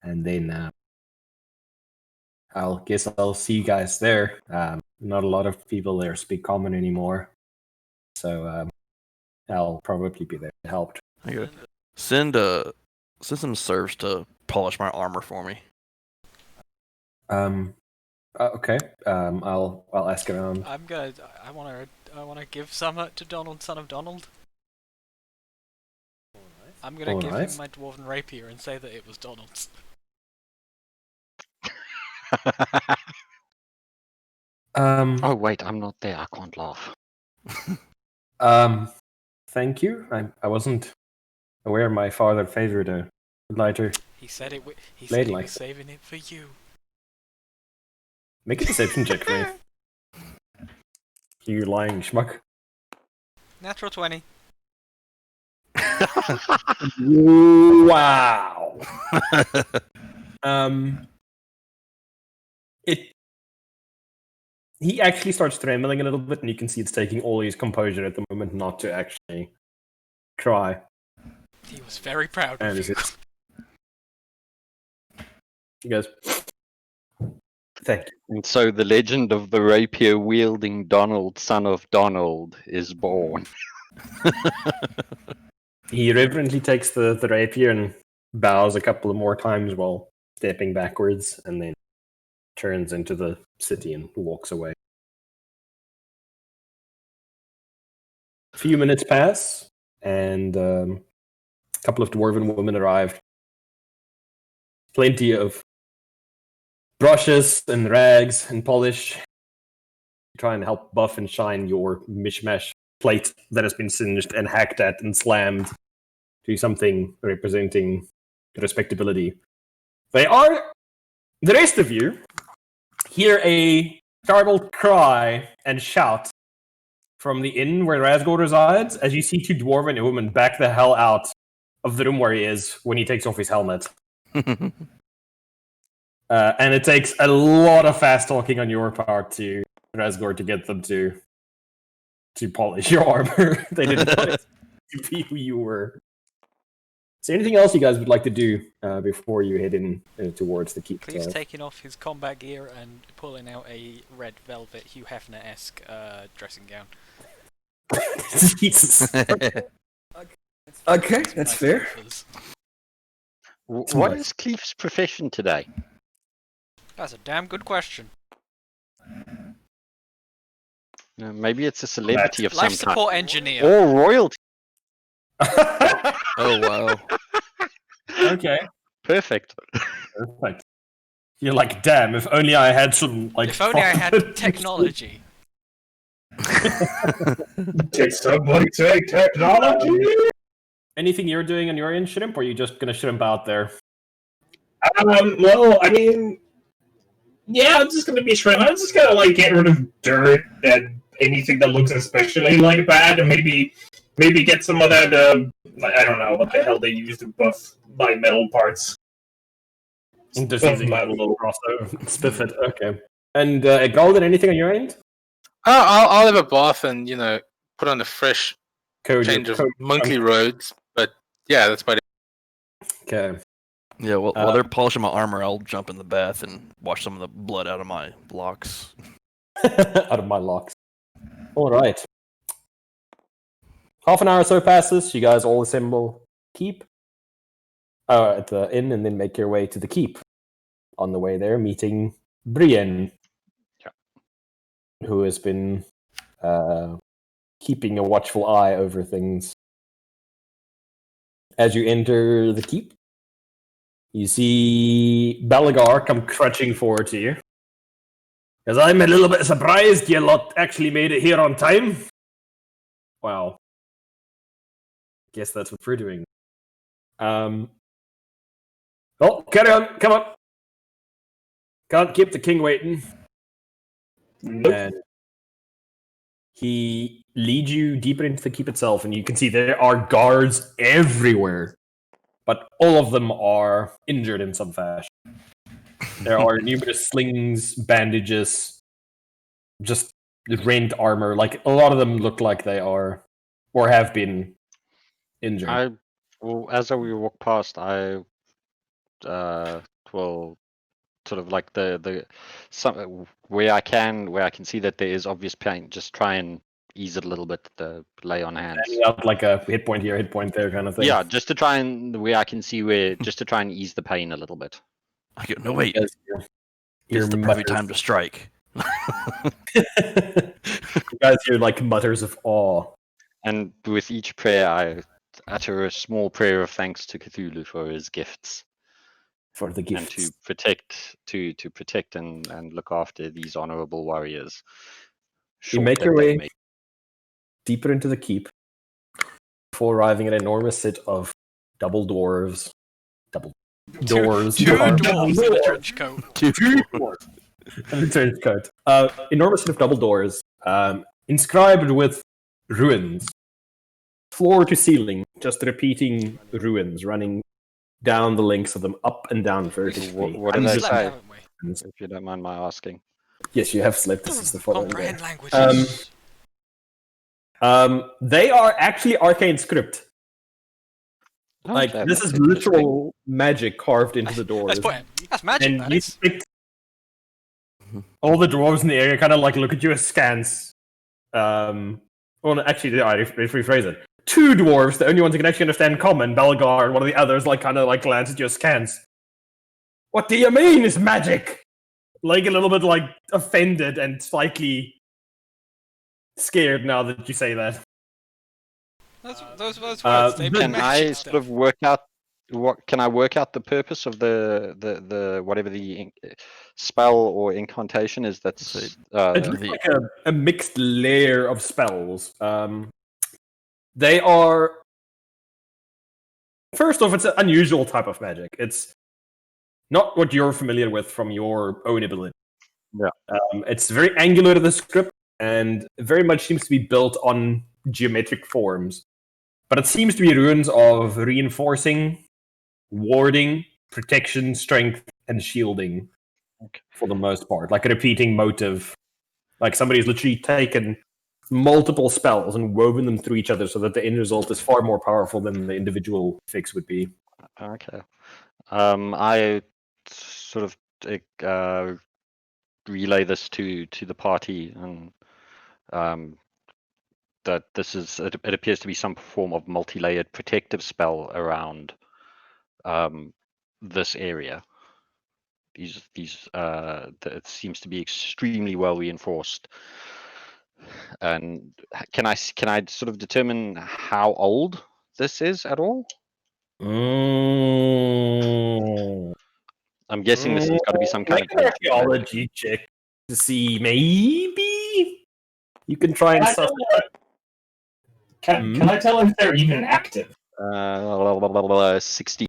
And then I'll see you guys there. Not a lot of people there speak common anymore, so I'll probably be there to help. Okay. Send some serfs to polish my armor for me. Okay. I'll ask around. I wanna give some to Donald, son of Donald. I'm gonna give him my dwarven rapier and say that it was Donald's. Oh wait, I'm not there. I can't laugh. Thank you. I wasn't aware my father favored a lighter. He said it. He Blade said he like was that. saving it for you. Make a deception check, Ray. You lying schmuck. Natural 20. Wow. He actually starts trembling a little bit, and you can see it's taking all his composure at the moment not to actually try. He was very proud of you. He goes, "Thank you." And so the legend of the rapier wielding Donald, son of Donald, is born. He reverently takes the rapier and bows a couple of more times while stepping backwards, and then turns into the city and walks away. A few minutes pass, and a couple of dwarven women arrive. Plenty of brushes and rags and polish. Try and help buff and shine your mishmash plate that has been singed and hacked at and slammed to something representing respectability. The rest of you hear a startled cry and shout from the inn where Razgor resides as you see two dwarven women back the hell out of the room where he is when he takes off his helmet. And it takes a lot of fast talking on your part to Razgor to get them to polish your armor. They didn't want it to be who you were. Is there anything else you guys would like to do before you head in towards the keep? Cleve's taking off his combat gear and pulling out a red velvet Hugh Hefner-esque dressing gown. Jesus. Okay, that's fair. What is Cleef's profession today? That's a damn good question. Maybe it's a celebrity of some Life kind. support engineer. Or royalty. Oh wow. Okay. Perfect. Perfect. You're like, damn, if only I had some, like... If only I had technology. Did somebody take technology? Anything you're doing on your end, Shrimp, or are you just gonna shrimp out there? Well, I mean, yeah, I'm just gonna be shrimp. I'm just gonna like get rid of dirt and anything that looks especially like bad, and maybe get some of that. I don't know what the hell they use to buff my metal parts. Just Buff using my like a little. crossover. Spiff it, okay. And Golden, anything on your end? I'll have a bath and put on a fresh Code change your of code. monkey roads. But yeah, that's about it. Okay. Yeah, while they're polishing my armor, I'll jump in the bath and wash some of the blood out of my locks. Out of my locks. Alright. Half an hour or so passes, you guys all assemble keep at the inn and then make your way to the keep. On the way there, meeting Brienne, who has been keeping a watchful eye over things. As you enter the keep, you see Balagar come crutching forward to you. Because I'm a little bit surprised you lot actually made it here on time. Wow. Guess that's what we're doing. Oh, carry on, come on. Can't keep the king waiting. And he leads you deeper into the keep itself, and you can see there are guards everywhere. But all of them are injured in some fashion. There are numerous slings, bandages, just rent armor. Like, a lot of them look like they are, or have been, injured. As we walk past, I will sort of like where I can see that there is obvious pain, just try and ease it a little bit. The lay on hands. Out like a hit point here, hit point there kind of thing. Yeah, just to try and where I can see just to try and ease the pain a little bit. I go, no wait, Your it's the perfect time to strike. You guys hear like mutters of awe. And with each prayer, I utter a small prayer of thanks to Cthulhu for his gifts. For the And gifts. to protect and look after these honorable warriors. You make your way deeper into the keep before arriving at an enormous set of double dwarves. Double doors. Two dwarves in a trench coat. Two dwarves in a trench coat. Enormous set of double doors, inscribed with ruins. Floor to ceiling, just repeating ruins, running down the lengths of them, up and down vertically. What do they Slept, say? haven't we? If you don't mind my asking. Yes, you have slept. This is the following day. Comprehend languages. They are actually arcane script. Like, Okay, this that's is literal magic carved into the doors. Let's put it. That's magic, And that you is. expect all the dwarves in the area kind of like look at you askance. Well, actually, I rephrase it. Two dwarves, the only ones who can actually understand common, Belgar, and one of the others, like kind of like glance at you askance. What do you mean it's magic? Like a little bit like offended and slightly scared now that you say that. Those words, they mean Can magic I stuff. sort of work out can I work out the purpose of the whatever the spell or incantation is? That's It looks like a mixed layer of spells. They are... First off, it's an unusual type of magic. It's not what you're familiar with from your own ability. Yeah. It's very angular to the script, and very much seems to be built on geometric forms. But it seems to be runes of reinforcing, warding, protection, strength, and shielding, for the most part. Like a repeating motive. Like somebody's literally taken multiple spells and woven them through each other so that the end result is far more powerful than the individual fix would be. Okay. I sort of relay this to the party, and that this is it appears to be some form of multi-layered protective spell around this area. It seems to be extremely well reinforced And can I sort of determine how old this is at all? I'm guessing this has got to be some kind of Make an ancient magic. archaeology check to see maybe you can try and suss. Can I tell if they're even active? 60.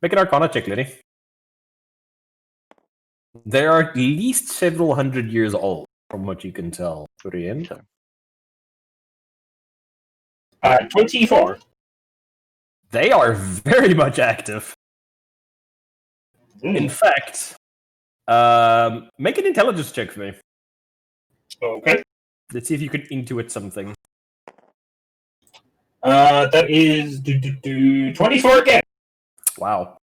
Make an arcana check, Lenny. They are at least several hundred years old, from what you can tell, Brian. 24. They are very much active. In fact, make an intelligence check for me. Okay. Let's see if you can intuit something. That is 24 again. Wow.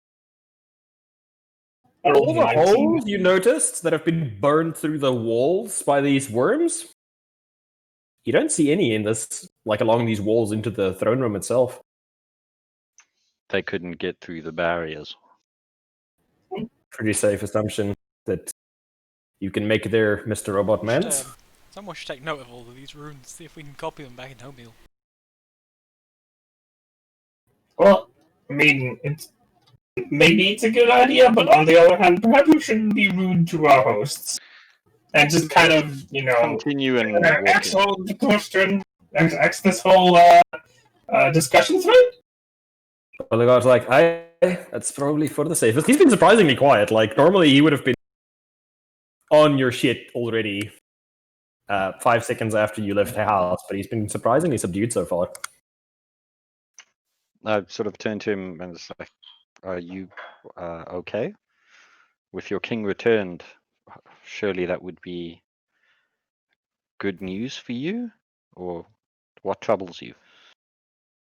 I rolled All the 19. holes you noticed that have been burned through the walls by these worms, you don't see any in this, like along these walls into the throne room itself. They couldn't get through the barriers. Pretty safe assumption that you can make there, Mr. Robot Man. Someone should take note of all of these runes, see if we can copy them back in Homeal. Well, I mean, maybe it's a good idea, but on the other hand, perhaps we shouldn't be rude to our hosts. And just kind of, Continue and X whole question, X this whole discussion thread? Well, the guy's like, that's probably for the safest. He's been surprisingly quiet. Like, normally he would have been on your shit already 5 seconds after you left the house, but he's been surprisingly subdued so far. I sort of turned to him and was like, are you okay? With your king returned, surely that would be good news for you? Or what troubles you?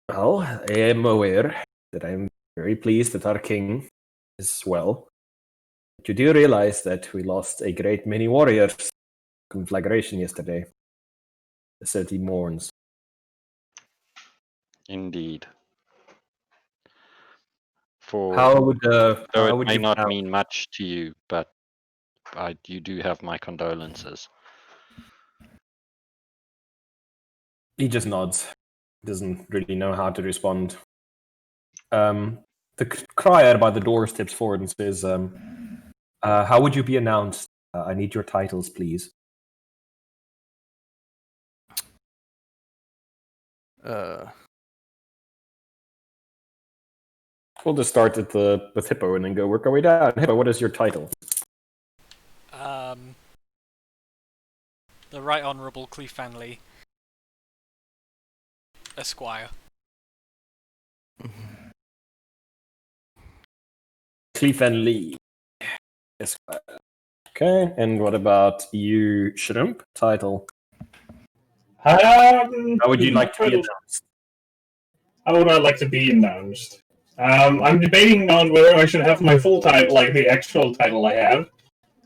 Well, I am aware that I'm very pleased that our king is well. But you do realize that we lost a great many warriors in conflagration yesterday. The city mourns. Indeed. For How would though how it would may you not how- mean much to you, but you do have my condolences. He just nods. Doesn't really know how to respond. The crier by the door steps forward and says, how would you be announced? I need your titles, please. We'll just start with Hippo and then go work our way down. Hippo, what is your title? The Right Honourable Cleef Lee, Esquire. Cleef Lee. Esquire. Okay, and what about you, Shrimp? Title. How would you like to be announced? How would I like to be announced? I'm debating on whether I should have my full title, like the actual title I have,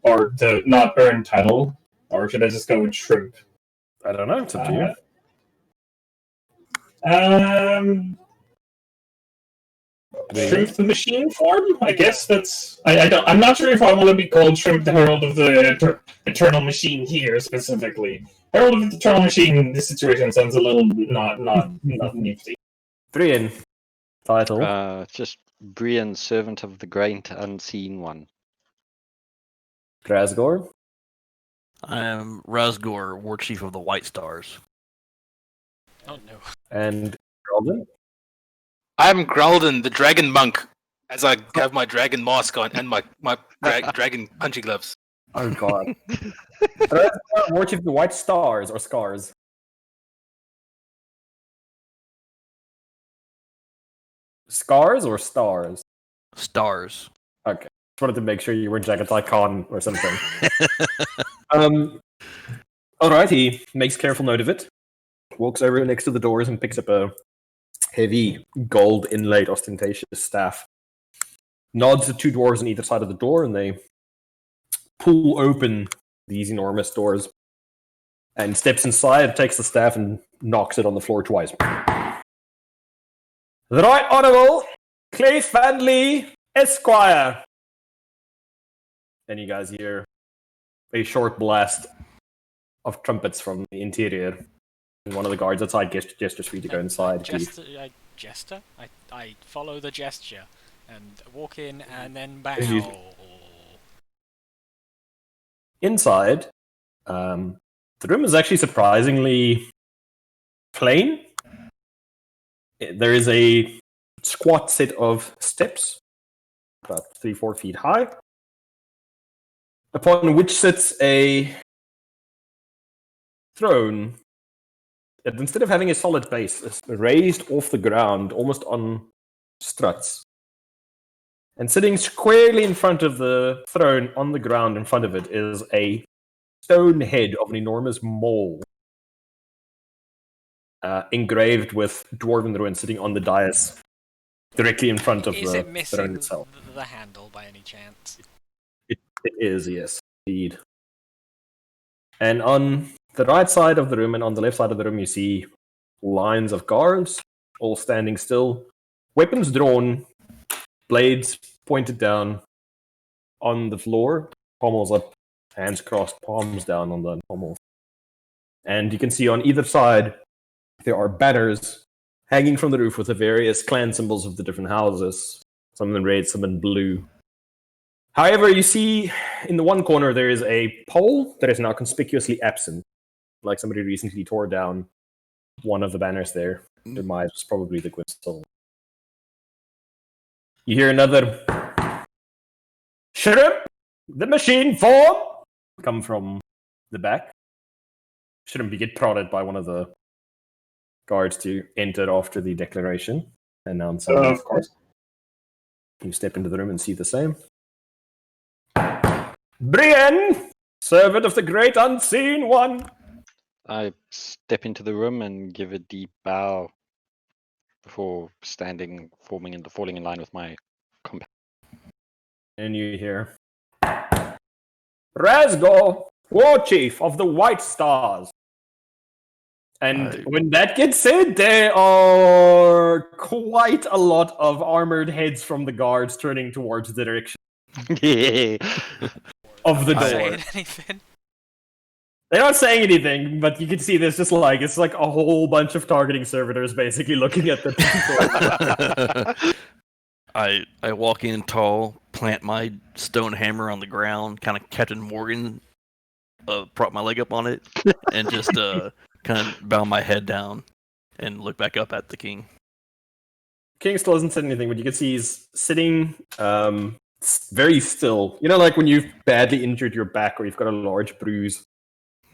or the not earned title, or should I just go with Shrimp? I don't know. It's up to you. Shrimp the Machine form? I guess that's. I'm not sure if I want to be called Shrimp the Herald of the Eternal Machine here specifically. Herald of the Eternal Machine in this situation sounds a little not nifty. Brian. Title. Just Brian, servant of the great unseen one. Grasgore. I am Razgor, War Chief of the White Stars. Oh no. And Grolden. I'm Gralden, the Dragon Monk, as I have my dragon mask on and my dragon punchy gloves. Oh god. War Chief of the White Stars or Scars? Scars or stars? Stars. Okay. Just wanted to make sure you weren't Jagatai Khan or something. Alright, he makes careful note of it. Walks over next to the doors and picks up a heavy, gold inlaid, ostentatious staff. Nods to two dwarves on either side of the door, and they pull open these enormous doors. And steps inside, takes the staff, and knocks it on the floor twice. The Right Honourable Cleef Lee, Esquire. And you guys hear a short blast of trumpets from the interior. And one of the guards outside gestures for you to go inside. Jester? I follow the gesture and walk in and then bow. Inside, the room is actually surprisingly plain. There is a squat set of steps, about 3-4 feet high, upon which sits a throne. And instead of having a solid base, it's raised off the ground, almost on struts. And sitting squarely in front of the throne, on the ground in front of it, is a stone head of an enormous mole, engraved with dwarven runes, sitting on the dais, directly in front of Is the it throne missing itself. the handle by any chance? It is, yes, indeed. And on the right side of the room and on the left side of the room, you see lines of guards, all standing still, weapons drawn, blades pointed down on the floor, pommels up, hands crossed, palms down on the pommels. And you can see on either side there are banners hanging from the roof with the various clan symbols of the different houses, some in red, some in blue. However, you see in the one corner there is a pole that is now conspicuously absent, like somebody recently tore down one of the banners there. It was probably the Gwynstall. You hear another "Shrimp, the machine form!" come from the back. Shrimp, you get prodded by one of the guards to enter after the declaration. Announce. Of course. You step into the room and see the same. Brienne, servant of the great unseen one. I step into the room and give a deep bow before falling in line with my companion. And you hear Razgor, war chief of the White Stars. And when that gets said, there are quite a lot of armored heads from the guards turning towards the direction of the door. Saying anything? They're not saying anything, but you can see there's just like, it's like a whole bunch of targeting servitors basically looking at the people. I walk in tall, plant my stone hammer on the ground, kind of Captain Morgan, prop my leg up on it, and just kind of bow my head down and look back up at the king. King still hasn't said anything, but you can see he's sitting very still. You know, like when you've badly injured your back or you've got a large bruise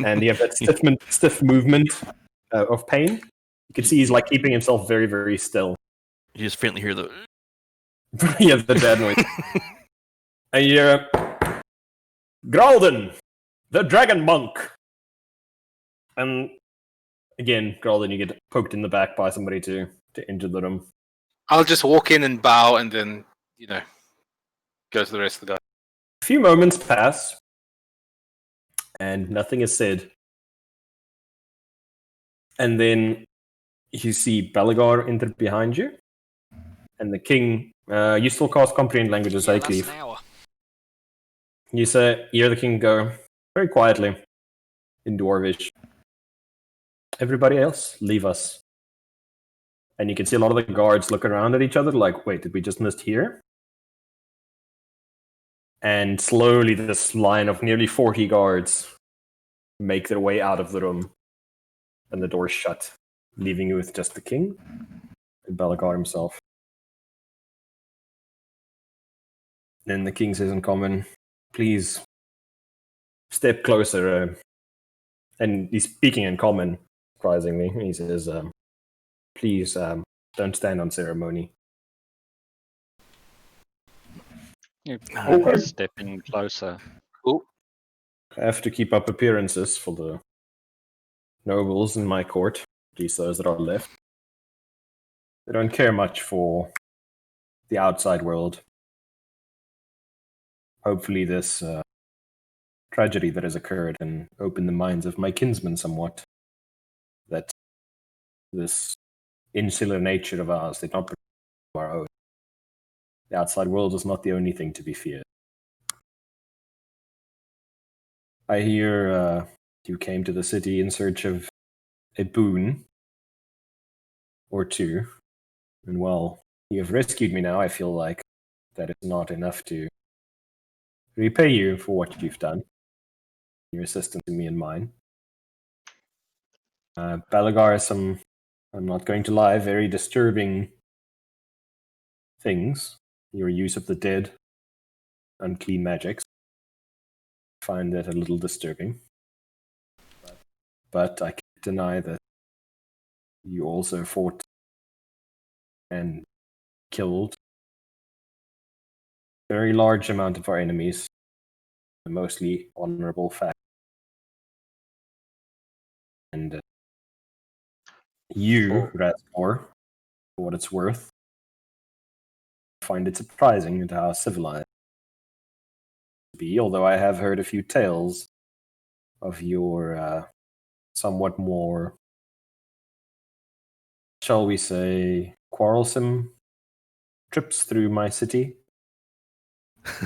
and you have that stiff movement of pain. You can see he's like keeping himself very, very still. You just faintly hear the... Yeah, the bad noise. And you're Gralden, the dragon monk. And again, Gralden, you get poked in the back by somebody to enter the room. I'll just walk in and bow and then, go to the rest of the guys. A few moments pass, and nothing is said. And then you see Belagar enter behind you, and the king. You still cast comprehend languages, Yeah, I that's believe. an hour. You hear the king go very quietly in Dwarvish. Everybody else, leave us. And you can see a lot of the guards look around at each other like, wait, did we just miss here? And slowly this line of nearly 40 guards make their way out of the room. And the doors shut, leaving you with just the king and Belagar himself. Then the king says in common, please step closer. And he's speaking in common, surprisingly. He says, please don't stand on ceremony. Stepping closer. Cool. I have to keep up appearances for the nobles in my court, at least those that are left. They don't care much for the outside world. Hopefully this tragedy that has occurred and opened the minds of my kinsmen somewhat. That this insular nature of ours did not belong to our own. The outside world is not the only thing to be feared. I hear You came to the city in search of a boon or two. And well, you have rescued me now. I feel like that is not enough to repay you for what you've done. Your assistance to me and mine. Balagar has some, I'm not going to lie, very disturbing things. Your use of the dead, unclean magics. I find that a little disturbing. But I can't deny that you also fought and killed a very large amount of our enemies, a mostly honorable fact. And you, Razgor, for what it's worth, find it surprising at how civilized you be, although I have heard a few tales of your somewhat more, shall we say, quarrelsome trips through my city.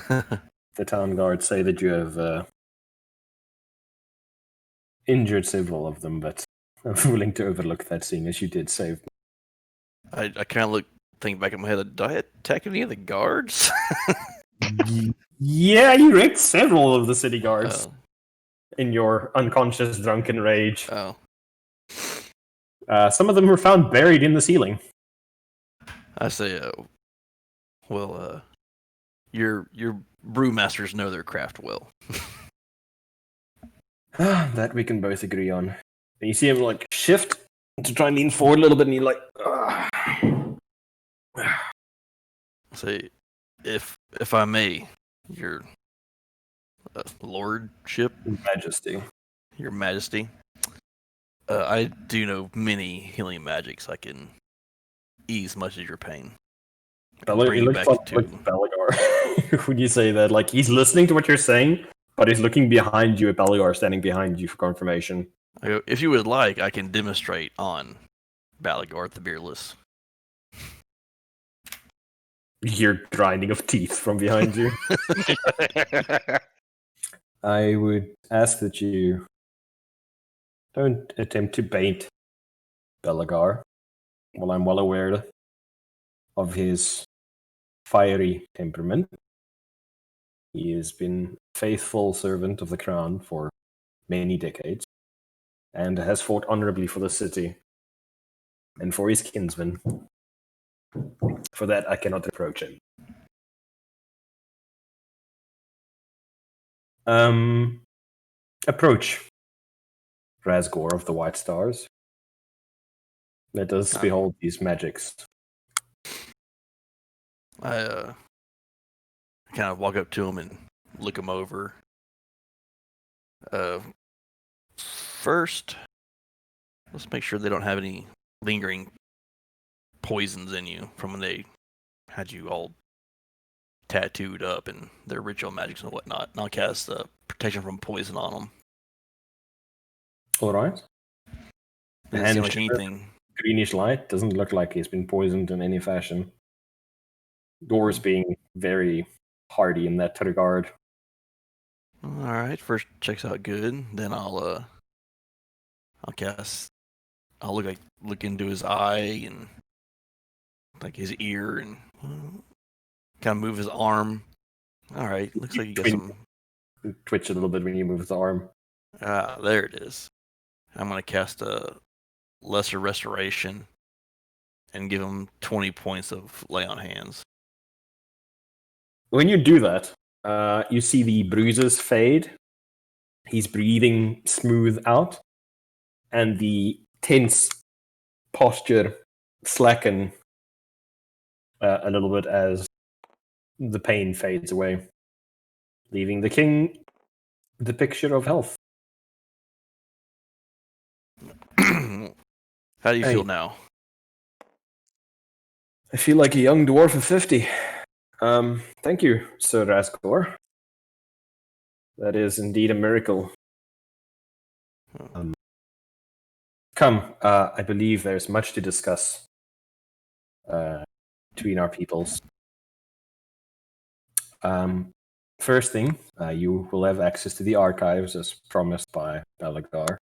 The town guards say that you have injured several of them, but I'm willing to overlook that, seeing as you did save me. I kind of think back in my head, did I attack any of the guards? Yeah, you wrecked several of the city guards Oh. in your unconscious, drunken rage. Oh. Some of them were found buried in the ceiling. I say, your brewmasters know their craft well. That we can both agree on. And you see him like shift to try and lean forward a little bit, and he like. Say, if I may, your lordship, Majesty. your majesty, I do know many healing magics. I can ease much of your pain. He looks like Balagar when you say that. Like, he's listening to what you're saying, but he's looking behind you at Balagar standing behind you for confirmation. I go, if you would like, I can demonstrate on Balagar the Beerless. You hear grinding of teeth from behind you. I would ask that you don't attempt to bait Balagar. Well, I'm well aware of his fiery temperament. He has been a faithful servant of the crown for many decades, and has fought honorably for the city and for his kinsmen. For that, I cannot reproach him. Approach, Razgor of the White Stars. Let us behold these magics. I kind of walk up to him and look him over. First, let's make sure they don't have any lingering poisons in you from when they had you all tattooed up and their ritual magics and whatnot. And I'll cast protection from poison on them. All right. Doesn't seem like anything. Greenish light doesn't look like he's been poisoned in any fashion. Doors being very hardy in that regard. All right, first checks out good. Then I'll cast. I'll look into his eye and like his ear and kind of move his arm. All right, looks like you got some. Twitch a little bit when you move his arm. Ah, there it is. I'm gonna cast a lesser restoration and give him 20 points of lay on hands. When you do that, you see the bruises fade. He's breathing smooth out, and the tense posture slacken a little bit as the pain fades away, leaving the king the picture of health. How do you feel now? I feel like a young dwarf of 50. Thank you, Sir Razgor. That is indeed a miracle. Come, I believe there's much to discuss between our peoples. First thing, you will have access to the archives as promised by Balagar.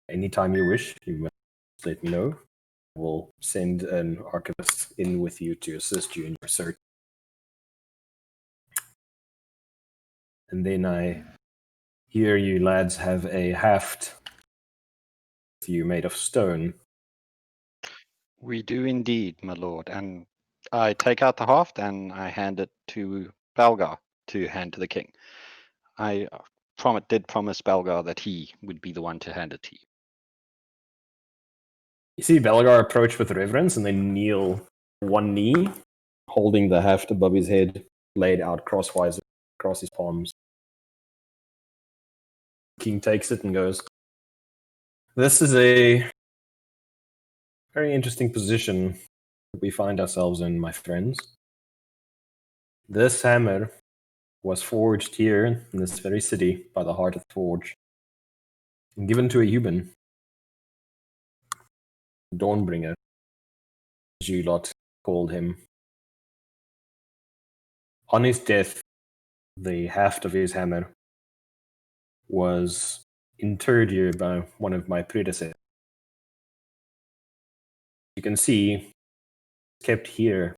Anytime you wish, you must let me know. We'll send an archivist in with you to assist you in your search. And then I hear you lads have a haft with you made of stone. We do indeed, my lord. And I take out the haft and I hand it to Balgar to hand to the king. I did promise Balgar that he would be the one to hand it to you. You see Balagar approach with reverence and then kneel one knee, holding the haft above his head, laid out crosswise across his palms. King takes it and goes, "This is a very interesting position we find ourselves in, my friends. This hammer was forged here in this very city by the Heart of the Forge, and given to a human, Dawnbringer, as you lot called him. On his death, the haft of his hammer was interred here by one of my predecessors. You can see, it's kept here,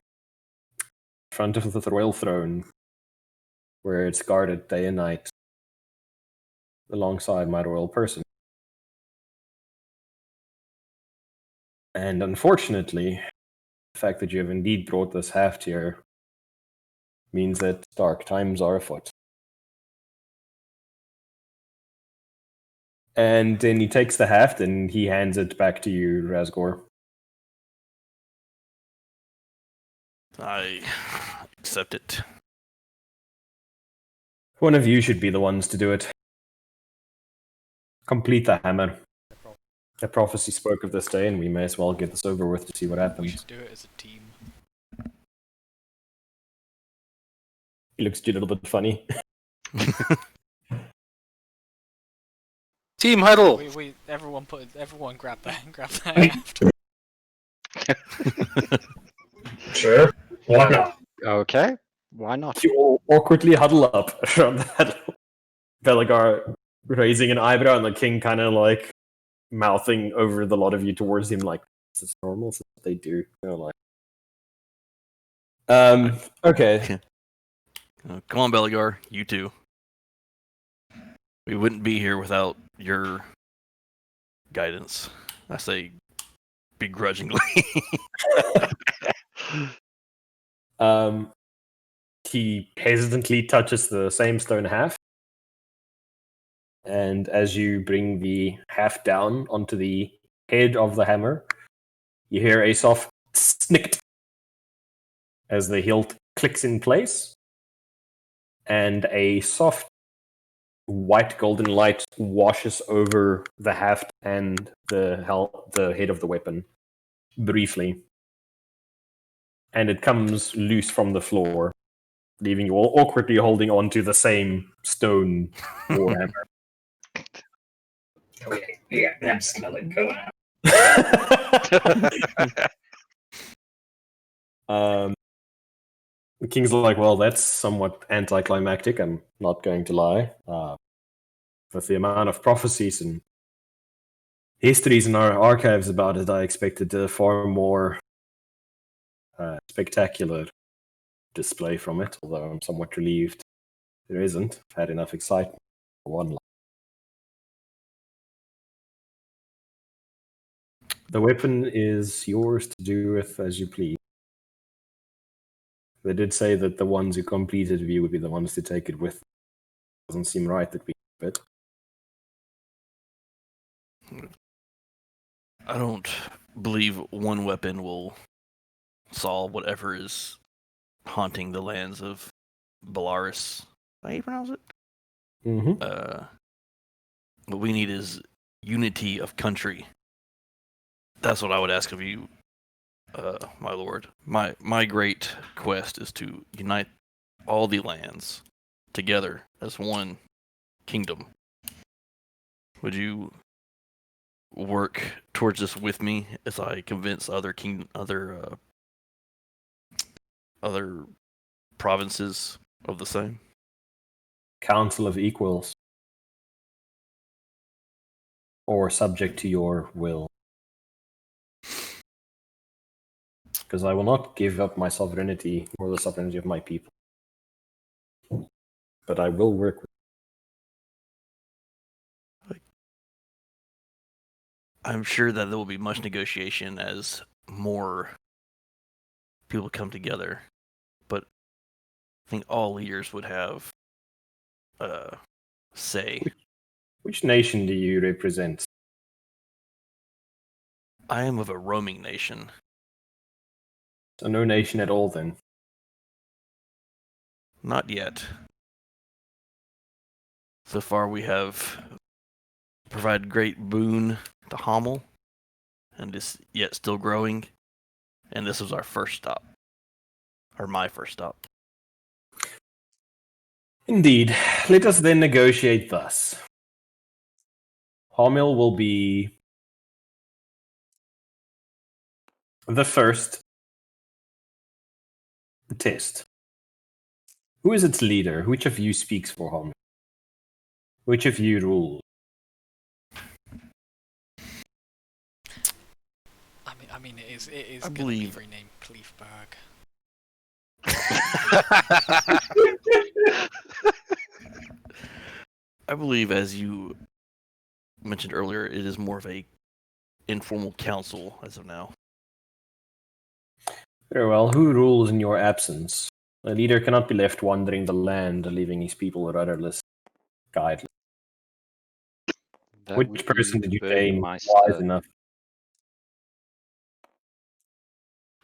in front of the royal throne, where it's guarded day and night, alongside my royal person. And unfortunately, the fact that you have indeed brought this haft here means that dark times are afoot." And then he takes the haft and he hands it back to you, Razgor. I accept it. One of you should be the ones to do it. Complete the hammer. The prophecy spoke of this day, and we may as well get this over with to see what We happens. should do it as a team. He looks a little bit funny. Team huddle. Everyone grab that. Sure. Why not? Okay, why not? You all awkwardly huddle up around that. Belagar raising an eyebrow, and the king kind of like mouthing over the lot of you towards him, like, "Is this normal? Is this what they do?" You know, like, okay. Come on, Belagar, you too. We wouldn't be here without your guidance. I say begrudgingly. He hesitantly touches the same stone half, and as you bring the half down onto the head of the hammer, you hear a soft snick as the hilt clicks in place, and a soft white golden light washes over the haft and the head of the weapon briefly, and it comes loose from the floor, leaving you all awkwardly holding on to the same stone warhammer. Okay, yeah, I'm just gonna let go now. The king's like, "Well, that's somewhat anticlimactic, I'm not going to lie. With the amount of prophecies and histories in our archives about it, I expected a far more spectacular display from it, although I'm somewhat relieved there isn't. I've had enough excitement for one life. The weapon is yours to do with as you please. They did say that the ones who completed you would be the ones to take it with. Doesn't seem right that we keep it. I don't believe one weapon will solve whatever is haunting the lands of Belarus. How do you pronounce it? Mm-hmm. What we need is unity of country. That's what I would ask of you, my lord. My great quest is to unite all the lands together as one kingdom. Would you work towards this with me as I convince other provinces Of the same. Council of Equals. Or subject to your will. Because I will not give up my sovereignty or the sovereignty of my people. But I will work with. I'm sure that there will be much negotiation as more people come together, but I think all leaders would have say. Which nation do you represent? I am of a roaming nation. So no nation at all then. Not yet. So far we have provided great boon to Hommel, and is yet still growing, and this was our first stop. Or my first stop. Indeed. Let us then negotiate thus. Hamil will be the first test. Who is its leader? Which of you speaks for Hamil? Which of you rules? I mean, it is I going to be believe- renamed Cleefberg. I believe, as you mentioned earlier, it is more of a informal council as of now. Very well. Who rules in your absence? A leader cannot be left wandering the land, leaving his people rudderless, guideless. That would Which be person did the you deem wise Burgermeister. enough?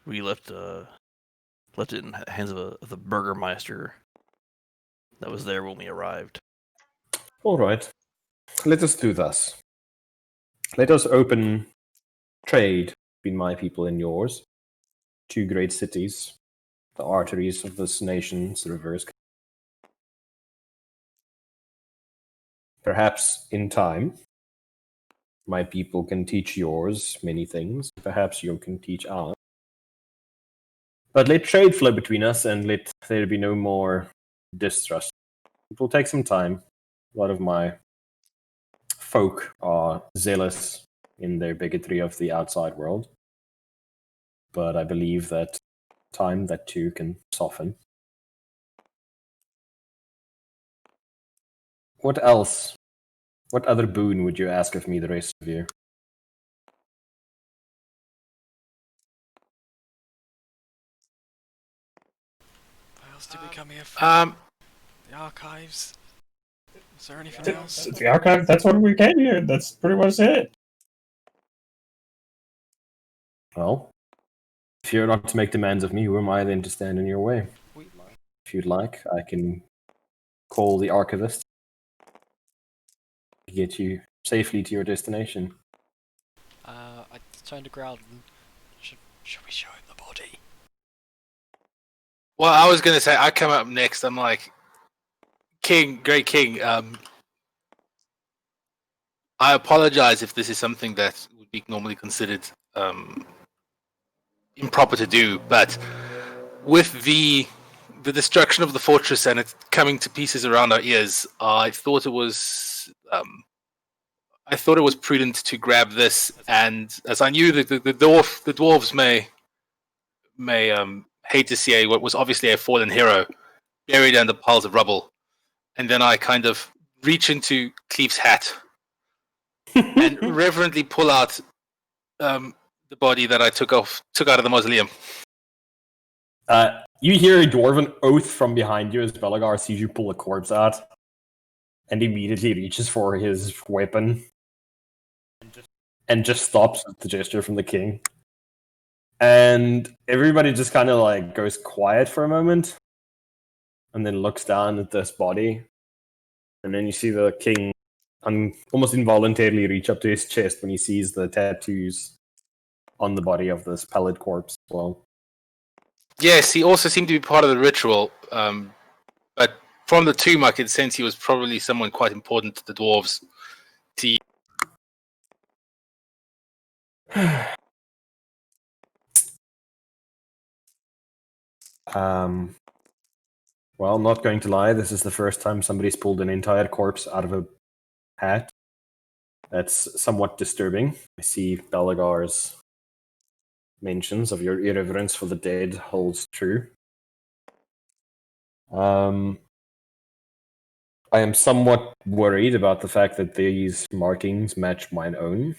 We left it in the hands of the Burgermeister that was there when we arrived. All right. Let us do thus. Let us open trade between my people and yours. Two great cities, the arteries of this nation's rivers. Perhaps in time, my people can teach yours many things. Perhaps you can teach ours. But let trade flow between us and let there be no more distrust. It will take some time. A lot of my folk are zealous in their bigotry of the outside world. But I believe that time that too can soften. What else? What other boon would you ask of me, the rest of you? What else did we come here for? The archives? Is there anything else? The archive, that's what we came here. That's pretty much it. Well, if you're not to make demands of me, who am I then to stand in your way? If you'd like, I can call the archivist to get you safely to your destination. I turned to Groudon. Should we show him the body? Well, I was gonna say I come up next. I'm like, King, great King. I apologize if this is something that would be normally considered improper to do, but with the destruction of the fortress and it coming to pieces around our ears, I thought it was prudent to grab this, and as I knew that the dwarves may hate to see what was obviously a fallen hero buried under piles of rubble, and then I kind of reach into Cleef's hat and reverently pull out the body that I took out of the mausoleum. You hear a dwarven oath from behind you as Belagar sees you pull a corpse out, and immediately reaches for his weapon, and just stops at the gesture from the king. And everybody just kind of like goes quiet for a moment, and then looks down at this body, and then you see the king almost involuntarily reach up to his chest when he sees the tattoos on the body of this pallid corpse as well. Yes, he also seemed to be part of the ritual, but from the tomb I could sense he was probably someone quite important to the dwarves. Well, I'm not going to lie, this is the first time somebody's pulled an entire corpse out of a hat. That's somewhat disturbing. I see Belagar's mentions of your irreverence for the dead holds true. I am somewhat worried about the fact that these markings match mine own.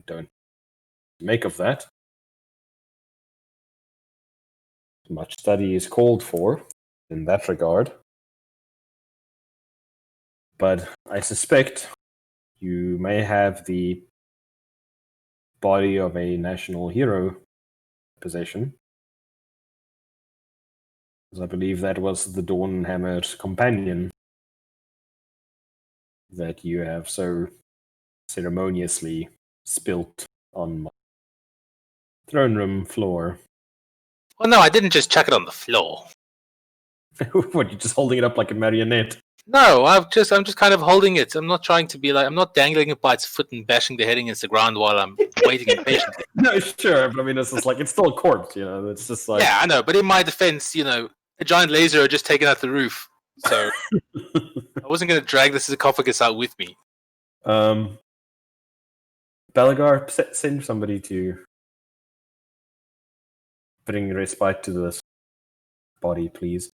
Don't make of that. Much study is called for in that regard. But I suspect you may have the body of a national hero possession. Because I believe that was the Dawnhammer's companion that you have so ceremoniously spilt on my throne room floor. Well, no, I didn't just chuck it on the floor. What, you're just holding it up like a marionette? No, I'm just kind of holding it. I'm not trying to be like, I'm not dangling it by its foot and bashing the head against the ground while I'm waiting impatiently. No, sure, but I mean, it's just like, it's still a corpse, you know? It's just like... Yeah, I know, but in my defense, a giant laser had just taken out the roof, so I wasn't going to drag the sarcophagus out with me. Belagar, send somebody to bring respite to this body, please.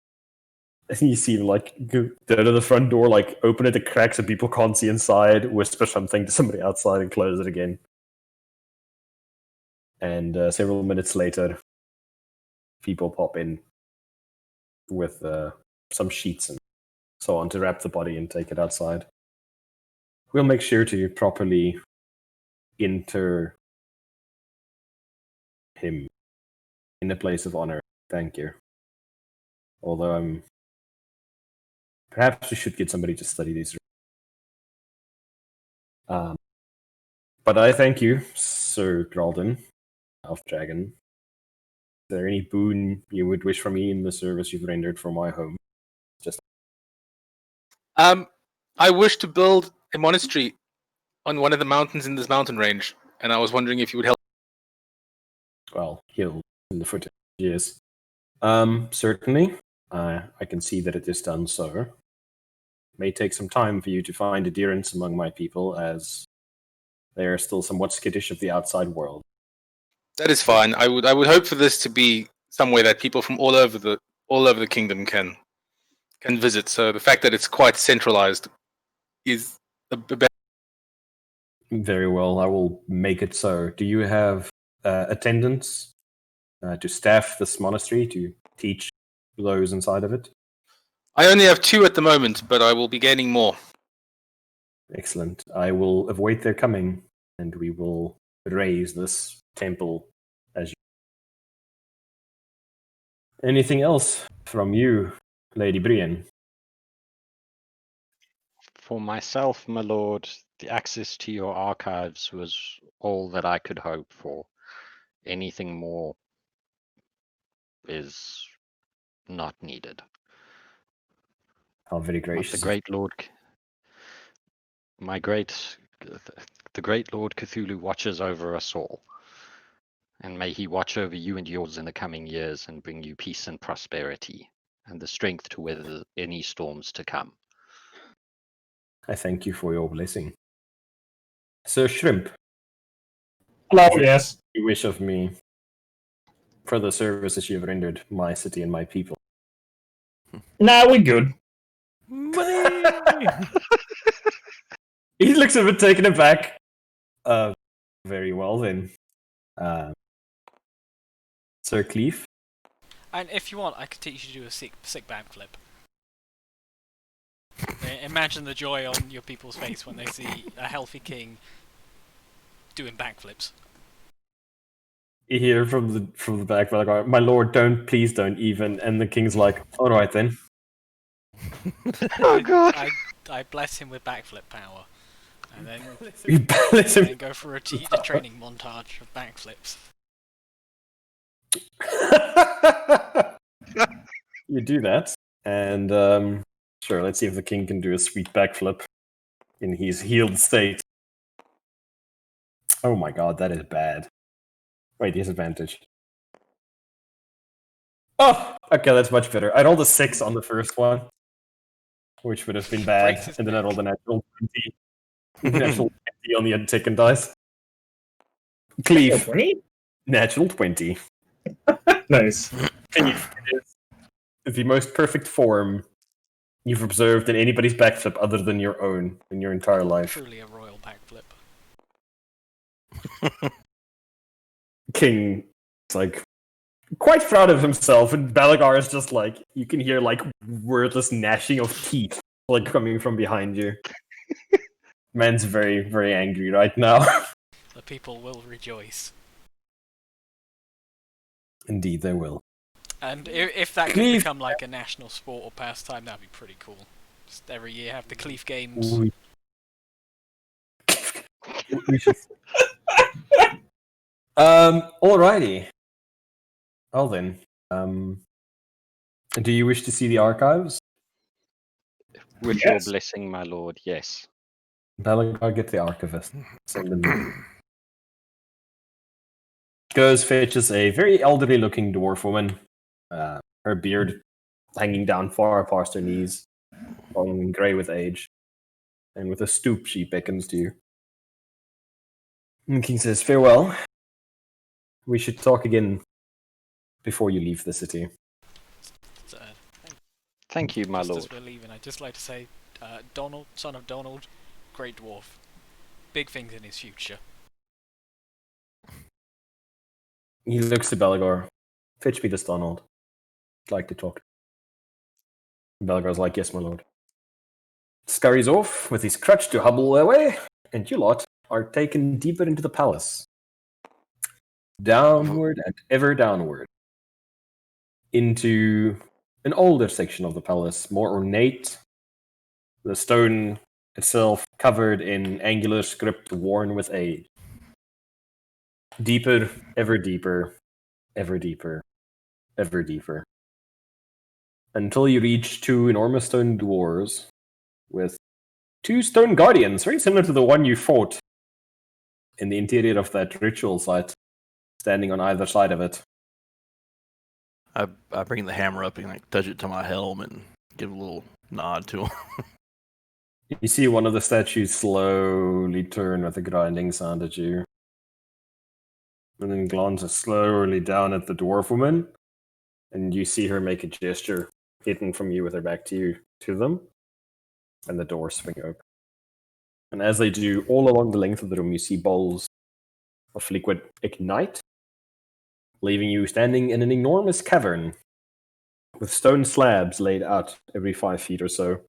And you see him, like, go to the front door, like, open it to cracks so people can't see inside, whisper something to somebody outside and close it again. And several minutes later, people pop in with some sheets and so on to wrap the body and take it outside. We'll make sure to properly inter him in a place of honor. Thank you. Although perhaps we should get somebody to study these. But I thank you, Sir Gralden, Elf Dragon. Is there any boon you would wish from me in the service you've rendered for my home? I wish to build a monastery on one of the mountains in this mountain range, and I was wondering if you would help. Well, he'll in the footage, yes. Certainly. I can see that it is done so. May take some time for you to find adherence among my people, as they are still somewhat skittish of the outside world. That is fine. I would hope for this to be somewhere that people from all over the kingdom can visit. So the fact that it's quite centralized is a better. Very well, I will make it so. Do you have attendants to staff this monastery, to teach those inside of it? I only have 2 at the moment, but I will be gaining more. Excellent. I will await their coming, and we will raise this temple as you. Anything else from you, Lady Brienne? For myself, my lord, the access to your archives was all that I could hope for. Anything more is not needed. How very But gracious. the great lord, the great Lord Cthulhu watches over us all. And may he watch over you and yours in the coming years and bring you peace and prosperity and the strength to weather any storms to come. I thank you for your blessing. Sir Shrimp, Hello, yes. you wish of me for the services you have rendered my city and my people. Nah, we're good. He looks a bit taken aback. Very well then. Sir Cleef? And if you want, I could teach you to do a sick backflip. Imagine the joy on your people's face when they see a healthy king doing backflips. You hear from the back, like, my lord, please don't even. And the king's like, all right then. Oh god! I bless him with backflip power, and then You bless him. and go for a training montage of backflips. You do that, and sure, let's see if the king can do a sweet backflip in his healed state. Oh my god, that is bad. Wait, disadvantage. Oh, Okay, that's much better. I rolled a 6 on the first one, which would have been bad, Breaks his and then I neck. rolled a natural 20. Natural 20 on the second dice. Cleave, 20? natural 20. Nice. Cleave is the most perfect form you've observed in anybody's backflip other than your own in your entire life. Truly a royal backflip. King is like quite proud of himself, and Balagar is just like you can hear like wordless gnashing of teeth like coming from behind you. Man's very, very angry right now. The people will rejoice. Indeed, they will. And if that could Cleave. become like a national sport or pastime, that'd be pretty cool. Just every year have the Cleef Games. We, we should. Alrighty. Well then, do you wish to see the archives? With Yes. your blessing, my lord, yes. Balagar, get the archivist. Send them. Goes, fetches a very elderly-looking dwarf woman. Her beard hanging down far past her knees, falling grey with age. And with a stoop, she beckons to you. And King says, "Farewell. We should talk again before you leave the city." So, Thank you, my just lord. as we're leaving, I'd just like to say, Donald, son of Donald, great dwarf. Big things in his future. He looks to Balagar. "Fetch me this Donald. I'd like to talk." Balagar's like, "Yes, my lord." Scurries off with his crutch to hobble away, and you lot are taken deeper into the palace. Downward and ever downward. Into an older section of the palace, more ornate. The stone itself covered in angular script worn with age. Deeper, ever deeper, ever deeper, ever deeper. Until you reach two enormous stone doors with two stone guardians, very similar to the one you fought in the interior of that ritual site, standing on either side of it. I bring the hammer up and like touch it to my helm and give a little nod to him. You see one of the statues slowly turn with a grinding sound at you. And then glances slowly down at the dwarf woman. And you see her make a gesture, hidden from you with her back to you, to them. And the doors swing open. And as they do, all along the length of the room, you see bowls of liquid ignite, leaving you standing in an enormous cavern with stone slabs laid out every 5 feet or so,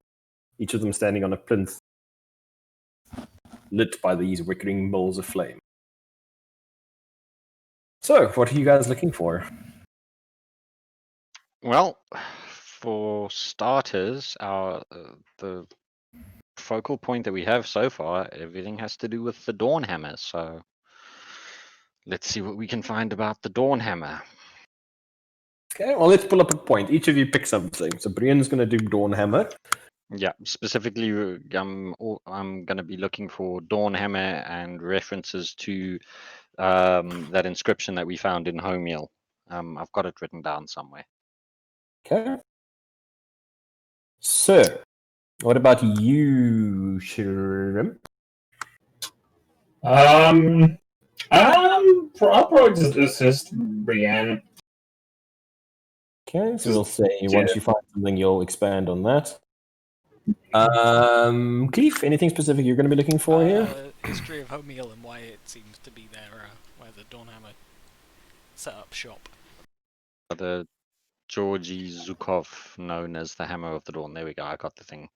each of them standing on a plinth lit by these wickering bowls of flame. So, what are you guys looking for? Well, for starters, the focal point that we have so far, everything has to do with the Dawn Hammer. So let's see what we can find about the Dawn Hammer. Okay, well, let's pull up a point. Each of you pick something. So, Brienne's going to do Dawn Hammer. Yeah, specifically, I'm going to be looking for Dawn Hammer and references to that inscription that we found in Homeal. I've got it written down somewhere. Okay. So, what about you, Shrimp? I'll probably just assist Brienne. Okay, so we'll say once you find something, you'll expand on that. Cleef, anything specific you're going to be looking for here? History of Homeal and why it seems to be there, where the Dawnhammer set up shop. The Georgy Zukov, known as the Hammer of the Dawn. There we go. I got the thing.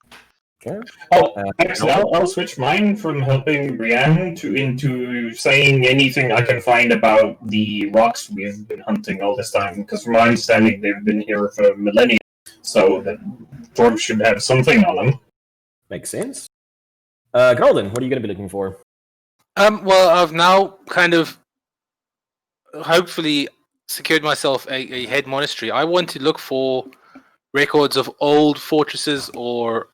Okay. Oh, actually, I'll switch mine from helping Brienne into saying anything I can find about the rocks we've been hunting all this time. Because from my understanding, they've been here for millennia, so the dwarves should have something on them. Makes sense. Grolden, what are you going to be looking for? Well, I've now kind of hopefully secured myself a head monastery. I want to look for records of old fortresses or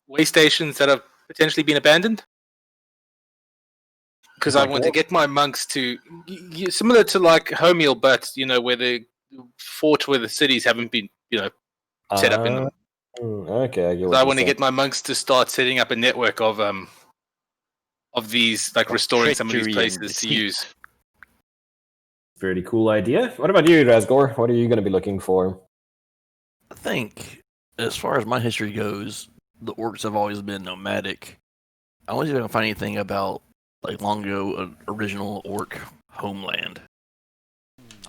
way stations that have potentially been abandoned. Because I want to get my monks to similar to like Homeal, but where the fort where the cities haven't been set up in them. Okay, I get 'Cause what I you're want to saying. get my monks to start setting up a network of these, like restoring some of these Treachery and places to deceit. use. Pretty cool idea. What about you, Razgor? What are you going to be looking for? I think, as far as my history goes, the orcs have always been nomadic. I wasn't even find anything about like long ago an original orc homeland.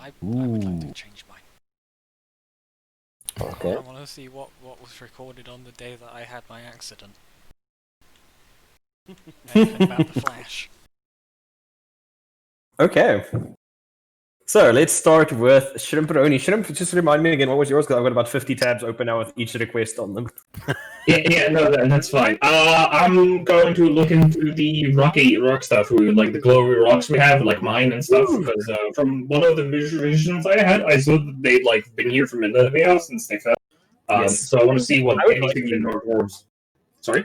I would like to Ooh. change mine. Okay. I want to see what was recorded on the day that I had my accident. Anything about the Flash. Okay. So let's start with Shrimperoni. Shrimp, just remind me again, what was yours? Because I've got about 50 tabs open now with each request on them. No, that's fine. I'm going to look into the rock stuff, like the glowy rocks we have, like mine and stuff, because from one of the visions I had, I saw that they'd like been here for millennia since they fell. Yes. So I want to see what I would like anything in to- our dwarves. Sorry?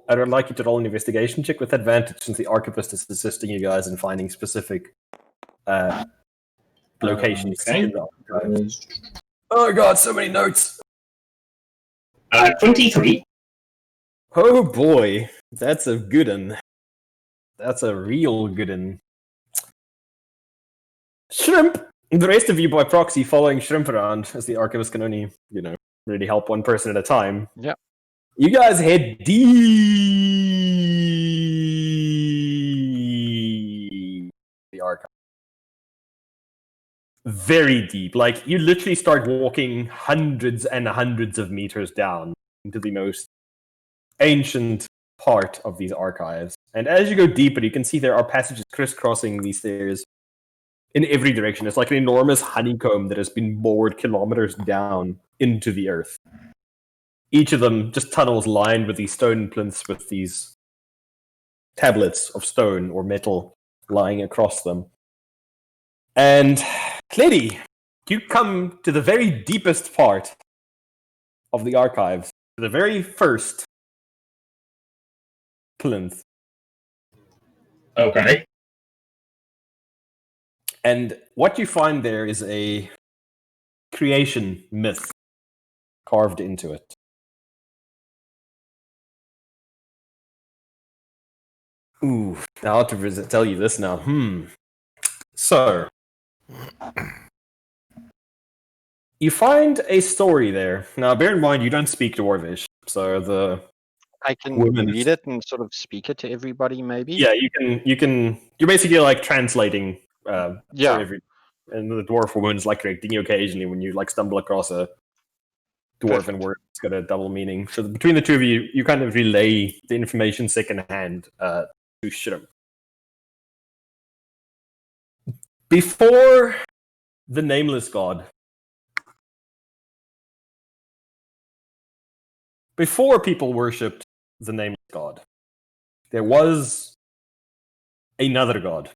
I would like you to roll an investigation check with advantage since the archivist is assisting you guys in finding specific locations Okay. in the archive. Oh god, so many notes! 23. Oh boy, that's a good one. That's a real good one. Shrimp! The rest of you by proxy following Shrimp around, as the archivist can only, really help one person at a time. Yep. You guys head deep the archive. Very deep. Like, you literally start walking hundreds and hundreds of meters down into the most ancient part of these archives. And as you go deeper, you can see there are passages crisscrossing these stairs in every direction. It's like an enormous honeycomb that has been bored kilometers down into the earth. Each of them just tunnels lined with these stone plinths with these tablets of stone or metal lying across them. And, lady, you come to the very deepest part of the archives, the very first plinth. Okay. And what you find there is a creation myth carved into it. Ooh, now I'll have to tell you this now. So, you find a story there. Now, bear in mind, you don't speak Dwarvish, so I can Women- read it and sort of speak it to everybody, maybe. yeah, you're basically like translating for Yeah. every, and the dwarf woman is like correcting you occasionally when you like stumble across a dwarven Perfect. word that's got a double meaning. So between the two of you, you kind of relay the information secondhand to Shrimp. Before the nameless god, before people worshipped the nameless god, there was another god.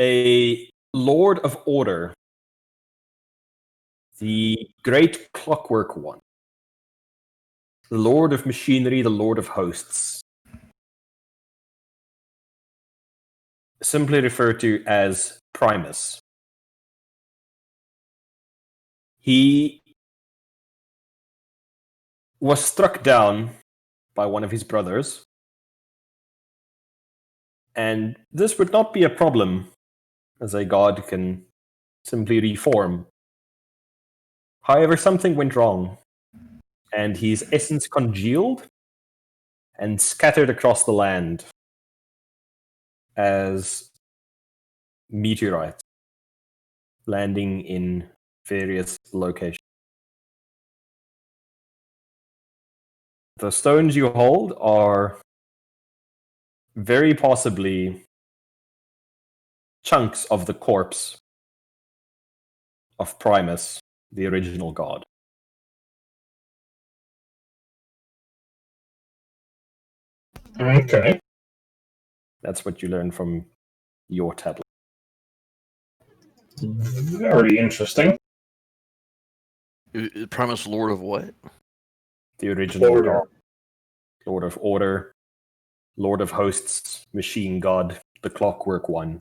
A lord of order, the great clockwork one, the lord of machinery, the lord of hosts, simply referred to as Primus. He was struck down by one of his brothers, and this would not be a problem, as a god can simply reform. However, something went wrong, and his essence congealed and scattered across the land as meteorites, landing in various locations. The stones you hold are very possibly chunks of the corpse of Primus, the original god. Okay. That's what you learn from your tablet. Very interesting. Primus Lord of what? The original Order. god. Lord of Order, Lord of Hosts, Machine God, the Clockwork One.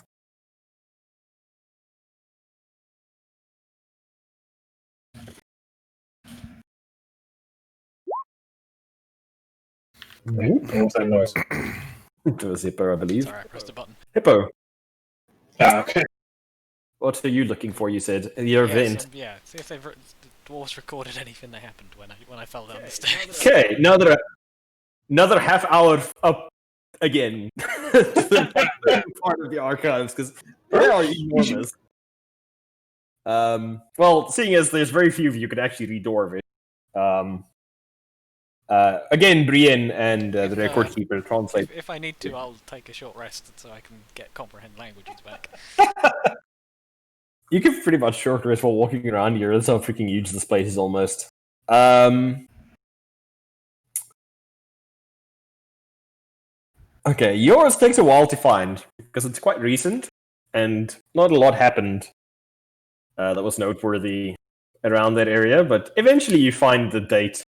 What's that noise? It was Hippo, I believe. Sorry, I pressed a button. Hippo, Ah, okay. what are you looking for? You said your event. See if the dwarves recorded anything that happened when I fell down the stairs. Okay, another half hour up again. To the next part of the archives because they are enormous. Well, seeing as there's very few of you could actually read Dwarvish. Again, Brienne and the record keeper translate. If I need to, I'll take a short rest so I can get comprehend languages back. You can pretty much short rest while walking around here. That's how freaking huge this place is almost. Okay, yours takes a while to find because it's quite recent and not a lot happened that was noteworthy around that area, but eventually you find the date.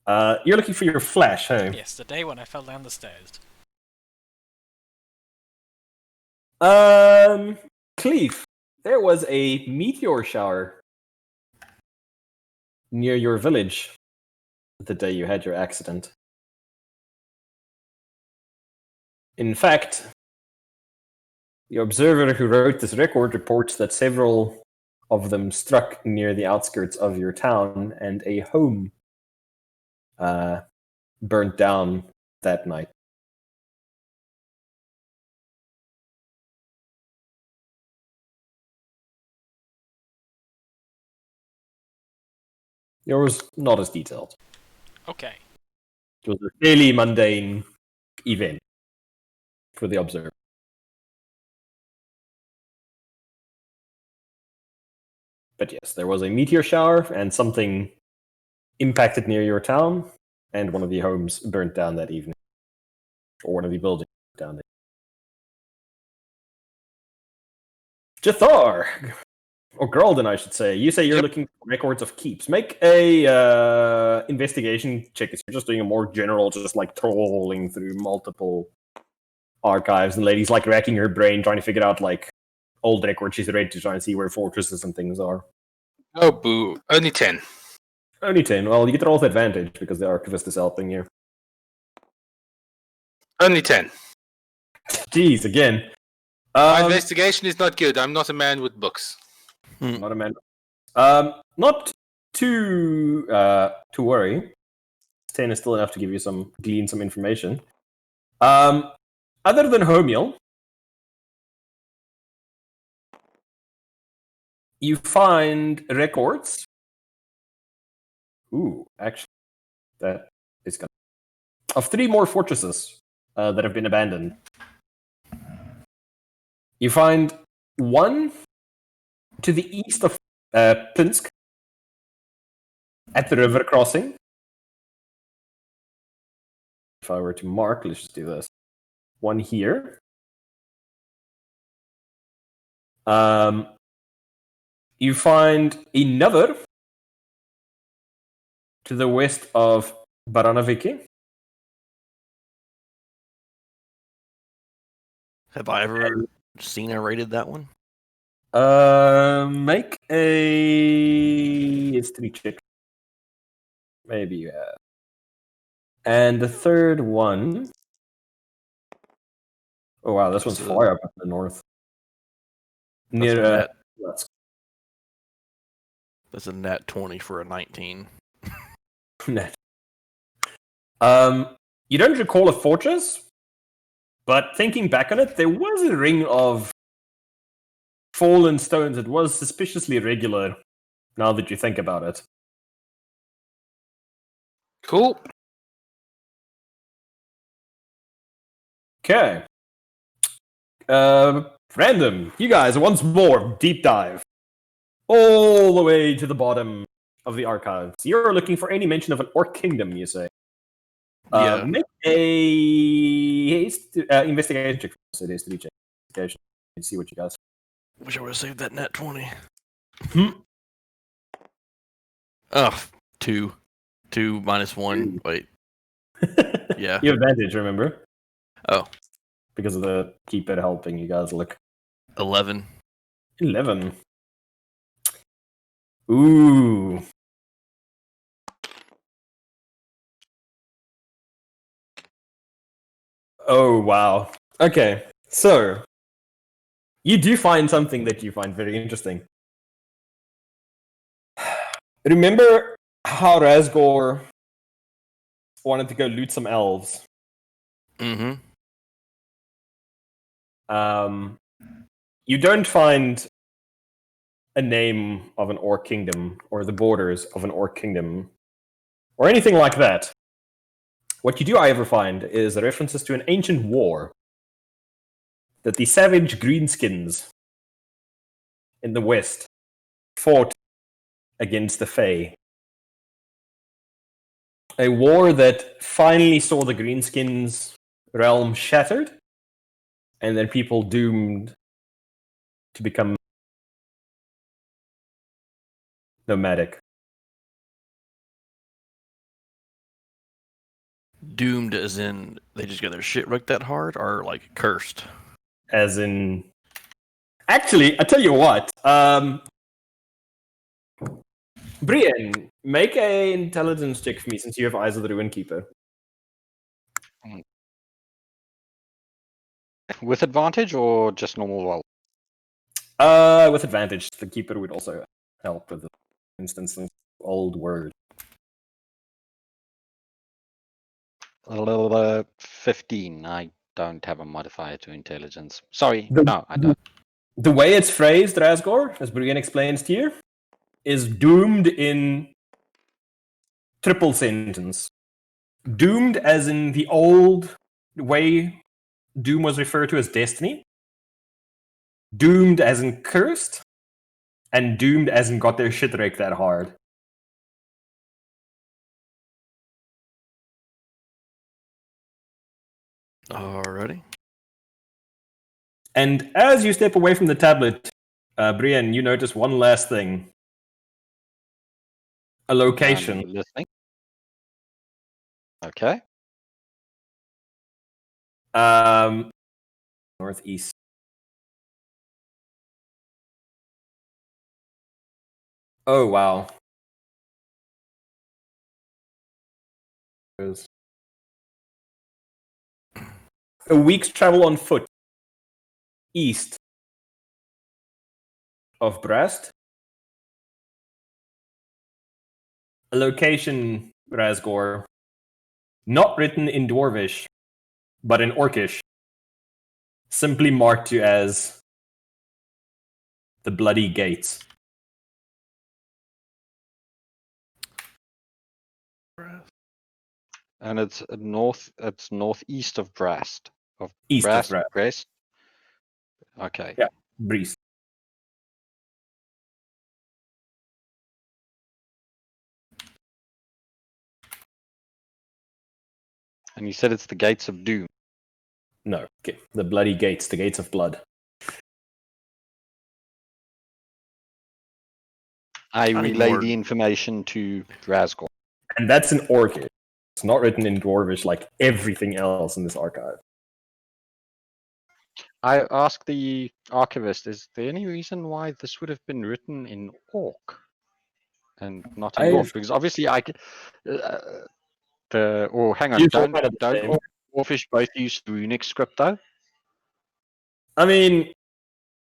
You're looking for your flash, huh? Yes, the day when I fell down the stairs. Cleve, there was a meteor shower near your village the day you had your accident. In fact, the observer who wrote this record reports that several of them struck near the outskirts of your town, and a home burnt down that night. Yours not as detailed. Okay. It was a fairly mundane event for the observer. But yes, there was a meteor shower and something impacted near your town, and one of the homes burnt down that evening. Or one of the buildings burnt down there. Jathar! Or Geraldin, I should say. You say you're looking for records of keeps. Make a investigation check. You're just doing a more general, just like trolling through multiple archives, and lady's like racking her brain trying to figure out like old records she's read to try and see where fortresses and things are. Oh, boo. Only 10. Only 10. Well, you get roll with advantage because the archivist is helping you. Only 10. Jeez, again. My investigation is not good. I'm not a man with books. Not a man. Not too to worry. 10 is still enough to give you glean some information. Other than Homiel, you find records. Ooh, actually, that is gonna of 3 more fortresses that have been abandoned. You find one to the east of Pinsk at the river crossing. If I were to mark, let's just do this. One here. You find another to the west of Baranoviki. Have I ever seen or rated that one? Make a history check. Maybe you have. And the third one. Oh wow, this one's far up in the north. Near That's a nat 20 for a 19. net. You don't recall a fortress, but thinking back on it, there was a ring of fallen stones. It was suspiciously regular. Now that you think about it. Cool. Okay. Random. You guys, once more, deep dive. All the way to the bottom of the archives. You're looking for any mention of an orc kingdom, you say. Yeah. Make a investigation check. So it is to check investigation and see what you guys. Wish I would have saved that nat 20. Hmm? Oh, 2. 2 minus 1. Wait. Yeah. You have advantage, remember? Oh. Because of the keep it helping you guys look. 11. 11. Ooh. Oh wow. Okay, so you do find something that you find very interesting. Remember how Razgor wanted to go loot some elves? Mm-hmm. You don't find a name of an orc kingdom or the borders of an orc kingdom or anything like that. What you do, however, find is references to an ancient war that the savage greenskins in the west fought against the Fae. A war that finally saw the greenskins realm shattered, and then people doomed to become nomadic. Doomed as in they just got their shit wrecked that hard, or like cursed? As in, actually, I tell you what. Brian, make an intelligence check for me since you have Eyes of the Ruin Keeper. With advantage or just normal roll? With advantage. The Keeper would also help with the instance of old word. 15. I don't have a modifier to intelligence. Sorry, The- no, I don't. The way it's phrased, Razgor, as Brian explains to you, is doomed in triple sentence. Doomed as in the old way doom was referred to as destiny. Doomed as in cursed. And doomed as in got their shit wrecked that hard. Alrighty. And as you step away from the tablet, Brian, you notice one last thing. A location. I'm listening. Okay. Northeast. Oh, wow. A week's travel on foot east of Brest. A location, Razgor, not written in Dwarvish, but in Orcish, simply marked you as the Bloody Gates. And it's northeast of Brest. East of Brest. Brest. Okay. Yeah, Brest. And you said it's the Gates of Doom. No, okay. The Bloody Gates, the Gates of Blood. I need relay more. the information to Razgor. And that's in Orcish. It's not written in Dwarvish like everything else in this archive. I asked the archivist, is there any reason why this would have been written in Orc and not in Dwarf? Because obviously I could... hang on, You don't kind of the same. Dwarfish both use runic script though? I mean,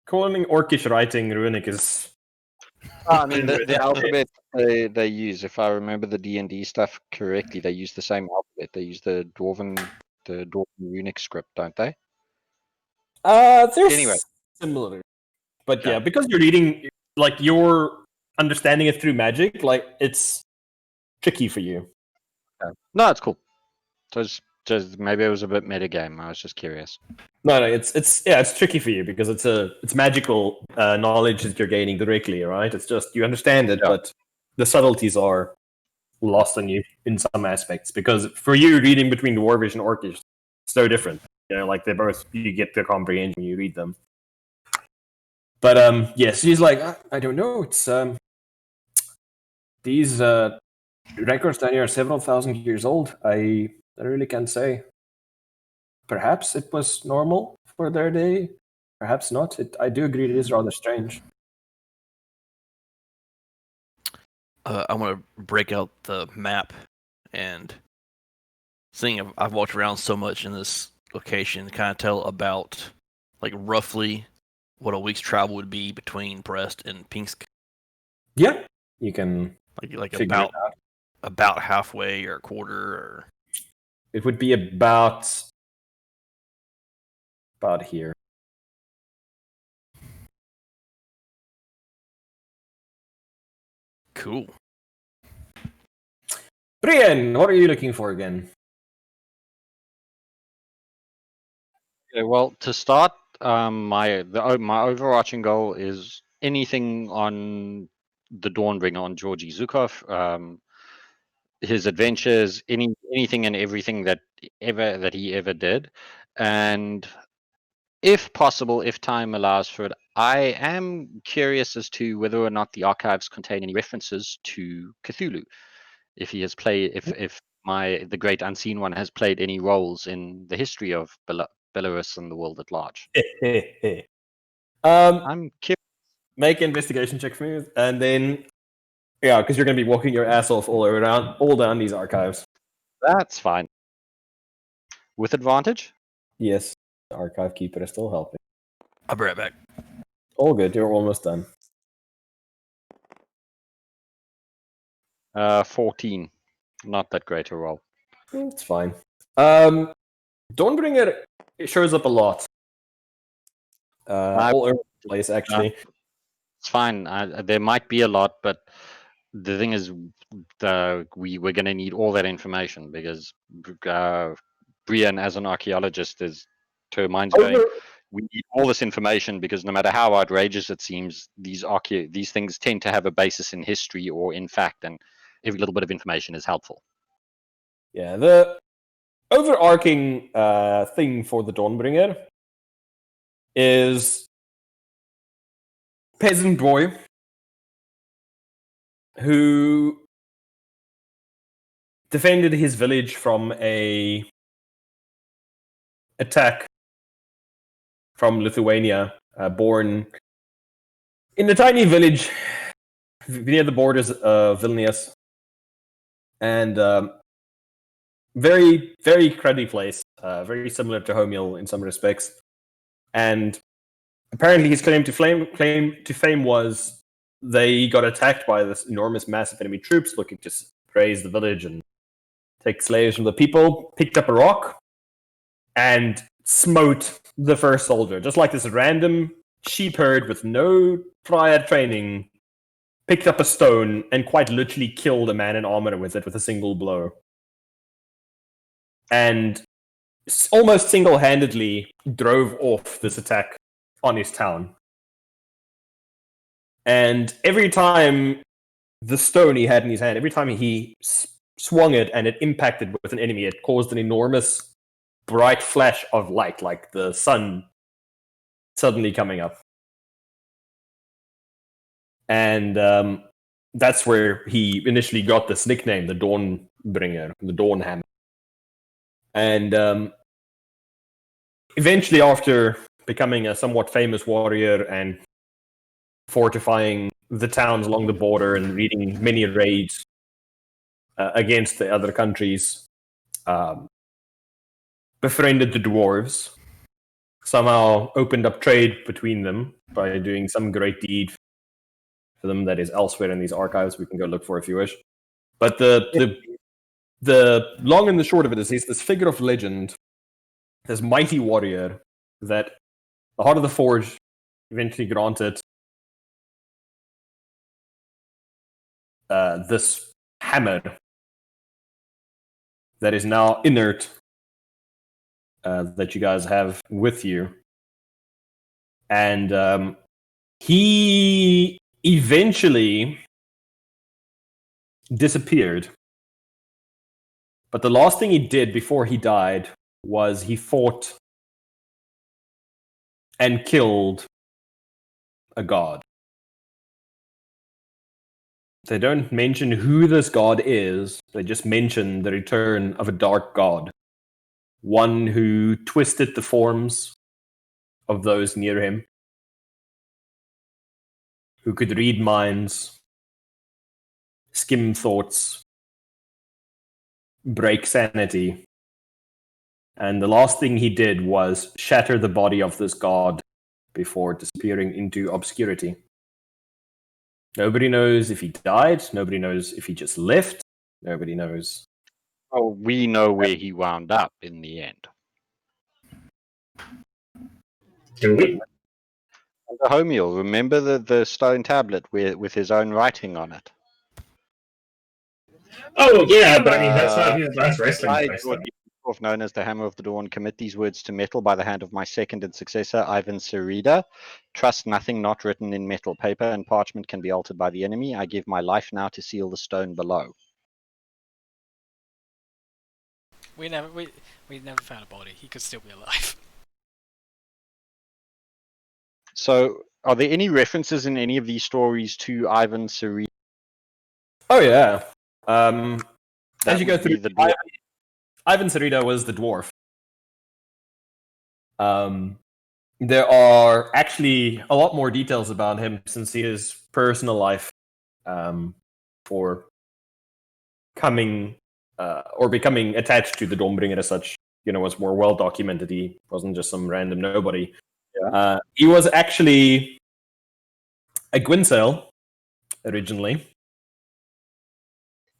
calling Orcish writing runic is... I mean, the alphabet they use, if I remember the D&D stuff correctly, they use the same alphabet. They use the Dwarven runic script, don't they? They're Anyway. similar. But Okay. yeah, because you're reading, like, you're understanding it through magic, like, it's tricky for you. No, it's cool. So it's just maybe it was a bit metagame. I was just curious. No, it's tricky for you because it's magical knowledge that you're gaining directly, right? It's just you understand it, Yeah. but the subtleties are lost on you in some aspects. Because for you, reading between Dwarvish and Orcish, it's so different. You know, like they're both you get the comprehension when you read them. But yes, he's like, I don't know. It's these records down here are several thousand years old. I really can't say. Perhaps it was normal for their day. Perhaps not. I do agree it is rather strange. I want to break out the map and seeing I've walked around so much in this location, kind of tell about, like, roughly what a week's travel would be between Brest and Pinsk? Yeah, you can Like figure it out. about halfway or a quarter or. It would be about here. Cool. Brian, what are you looking for again? Okay, well, to start, my overarching goal is anything on the Dawnbringer on Georgy Zukov, his adventures, anything and everything that he ever did, and if possible, if time allows for it, I am curious as to whether or not the archives contain any references to Cthulhu. If he has played, if the great unseen one has played any roles in the history of Belarus and the world at large. I'm curious. Make investigation check for me, and then because you're going to be walking your ass off all down these archives. That's fine. With advantage? Yes, the archive keeper is still helping. I'll be right back. All good. You're almost done. 14. Not that great a roll. It's fine. Dawnbringer shows up a lot. All over the place, actually. It's fine. There might be a lot, but the thing is, we're going to need all that information because Brian, as an archaeologist, is to her mind's going. We need all this information because no matter how outrageous it seems, these things tend to have a basis in history or in fact, and every little bit of information is helpful. Yeah, the overarching thing for the Dawnbringer is peasant boy who defended his village from a attack from Lithuania, born in a tiny village near the borders of Vilnius, and very, very cruddy place, very similar to Homiel in some respects. And apparently, his claim to fame was they got attacked by this enormous mass of enemy troops looking to raise the village and take slaves from the people. Picked up a rock and smote the first soldier, just like this random sheep herd with no prior training. Picked up a stone and quite literally killed a man in armor with it with a single blow. And almost single-handedly drove off this attack on his town. And every time the stone he had in his hand, every time he swung it and it impacted with an enemy, it caused an enormous bright flash of light, like the sun suddenly coming up. And that's where he initially got this nickname, the Dawnbringer, the Dawn Hammer. And eventually, after becoming a somewhat famous warrior and fortifying the towns along the border and leading many raids against the other countries, befriended the dwarves, somehow opened up trade between them by doing some great deed for them that is elsewhere in these archives. We can go look for if you wish. But the long and the short of it is he's this figure of legend, this mighty warrior that the Heart of the Forge eventually granted this hammer that is now inert, that you guys have with you. And he eventually disappeared. But the last thing he did before he died was he fought and killed a god. They don't mention who this god is, they just mention the return of a dark god. One who twisted the forms of those near him, who could read minds, skim thoughts, break sanity, And the last thing he did was shatter the body of this god before disappearing into obscurity. Nobody knows if he died. Nobody knows if he just left. Nobody knows. Oh, we know where he wound up in the end. Do we? The Homiel, remember the stone tablet with his own writing on it? Oh, yeah, but I mean, that's not his last resting I, place, Lord though. known as the Hammer of the Dawn, commit these words to metal by the hand of my second and successor, Ivan Serida. Trust nothing not written in metal. Paper and parchment can be altered by the enemy. I give my life now to seal the stone below. We never found a body. He could still be alive. So, are there any references in any of these stories to Ivan Serida? Oh yeah. As you go through, the dwarf. Ivan Serida was the dwarf. There are actually a lot more details about him since his personal life, for coming or becoming attached to the Dawnbringer as such, was more well documented. He wasn't just some random nobody. Yeah. He was actually a Gwynsale originally.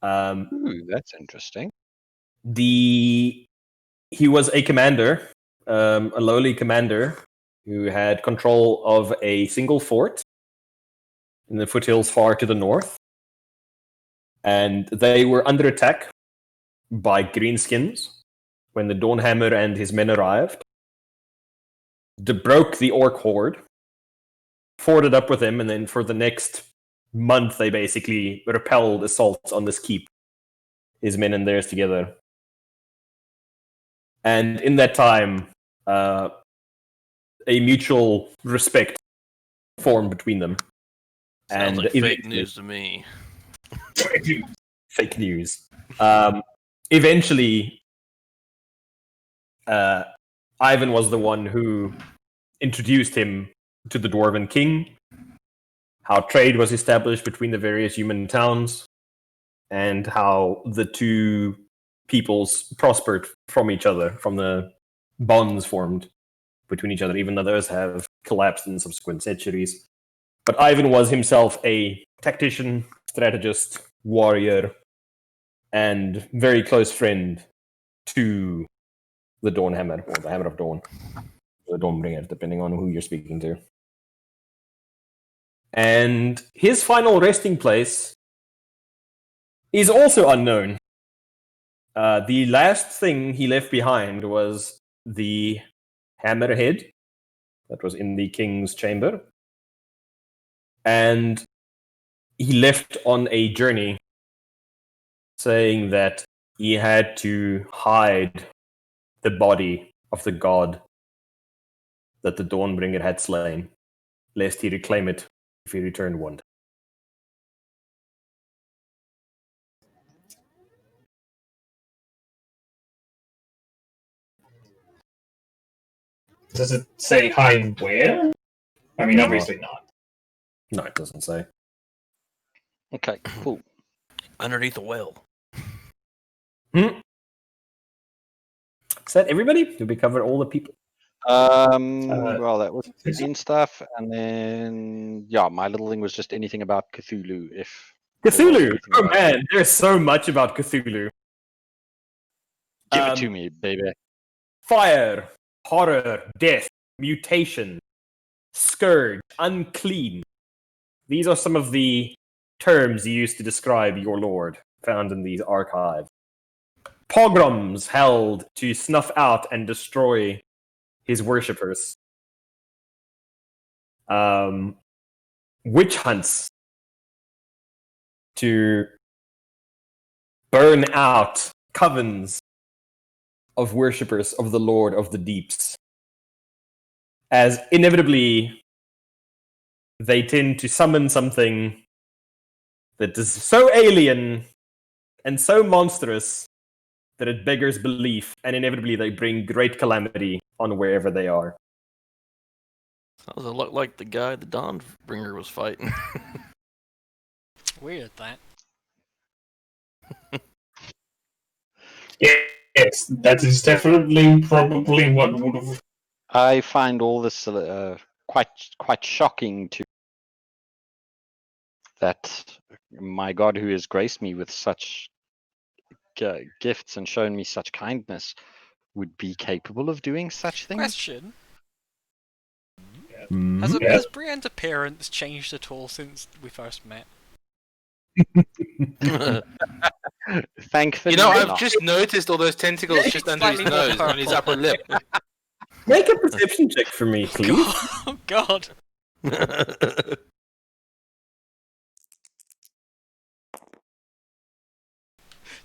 Ooh, that's interesting. He was a commander, a lowly commander who had control of a single fort in the foothills far to the north. And they were under attack by greenskins when the Dawnhammer and his men arrived. Broke the orc horde, forded up with him, and then for the next month they basically repelled assaults on this keep, his men and theirs together. And in that time, a mutual respect formed between them. Sounds and like fake news to me. Fake news. Eventually, Ivan was the one who introduced him to the Dwarven King, how trade was established between the various human towns, and how the two peoples prospered from each other, from the bonds formed between each other, even though those have collapsed in subsequent centuries. But Ivan was himself a tactician, strategist, warrior, and very close friend to the Dawnhammer, or the Hammer of Dawn, or the Dawnbringer, depending on who you're speaking to. And his final resting place is also unknown. The last thing he left behind was the hammerhead that was in the king's chamber. And he left on a journey saying that he had to hide the body of the god that the Dawnbringer had slain, lest he reclaim it if he returned one. Does it say hide where? I mean, obviously not. No, it doesn't say. Okay, cool. Underneath a well. Is that everybody? Did we cover all the people? Well, that was scene stuff, and then my little thing was just anything about Cthulhu. If Cthulhu! Oh man, there's so much about Cthulhu. Give it to me, baby. Fire, horror, death, mutation, scourge, unclean. These are some of the terms used to describe your lord, found in these archives. Pogroms held to snuff out and destroy his worshippers. Witch hunts to burn out covens of worshippers of the Lord of the Deeps. As inevitably, they tend to summon something that is so alien and so monstrous that it beggars belief, and inevitably they bring great calamity on wherever they are. Sounds a lot like the guy the Dawnbringer was fighting. Weird, that. Yeah, Yes, that is definitely probably what would have. I find all this quite shocking to that my God, who has graced me with such gifts and shown me such kindness, would be capable of doing such things. Question: Hmm? has Brienne's appearance changed at all since we first met? Thankfully, You know, I've not. just noticed all those tentacles Yeah, just it's under his slightly more nose, on his purple. upper lip. Make a perception check for me, please. Oh God!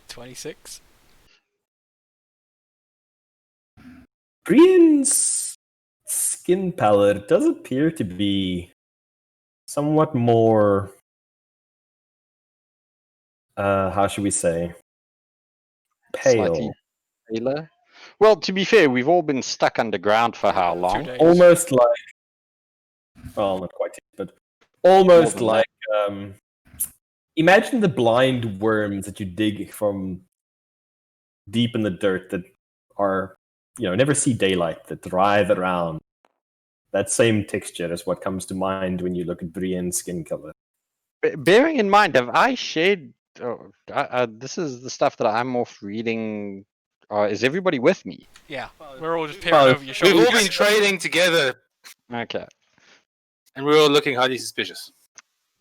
26. Brienne's skin palette does appear to be somewhat more. How should we say? Pale. Slightly paler. Well, to be fair, we've all been stuck underground for how 2 long? days. Almost like. Well, not quite, but almost than like. Imagine the blind worms that you dig from deep in the dirt that are, never see daylight, that writhe around. That same texture is what comes to mind when you look at Brienne's skin color. Bearing in mind, have I shared? This is the stuff that I'm off reading. Is everybody with me? Yeah, we're all just peering Well, over your We've shoulders. all been trading together, Okay. and we're all looking highly suspicious.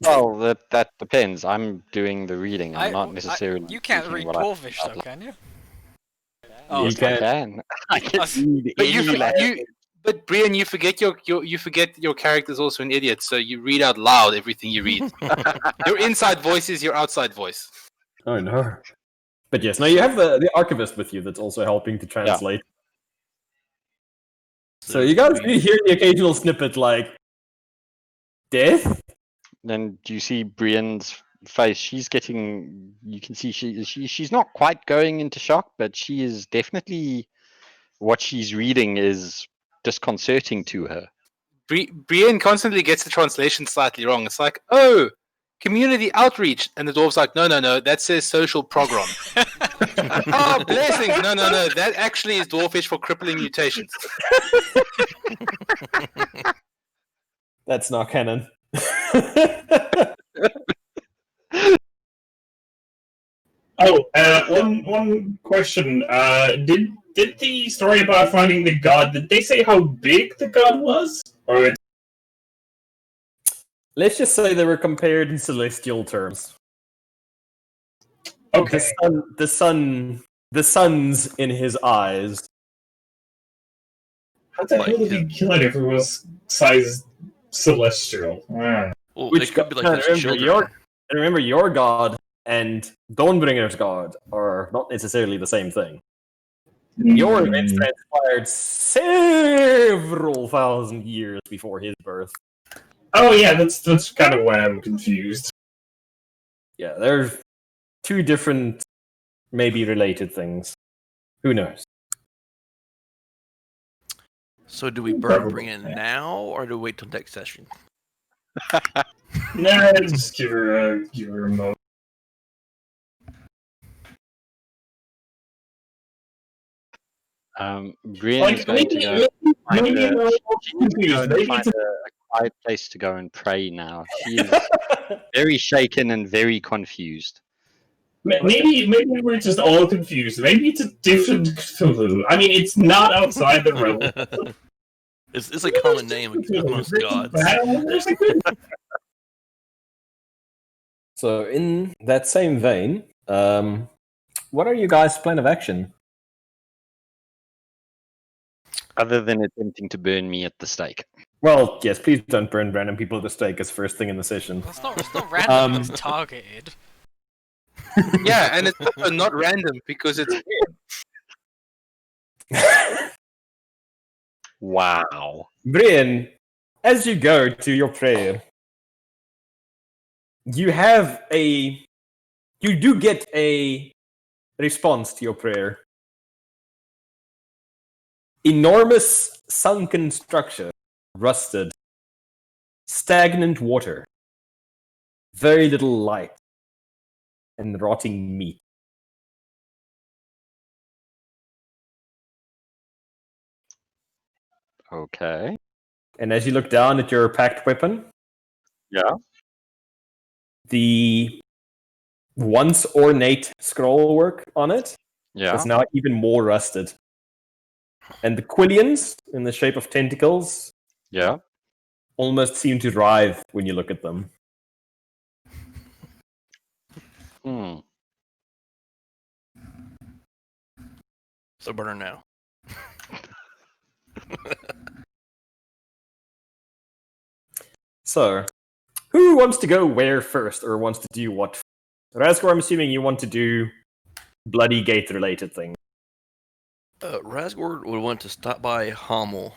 Well, that depends. I'm doing the reading. I'm not necessarily. You can't speaking read what I- Dwarvish, though, can you? You Yes, can. I can. I can Us- read But any language. but Brian, you forget your character's also an idiot, so you read out loud everything you read. Your inside voice is your outside voice. Oh no. But yes, now you have the archivist with you that's also helping to translate. So you guys really hear the occasional snippet like death? Then do you see Brienne's face? She's getting. You can see she's not quite going into shock, but she is definitely. What she's reading is disconcerting to her. Brian constantly gets the translation slightly wrong. It's like, oh, community outreach, and the dwarf's like, no, that says social program. Oh, blessings! No, that actually is dwarfish for crippling mutations. That's not canon. Oh, one question. Did the story about finding the god? Did they say how big the god was? Or it's Let's just say they were compared in celestial terms. okay? The sun's in his eyes. How the Like hell did he kill it if it was size celestial? Well, Which it could be god- like his children. remember your god and Dawnbringer's god are not necessarily the same thing. Your events transpired several thousand years before his birth. Oh yeah, that's kind of why I'm confused. Yeah, they're two different, maybe related things. Who knows? So do we burn Probably. Brienne now, or do we wait till next session? Nah, just give her a moment. Brienne's Like going to go find maybe a, we're all she's going to go confused. and Maybe find it's a quiet place to go and pray now. She is very shaken and very confused. maybe we're just all confused. Maybe it's a different Cthulhu. I mean, it's not outside the realm. It's a common name amongst gods. There's a good. So, in that same vein, what are you guys' plan of action? Other than attempting to burn me at the stake. Well, yes, please don't burn random people at the stake as first thing in the session. It's not random, it's targeted. Yeah, and it's also not random because it's Wow. Brian, as you go to your prayer, you do get a response to your prayer. Enormous sunken structure, rusted, stagnant water, very little light, and rotting meat. Okay. And as you look down at your packed weapon, Yeah. the once ornate scroll work on it Yeah. is now even more rusted. And the quillions, in the shape of tentacles, Yeah. almost seem to writhe when you look at them. Hmm. So burn her now. So, who wants to go where first, or wants to do what? Razgor, I'm assuming you want to do Bloody Gate-related things. Razgord would want to stop by Hommel,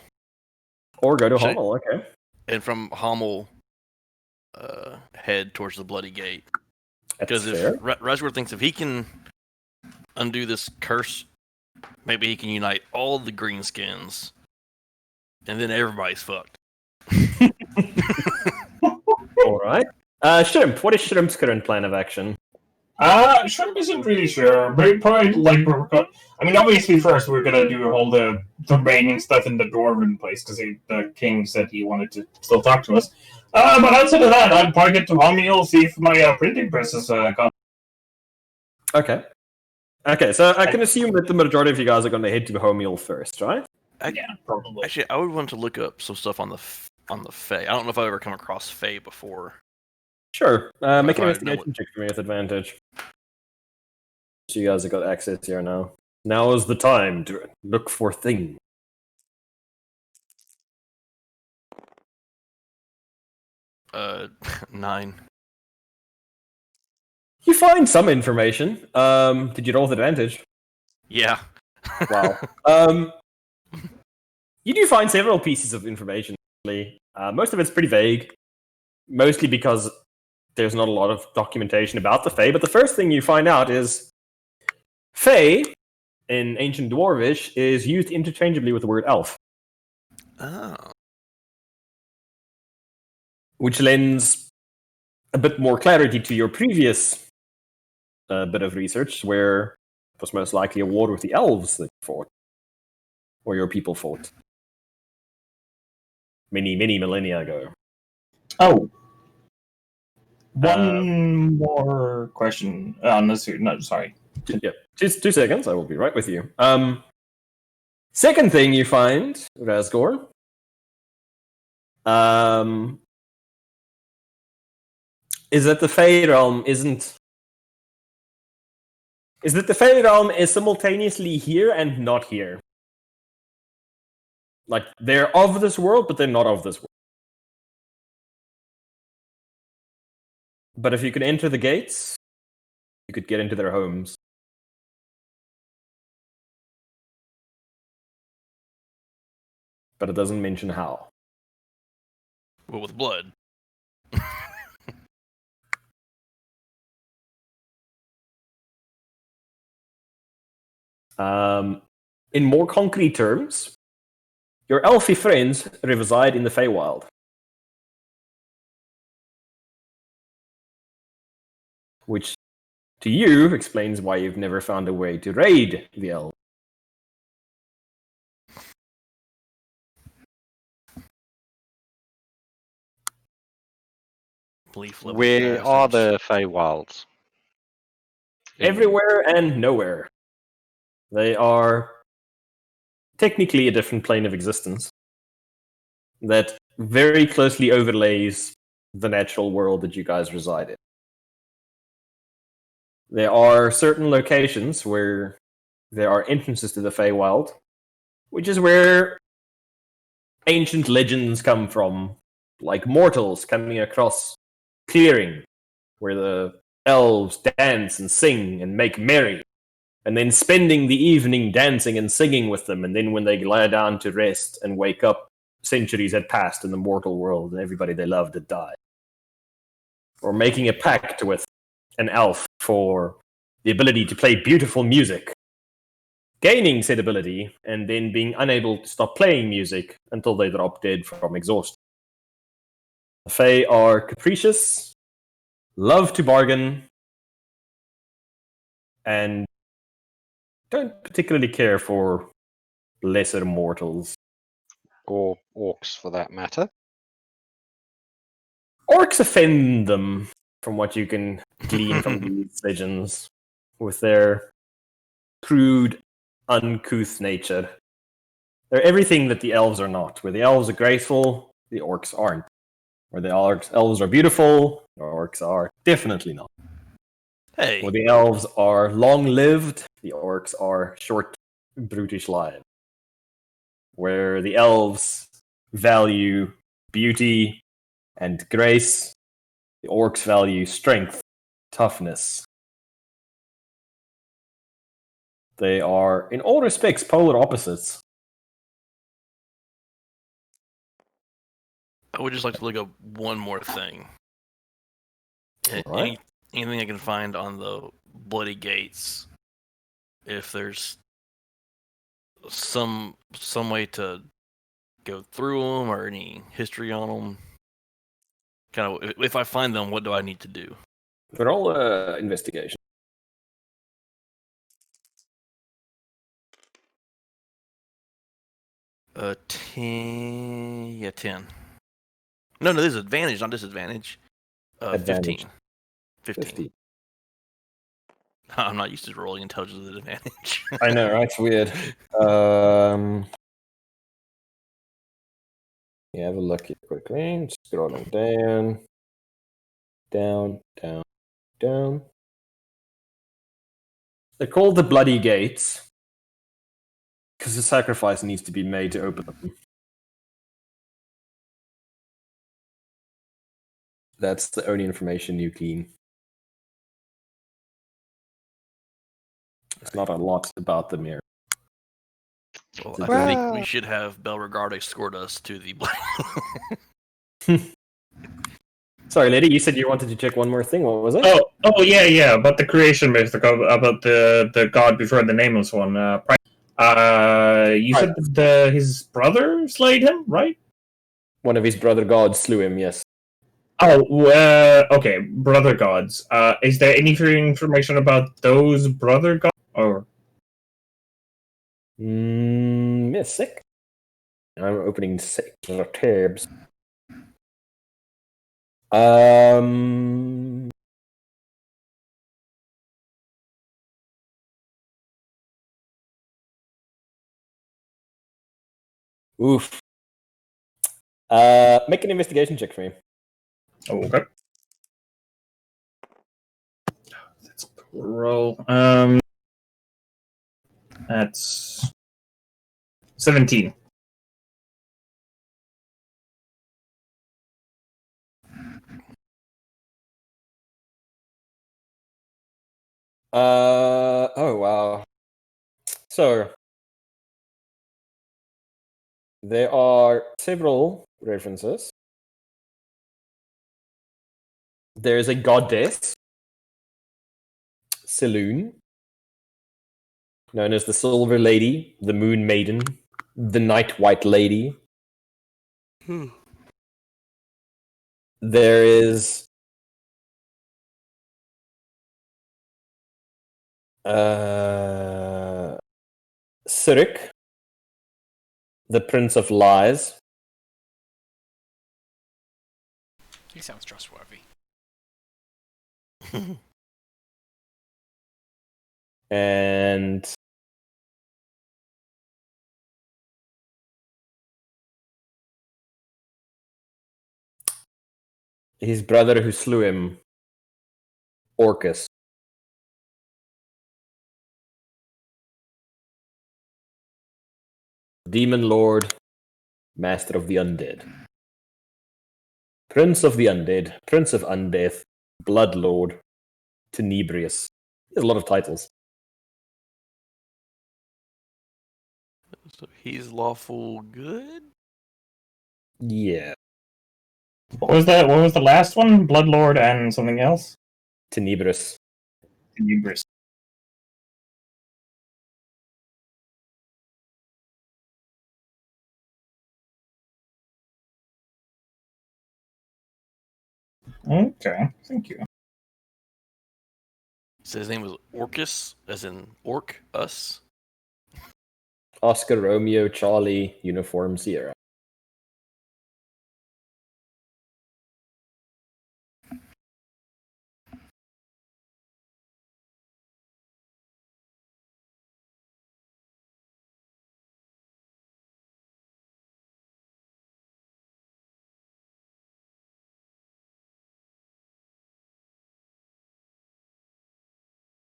Or go to Should- Hommel, okay. and from Hommel, head towards the Bloody Gate. That's Because if fair. Razgord thinks if he can undo this curse, maybe he can unite all the greenskins, and then everybody's fucked. Alright. Shrimp, what is Shrimp's current plan of action? Shrimp isn't really sure, but it probably I mean, obviously, first we're gonna do all the remaining stuff in the dwarven place because the king said he wanted to still talk to us. But outside of that, I'd probably get to Homiel, see if my printing press is gone. Okay. Okay, so I can assume that the majority of you guys are going to head to Homiel first, right? Yeah, probably. Actually, I would want to look up some stuff on the Fae. I don't know if I've ever come across Fae before. Sure. Make an Alright, investigation check for me with advantage. So you guys have got access here now. Now is the time to look for things. 9. You find some information. Did you roll with advantage? Yeah. Wow. You do find several pieces of information. Actually. Most of it's pretty vague. Mostly because there's not a lot of documentation about the Fae. But the first thing you find out is Fae, in ancient Dwarvish, is used interchangeably with the word elf. Oh. Which lends a bit more clarity to your previous bit of research, where it was most likely a war with the elves that you fought, or your people fought. Many, many millennia ago. Oh. One more question. No, sorry. Yeah, just 2 seconds, I will be right with you. Second thing you find, Razgor, is that the Fey realm is simultaneously here and not here. Like, they're of this world, but they're not of this world. But if you could enter the gates, you could get into their homes. But it doesn't mention how. Well, with blood. In more concrete terms, your elfy friends reside in the Feywild. Which, to you, explains why you've never found a way to raid the elves. Where are the Feywilds? Everywhere and nowhere. They are technically a different plane of existence that very closely overlays the natural world that you guys reside in. There are certain locations where there are entrances to the Feywild, which is where ancient legends come from, like mortals coming across clearing where the elves dance and sing and make merry, and then spending the evening dancing and singing with them, and then when they lie down to rest and wake up, centuries had passed in the mortal world and everybody they loved had died. Or making a pact with an elf for the ability to play beautiful music, gaining said ability, and then being unable to stop playing music until they drop dead from exhaustion. The Fae are capricious, love to bargain, and don't particularly care for lesser mortals. or orcs for that matter. Orcs offend them, from what you can glean from these legends, with their crude, uncouth nature. They're everything that the elves are not. Where the elves are graceful, the orcs aren't. Where the elves are beautiful, the orcs are definitely not. Hey, Where the elves are long-lived, the orcs are short, brutish lives. Where the elves value beauty and grace, the orcs value strength, toughness. They are, in all respects, polar opposites. I would just like to look up one more thing. Alright. Anything I can find on the bloody gates. If there's some way to go through them or any history on them. Kind of, if I find them, what do I need to do? Roll investigation. Uh, 10. Yeah, 10. No, this is advantage, not disadvantage. Advantage. 15. 50. I'm not used to rolling intelligence with advantage. I know, right? It's weird. Yeah, have a look here quickly. Scrolling down. Down, down, down. They're called the Bloody Gates because a sacrifice needs to be made to open them. That's the only information you glean. It's not a lot about them here. Well, Well- I think we should have Belregard escort us to the Sorry, lady, you said you wanted to check one more thing. What was it? Yeah. About the creation myth, about the god before the nameless one. You said that his brother slayed him, right? One of his brother gods slew him, yes. Okay, brother gods. Is there any information about those brother gods? Or Mystic. I'm opening tabs. Oof. Make an investigation check for me. okay. That's a cool roll. That's 17. Oh wow. So there are several references. There is a goddess, Saloon, known as the Silver Lady, the Moon Maiden, the Night White Lady. There is Sirik, the Prince of Lies. He sounds trustworthy. And his brother who slew him, Orcus. Demon Lord, Master of the Undead. Prince of the Undead, Prince of Undeath, Blood Lord, Tenebrious. He has a lot of titles. So he's lawful good? Yeah. What was that? What was the last one? Bloodlord and something else? Tenebrous. Tenebris. Okay, thank you. So his name was Orcus, as in Orc, us. Oscar Romeo Charlie Uniform Sierra.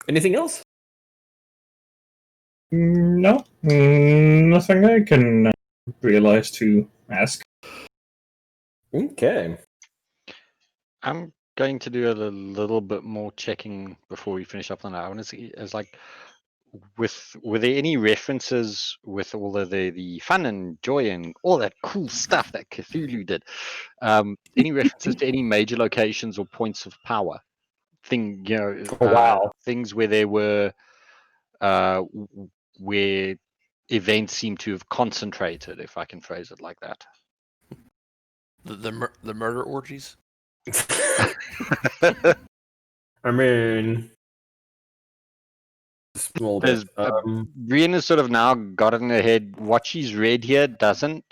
Anything else? No, nothing I can realize to ask. Okay. I'm going to do a little bit more checking before we finish up on that. I want to see, is like, were there any references with all of the fun and joy and all that cool stuff that Cthulhu did? Any references to any major locations or points of power? Oh, wow. Things where there were where events seem to have concentrated, if I can phrase it like that. The murder orgies. I mean, small bit. Brienne has sort of now got in her head what she's read here doesn't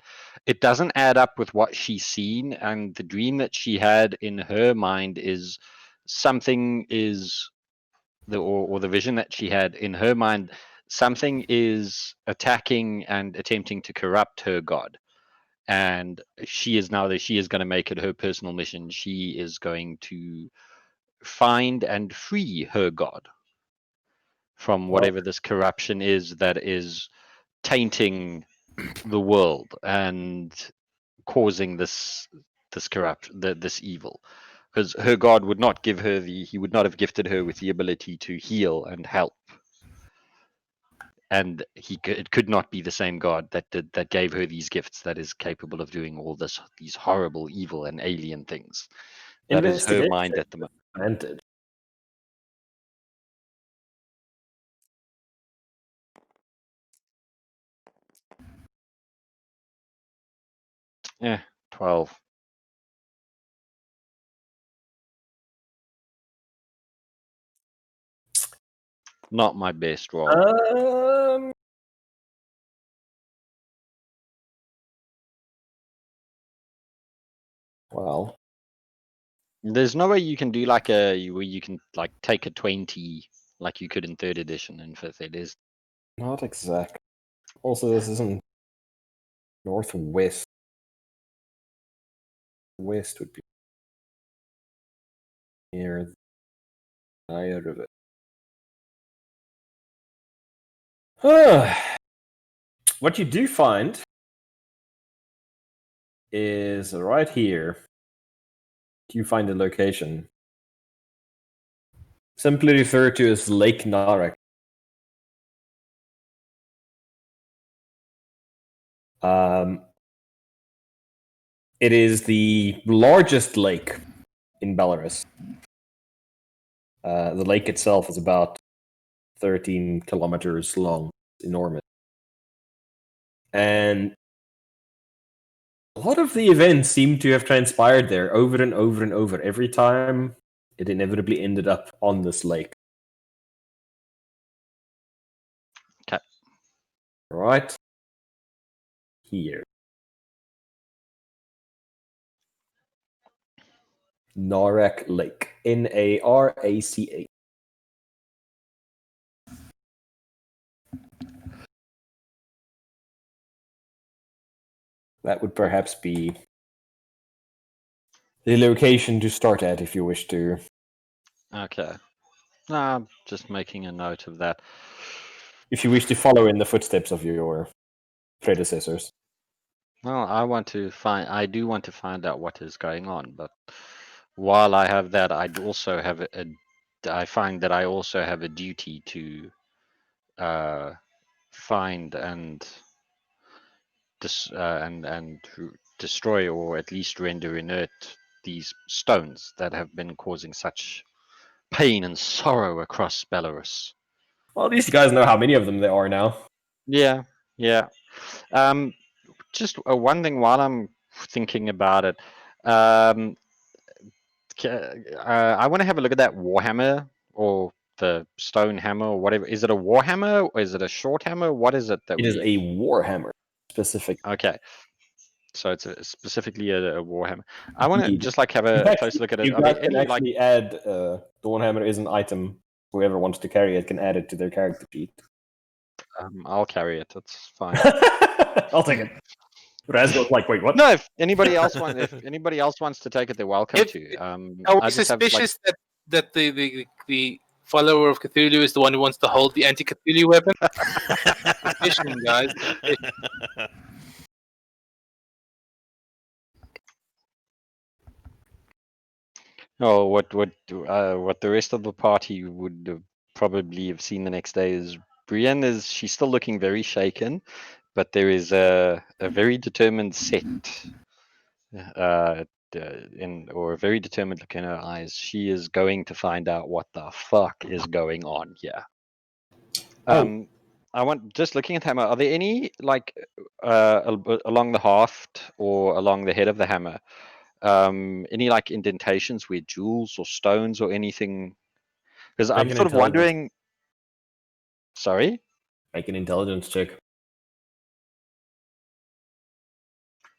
add up with what she's seen, and the dream that she had in her mind is something is or the vision that she had in her mind, something is attacking and attempting to corrupt her god. And she is going to make it her personal mission. She is going to find and free her god from whatever this corruption is that is tainting the world and causing this corruption, this evil. Because her god would not give her he would not have gifted her with the ability to heal and help. And it could not be the same god that gave her these gifts, that is capable of doing all these horrible, evil, and alien things. That is her mind at the moment. Granted. Yeah, 12. Not my best roll. Well, There's no way you can do like where you can like take a 20 like you could in 3rd edition and 5th ed. Is not exact. Also, this isn't northwest. West would be near the Naya River. What you do find is right here. You find a location simply referred to as Lake Narek. It is the largest lake in Belarus. The lake itself is about 13 kilometers long. It's enormous. And a lot of the events seem to have transpired there over and over and over. Every time it inevitably ended up on this lake. Okay. Right here. Narek Lake. Naraca. That would perhaps be the location to start at if you wish to. Okay. No, I'm just making a note of that. If you wish to follow in the footsteps of your predecessors. Well, I do want to find out what is going on, but while I have that, I find that I also have a duty to find and destroy, or at least render inert, these stones that have been causing such pain and sorrow across Belarus. Well, these guys know how many of them there are now. Yeah. Just one thing while I'm thinking about it. I want to have a look at that warhammer or the stone hammer or whatever. Is it a warhammer or is it a short hammer? What is it that It is a warhammer specific. Okay. So it's specifically a warhammer. I want to just like have a close look at it. You guys can actually add the warhammer is an item. Whoever wants to carry it can add it to their character sheet. I'll carry it. That's fine. I'll take it. Razgo's like, wait, what? No, if anybody else wants to take it, they're welcome to. Are we suspicious that the follower of Cthulhu is the one who wants to hold the anti-Cthulhu weapon. Competition, guys. Oh, what the rest of the party would have probably have seen the next day is Brienne she's still looking very shaken, but there is a very determined set, or a very determined look in her eyes. She is going to find out what the fuck is going on here. I want, just looking at the hammer, are there any like along the haft or along the head of the hammer? Any like indentations where jewels or stones or anything? Because I'm Make an sort of intelligence. wondering. Sorry. Make an intelligence check.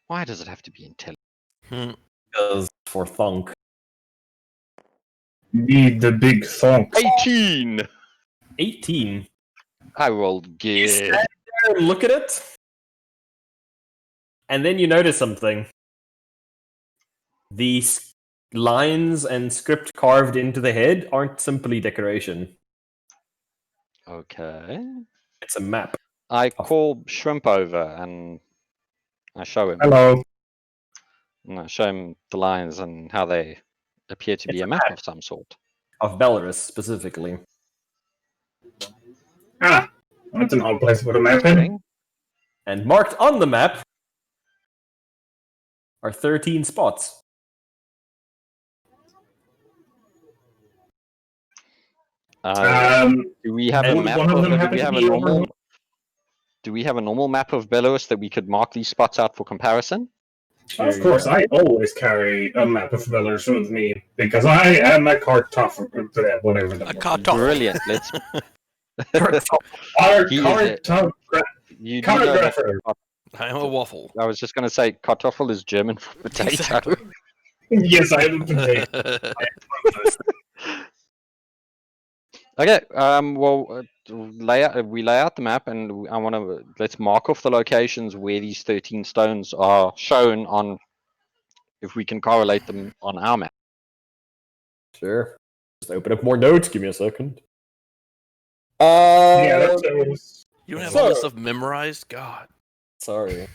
Why does it have to be intelligent? Because for thunk. Need the big thonk. 18. 18. I rolled You good. stand there and look at it, and then you notice something. The lines and script carved into the head aren't simply decoration. Okay. It's a map. I call Shrimp over and I show him. Hello. And I show him the lines and how they appear to be It's a a map map. of some sort. Of Belarus, specifically. Ah, that's an odd place to put a map in. Okay. And marked on the map are 13 spots. Do we have a would map? one of them Do happen we to have a be over normal? here? Do we have a normal map of Belarus that we could mark these spots out for comparison? Of course, I always carry a map of Belarus with me because I am a cartographer. Whatever the A cartographer. Brilliant. Let's. He is You do know that cartographer. I am a waffle. I was just going to say, kartoffel is German for potato. Exactly. Yes, I am a potato. Okay. Well, we lay out the map, and I want to let's mark off the locations where these 13 stones are shown on. If we can correlate them on our map. Sure. Just open up more notes. Give me a second. Yeah, that's You don't have So- all this stuff memorized? God. Sorry.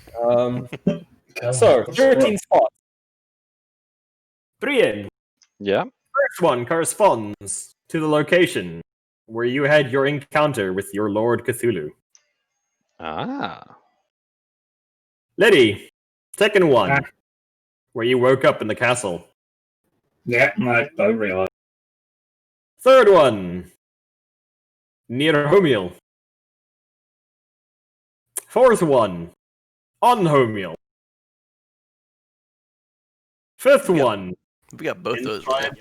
So, 13 spots. Brienne, Yeah. first one corresponds to the location where you had your encounter with your Lord Cthulhu. Ah. Letty, second one, Ah. where you woke up in the castle. Yeah, I realize. Third one, near Homiel. Fourth one, on Homiel. Fifth Yeah. one, We got both those right.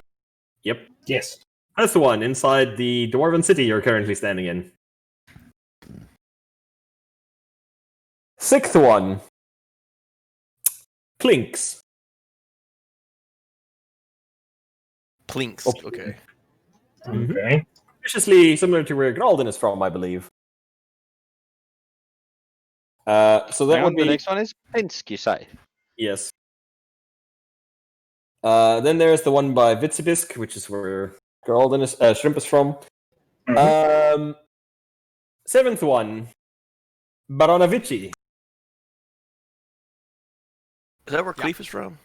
Yep. Yes. Fifth one, inside the Dwarven city you're currently standing in. Sixth one, Clinks. Plinks. Oh. Okay. Okay. Viciously similar to where Gralden is from, I believe. So that Hang would on, be the next one is Pinsk, you say? yes. Then there's the one by Vitsebisk, which is where Gralden is, Shrimp is from. Mhm. Seventh one, Baronovici. Is that where Cleef is from?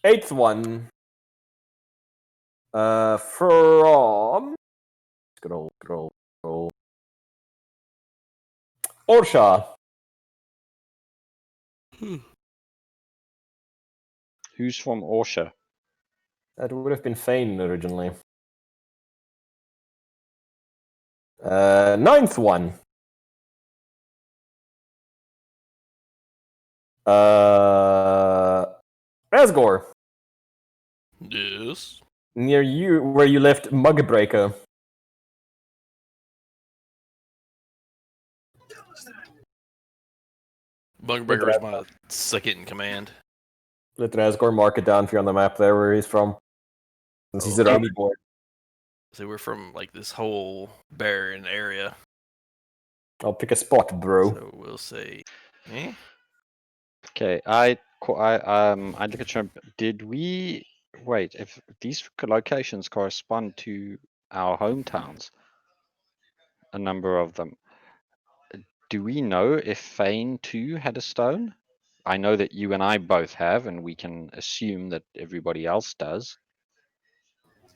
Eighth one, from scroll. Orsha. Who's from Orsha? That would have been Fane originally. Ninth one. Rasgor. Yes. Near you, where you left Mugbreaker. Bungbreaker is my second in command. Let Rasgor mark it down for you on the map there where he's from. Since he's at Army board. So we're from like this whole barren area. I'll pick a spot, bro. So we'll say, eh? Okay, I look at Shrimp. Did we wait, if these locations correspond to our hometowns, a number of them, do we know if Fane too had a stone? I know that you and I both have, and we can assume that everybody else does.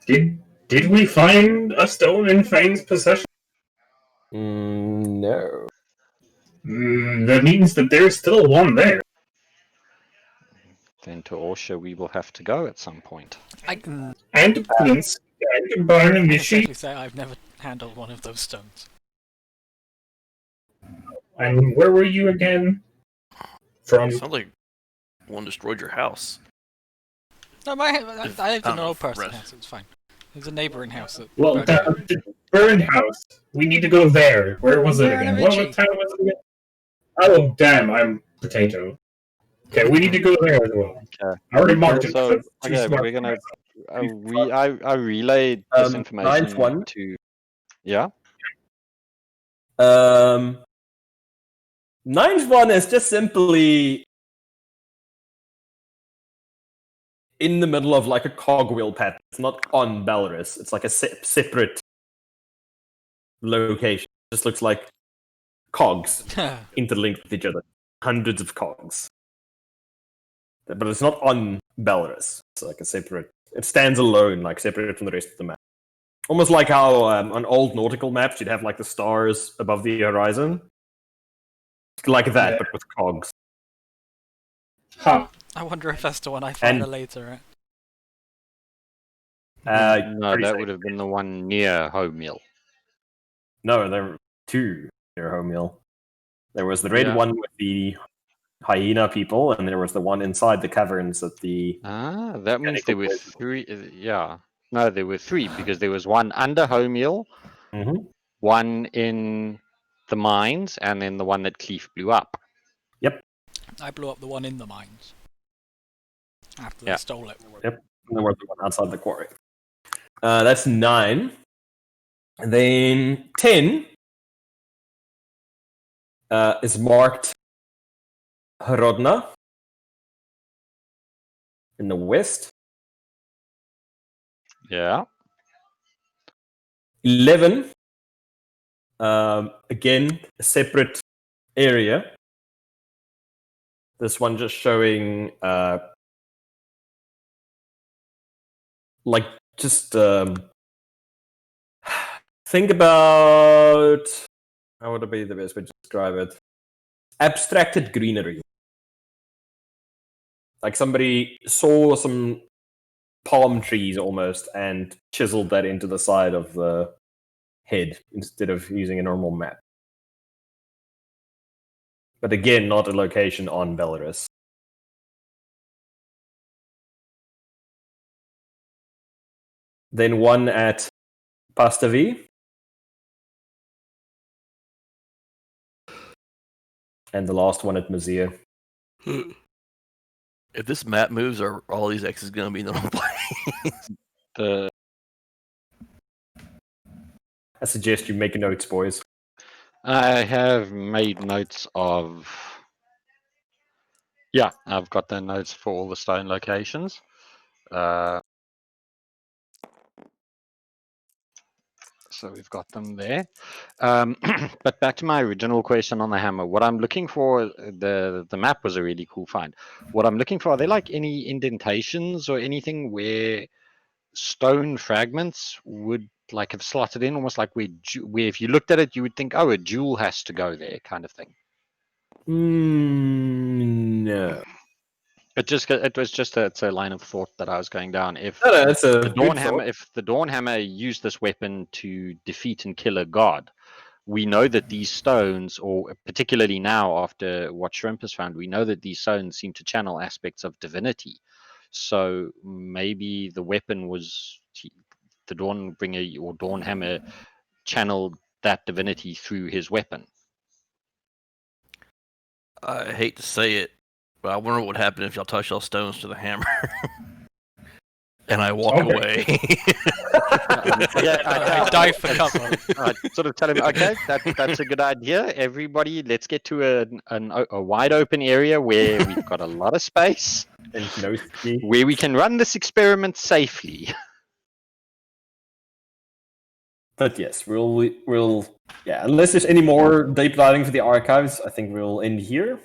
Did we find a stone in Fane's possession? No. That means that there's still one there. Then to Orsha we will have to go at some point. I can And to Prince, and to Barnaby Sheep. safely say I've never handled one of those stones. And where were you again? From Sounds like one destroyed your house. No, I lived in an know, old person rest. house. It's fine. There's a neighbouring house that. well, burned down. the burned house. We need to go there. Where was it again? What Divinity. town was it again? Oh damn! I'm potato. Okay, we need to go there as well. Okay. I already marked it. So, but too okay, smart we're gonna. for myself. I relayed this Ninth information one. to. Yeah. Ninth one is just simply in the middle of like a cogwheel pattern. It's not on Belarus. It's like a separate location. It just looks like cogs interlinked with each other. Hundreds of cogs. But it's not on Belarus. It's like a separate... It stands alone, like separate from the rest of the map. Almost like how on old nautical maps you'd have like the stars above the horizon. Like that, Yeah. but with cogs. Huh. I wonder if that's the one I found And- later. No, pretty that safe. would have been the one near Homemeal. No, there were two near Homemeal. There was the red Yeah. one with the hyena people, and there was the one inside the caverns at the... Ah, that means Mechanical there were places. three. Yeah. No, there were three because there was one under Homemeal, Mhm. one in the mines, and then the one that Cleef blew up. I blew up the one in the mines. After Yeah. they stole it. And there was the one outside the quarry. That's 9. And then 10 is marked Hrodna in the west. Yeah. 11, again, a separate area. This one just showing, like, just think about, how would it be the best way to describe it? Abstracted greenery. Like somebody saw some palm trees almost and chiseled that into the side of the head instead of using a normal map. But again, not a location on Belarus. Then one at Pastavi. And the last one at Mazir. If this map moves, are all these X's going to be in the wrong place? The I suggest you make notes, boys. I have made notes of. Yeah, I've got the notes for all the stone locations. So we've got them there. But back to my original question on the hammer. What I'm looking for, the map was a really cool find. What I'm looking for, are there like any indentations or anything where stone fragments would like have slotted in, almost like where if you looked at it, you would think, oh, a jewel has to go there, kind of thing. No. But just it was just it's a line of thought that I was going down. If No, that's a the good Dawn Hammer, thought. if the Dawn Hammer used this weapon to defeat and kill a god, we know that these stones, or particularly now after what Shrimp has found, we know that these stones seem to channel aspects of divinity. So maybe the weapon was the Dawnbringer or Dawn Hammer channeled that divinity through his weapon. I hate to say it, but I wonder what would happen if y'all touch all stones to the hammer. And I walk Okay. away. I dive for cover. I sort of tell him, okay, that's a good idea. Everybody, let's get to a wide open area where we've got a lot of space, And no ski. where we can run this experiment safely. But yes, we'll yeah. Unless there's any more deep diving for the archives, I think we'll end here.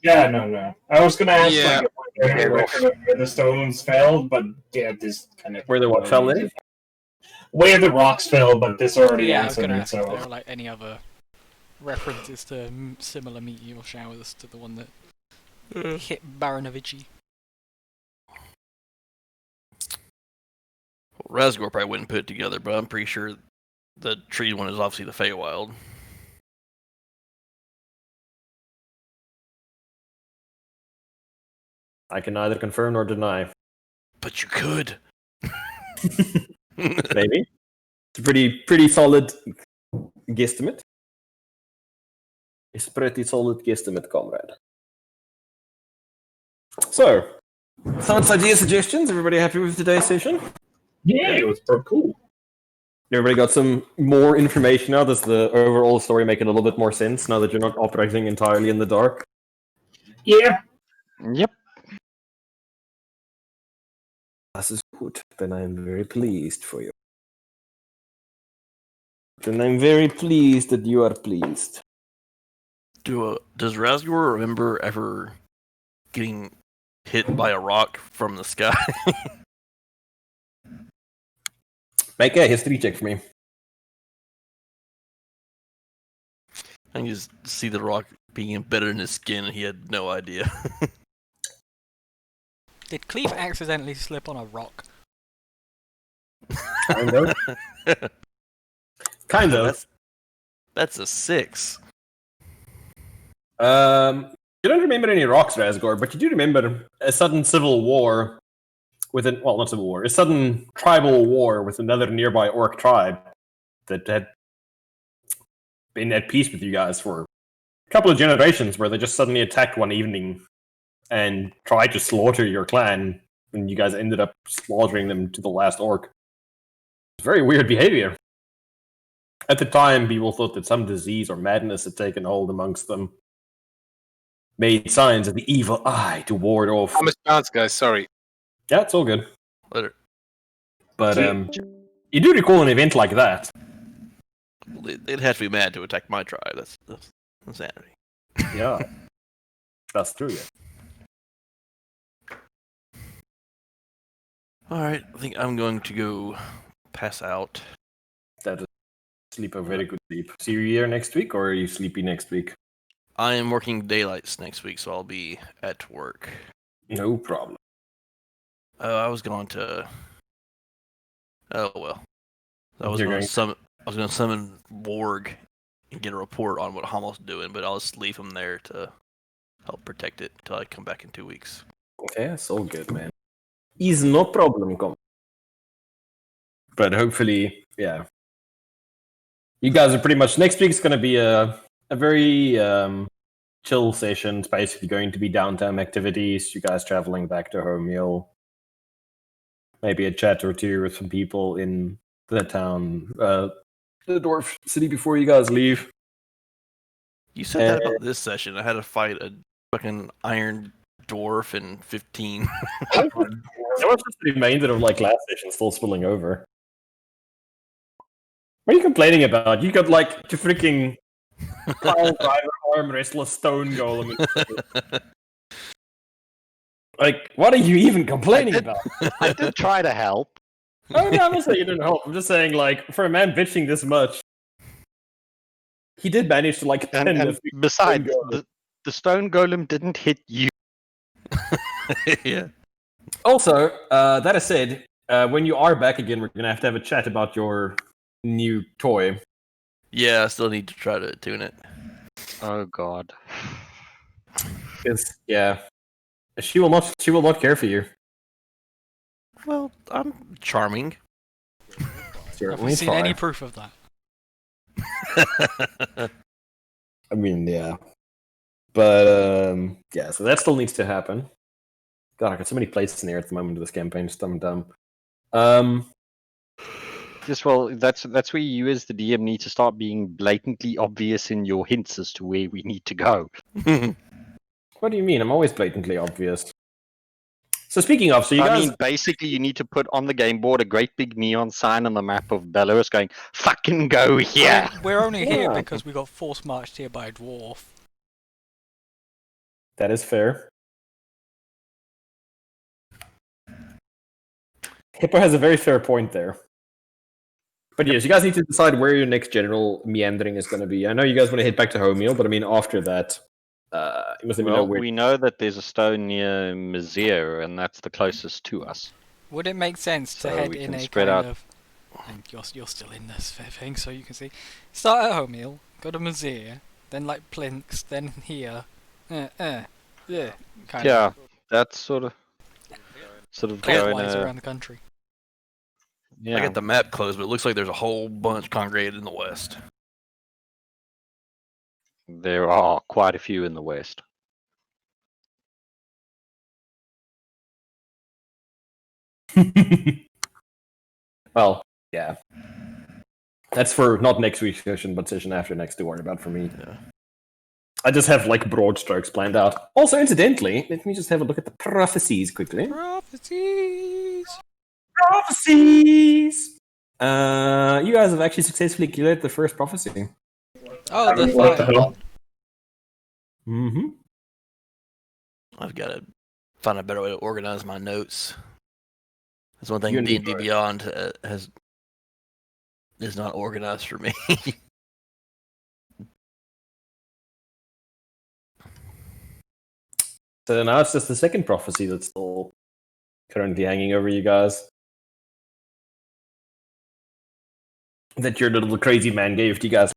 Yeah, no. I was gonna ask Yeah. like if there any record of where the stones fell, but yeah, this kind of Where the what fell in? where the rocks fell, but this already Yeah, I was answered gonna it. ask if there So are like any other references to similar meteor showers to the one that hit Baranovici. Razgor probably wouldn't put it together, but I'm pretty sure the tree one is obviously the Feywild. I can neither confirm nor deny. But you could. Maybe. It's a pretty solid guesstimate. It's a pretty solid guesstimate, comrade. So, thoughts, ideas, suggestions? Everybody happy with today's session? yeah, it was pretty cool. Everybody got some more information now? Does the overall story make a little bit more sense now that you're not operating entirely in the dark? Yeah, Yep. This is good. Then I am very pleased for you. Then I'm very pleased that you are pleased. Does Razgor remember ever getting hit by a rock from the sky? Make a history check for me. I can just see the rock being embedded in his skin, and he had no idea. Did Cleve accidentally slip on a rock? Kind of. Kind of. That's a 6. You don't remember any rocks, Razgor, but you do remember a sudden civil war not civil war, a sudden tribal war with another nearby orc tribe that had been at peace with you guys for a couple of generations, where they just suddenly attacked one evening and tried to slaughter your clan, and you guys ended up slaughtering them to the last orc. It's very weird behavior. At the time, people thought that some disease or madness had taken hold amongst them. Made signs of the evil eye to ward off. Thomas Bounce, guys. Sorry. Yeah, it's all good. Later. But you do recall an event like that. They'd have to be mad to attack my tribe. That's insanity. Yeah, that's true. Yeah. Alright, I think I'm going to go pass out. That is sleep a very good sleep. See you here next week, or are you sleepy next week? I am working daylights next week, so I'll be at work. No problem. I was going to. Oh well. I was You're going going- to summon. I was going to summon Warg and get a report on what Hamil's doing, but I'll just leave him there to help protect it until I come back in 2 weeks. Okay, that's all good, man. Is no problem, come. But hopefully, yeah. You guys are pretty much next week's going to be a very chill session. It's basically going to be downtime activities. You guys traveling back to home. You'll maybe a chat or two with some people in the town, the dwarf city before you guys leave. You said that about this session. I had to fight a fucking iron dwarf in 15. There was just the remainder of like last session still spilling over. What are you complaining about? You got like the freaking pile driver arm wrestler stone golem. Like, what are you even complaining about? I did try to help. Oh no, I'm not saying you didn't help. I'm just saying, like, for a man bitching this much, he did manage to like And, pin and the besides, stone golem. the stone golem didn't hit you. Yeah. Also, that said, when you are back again, we're gonna have a chat about your new toy. Yeah, I still need to try to tune it. Oh god. Because yeah, she will not care for you. Well, I'm charming. Have we seen any proof of that? I mean, yeah. But yeah, so that still needs to happen. God, I got so many places in here at the moment of this campaign, just dumb. Yes, well, that's where you as the DM need to start being blatantly obvious in your hints as to where we need to go. What do you mean? I'm always blatantly obvious. So speaking of, so you I guys, mean, basically, you need to put on the game board a great big neon sign on the map of Belarus going, fucking go here! I mean, we're only here Yeah. because we got force marched here by a dwarf. that is fair. Hippo has a very fair point there. But yes, you guys need to decide where your next general meandering is going to be. I know you guys want to head back to Homeal, but I mean, after that, you must let me know Well, where. we know that there's a stone near Mizir, and that's the closest to us. Would it make sense to So head we in can a spread kind out. of... And you're still in this thing, so you can see. Start at Homeal, go to Mazir, then like Plinks, then here. Yeah, kind Yeah, of that's sort of going clockwise around the country. I yeah. got the map closed, but it looks like there's a whole bunch congregated in the west. There are quite a few in the west. Well, yeah. That's for not next week's session, but session after next to worry about for me. Yeah. I just have like broad strokes planned out. Also, incidentally, let me just have a look at the prophecies quickly. Prophecies! Prophecies! You guys have actually successfully cleared the first prophecy. Oh, the What the fire. hell? Mm-hmm. I've got to find a better way to organize my notes. That's one thing You and me D&D both. Beyond is not organized for me. So now it's just the second prophecy that's still currently hanging over you guys. That your little crazy man gave to you guys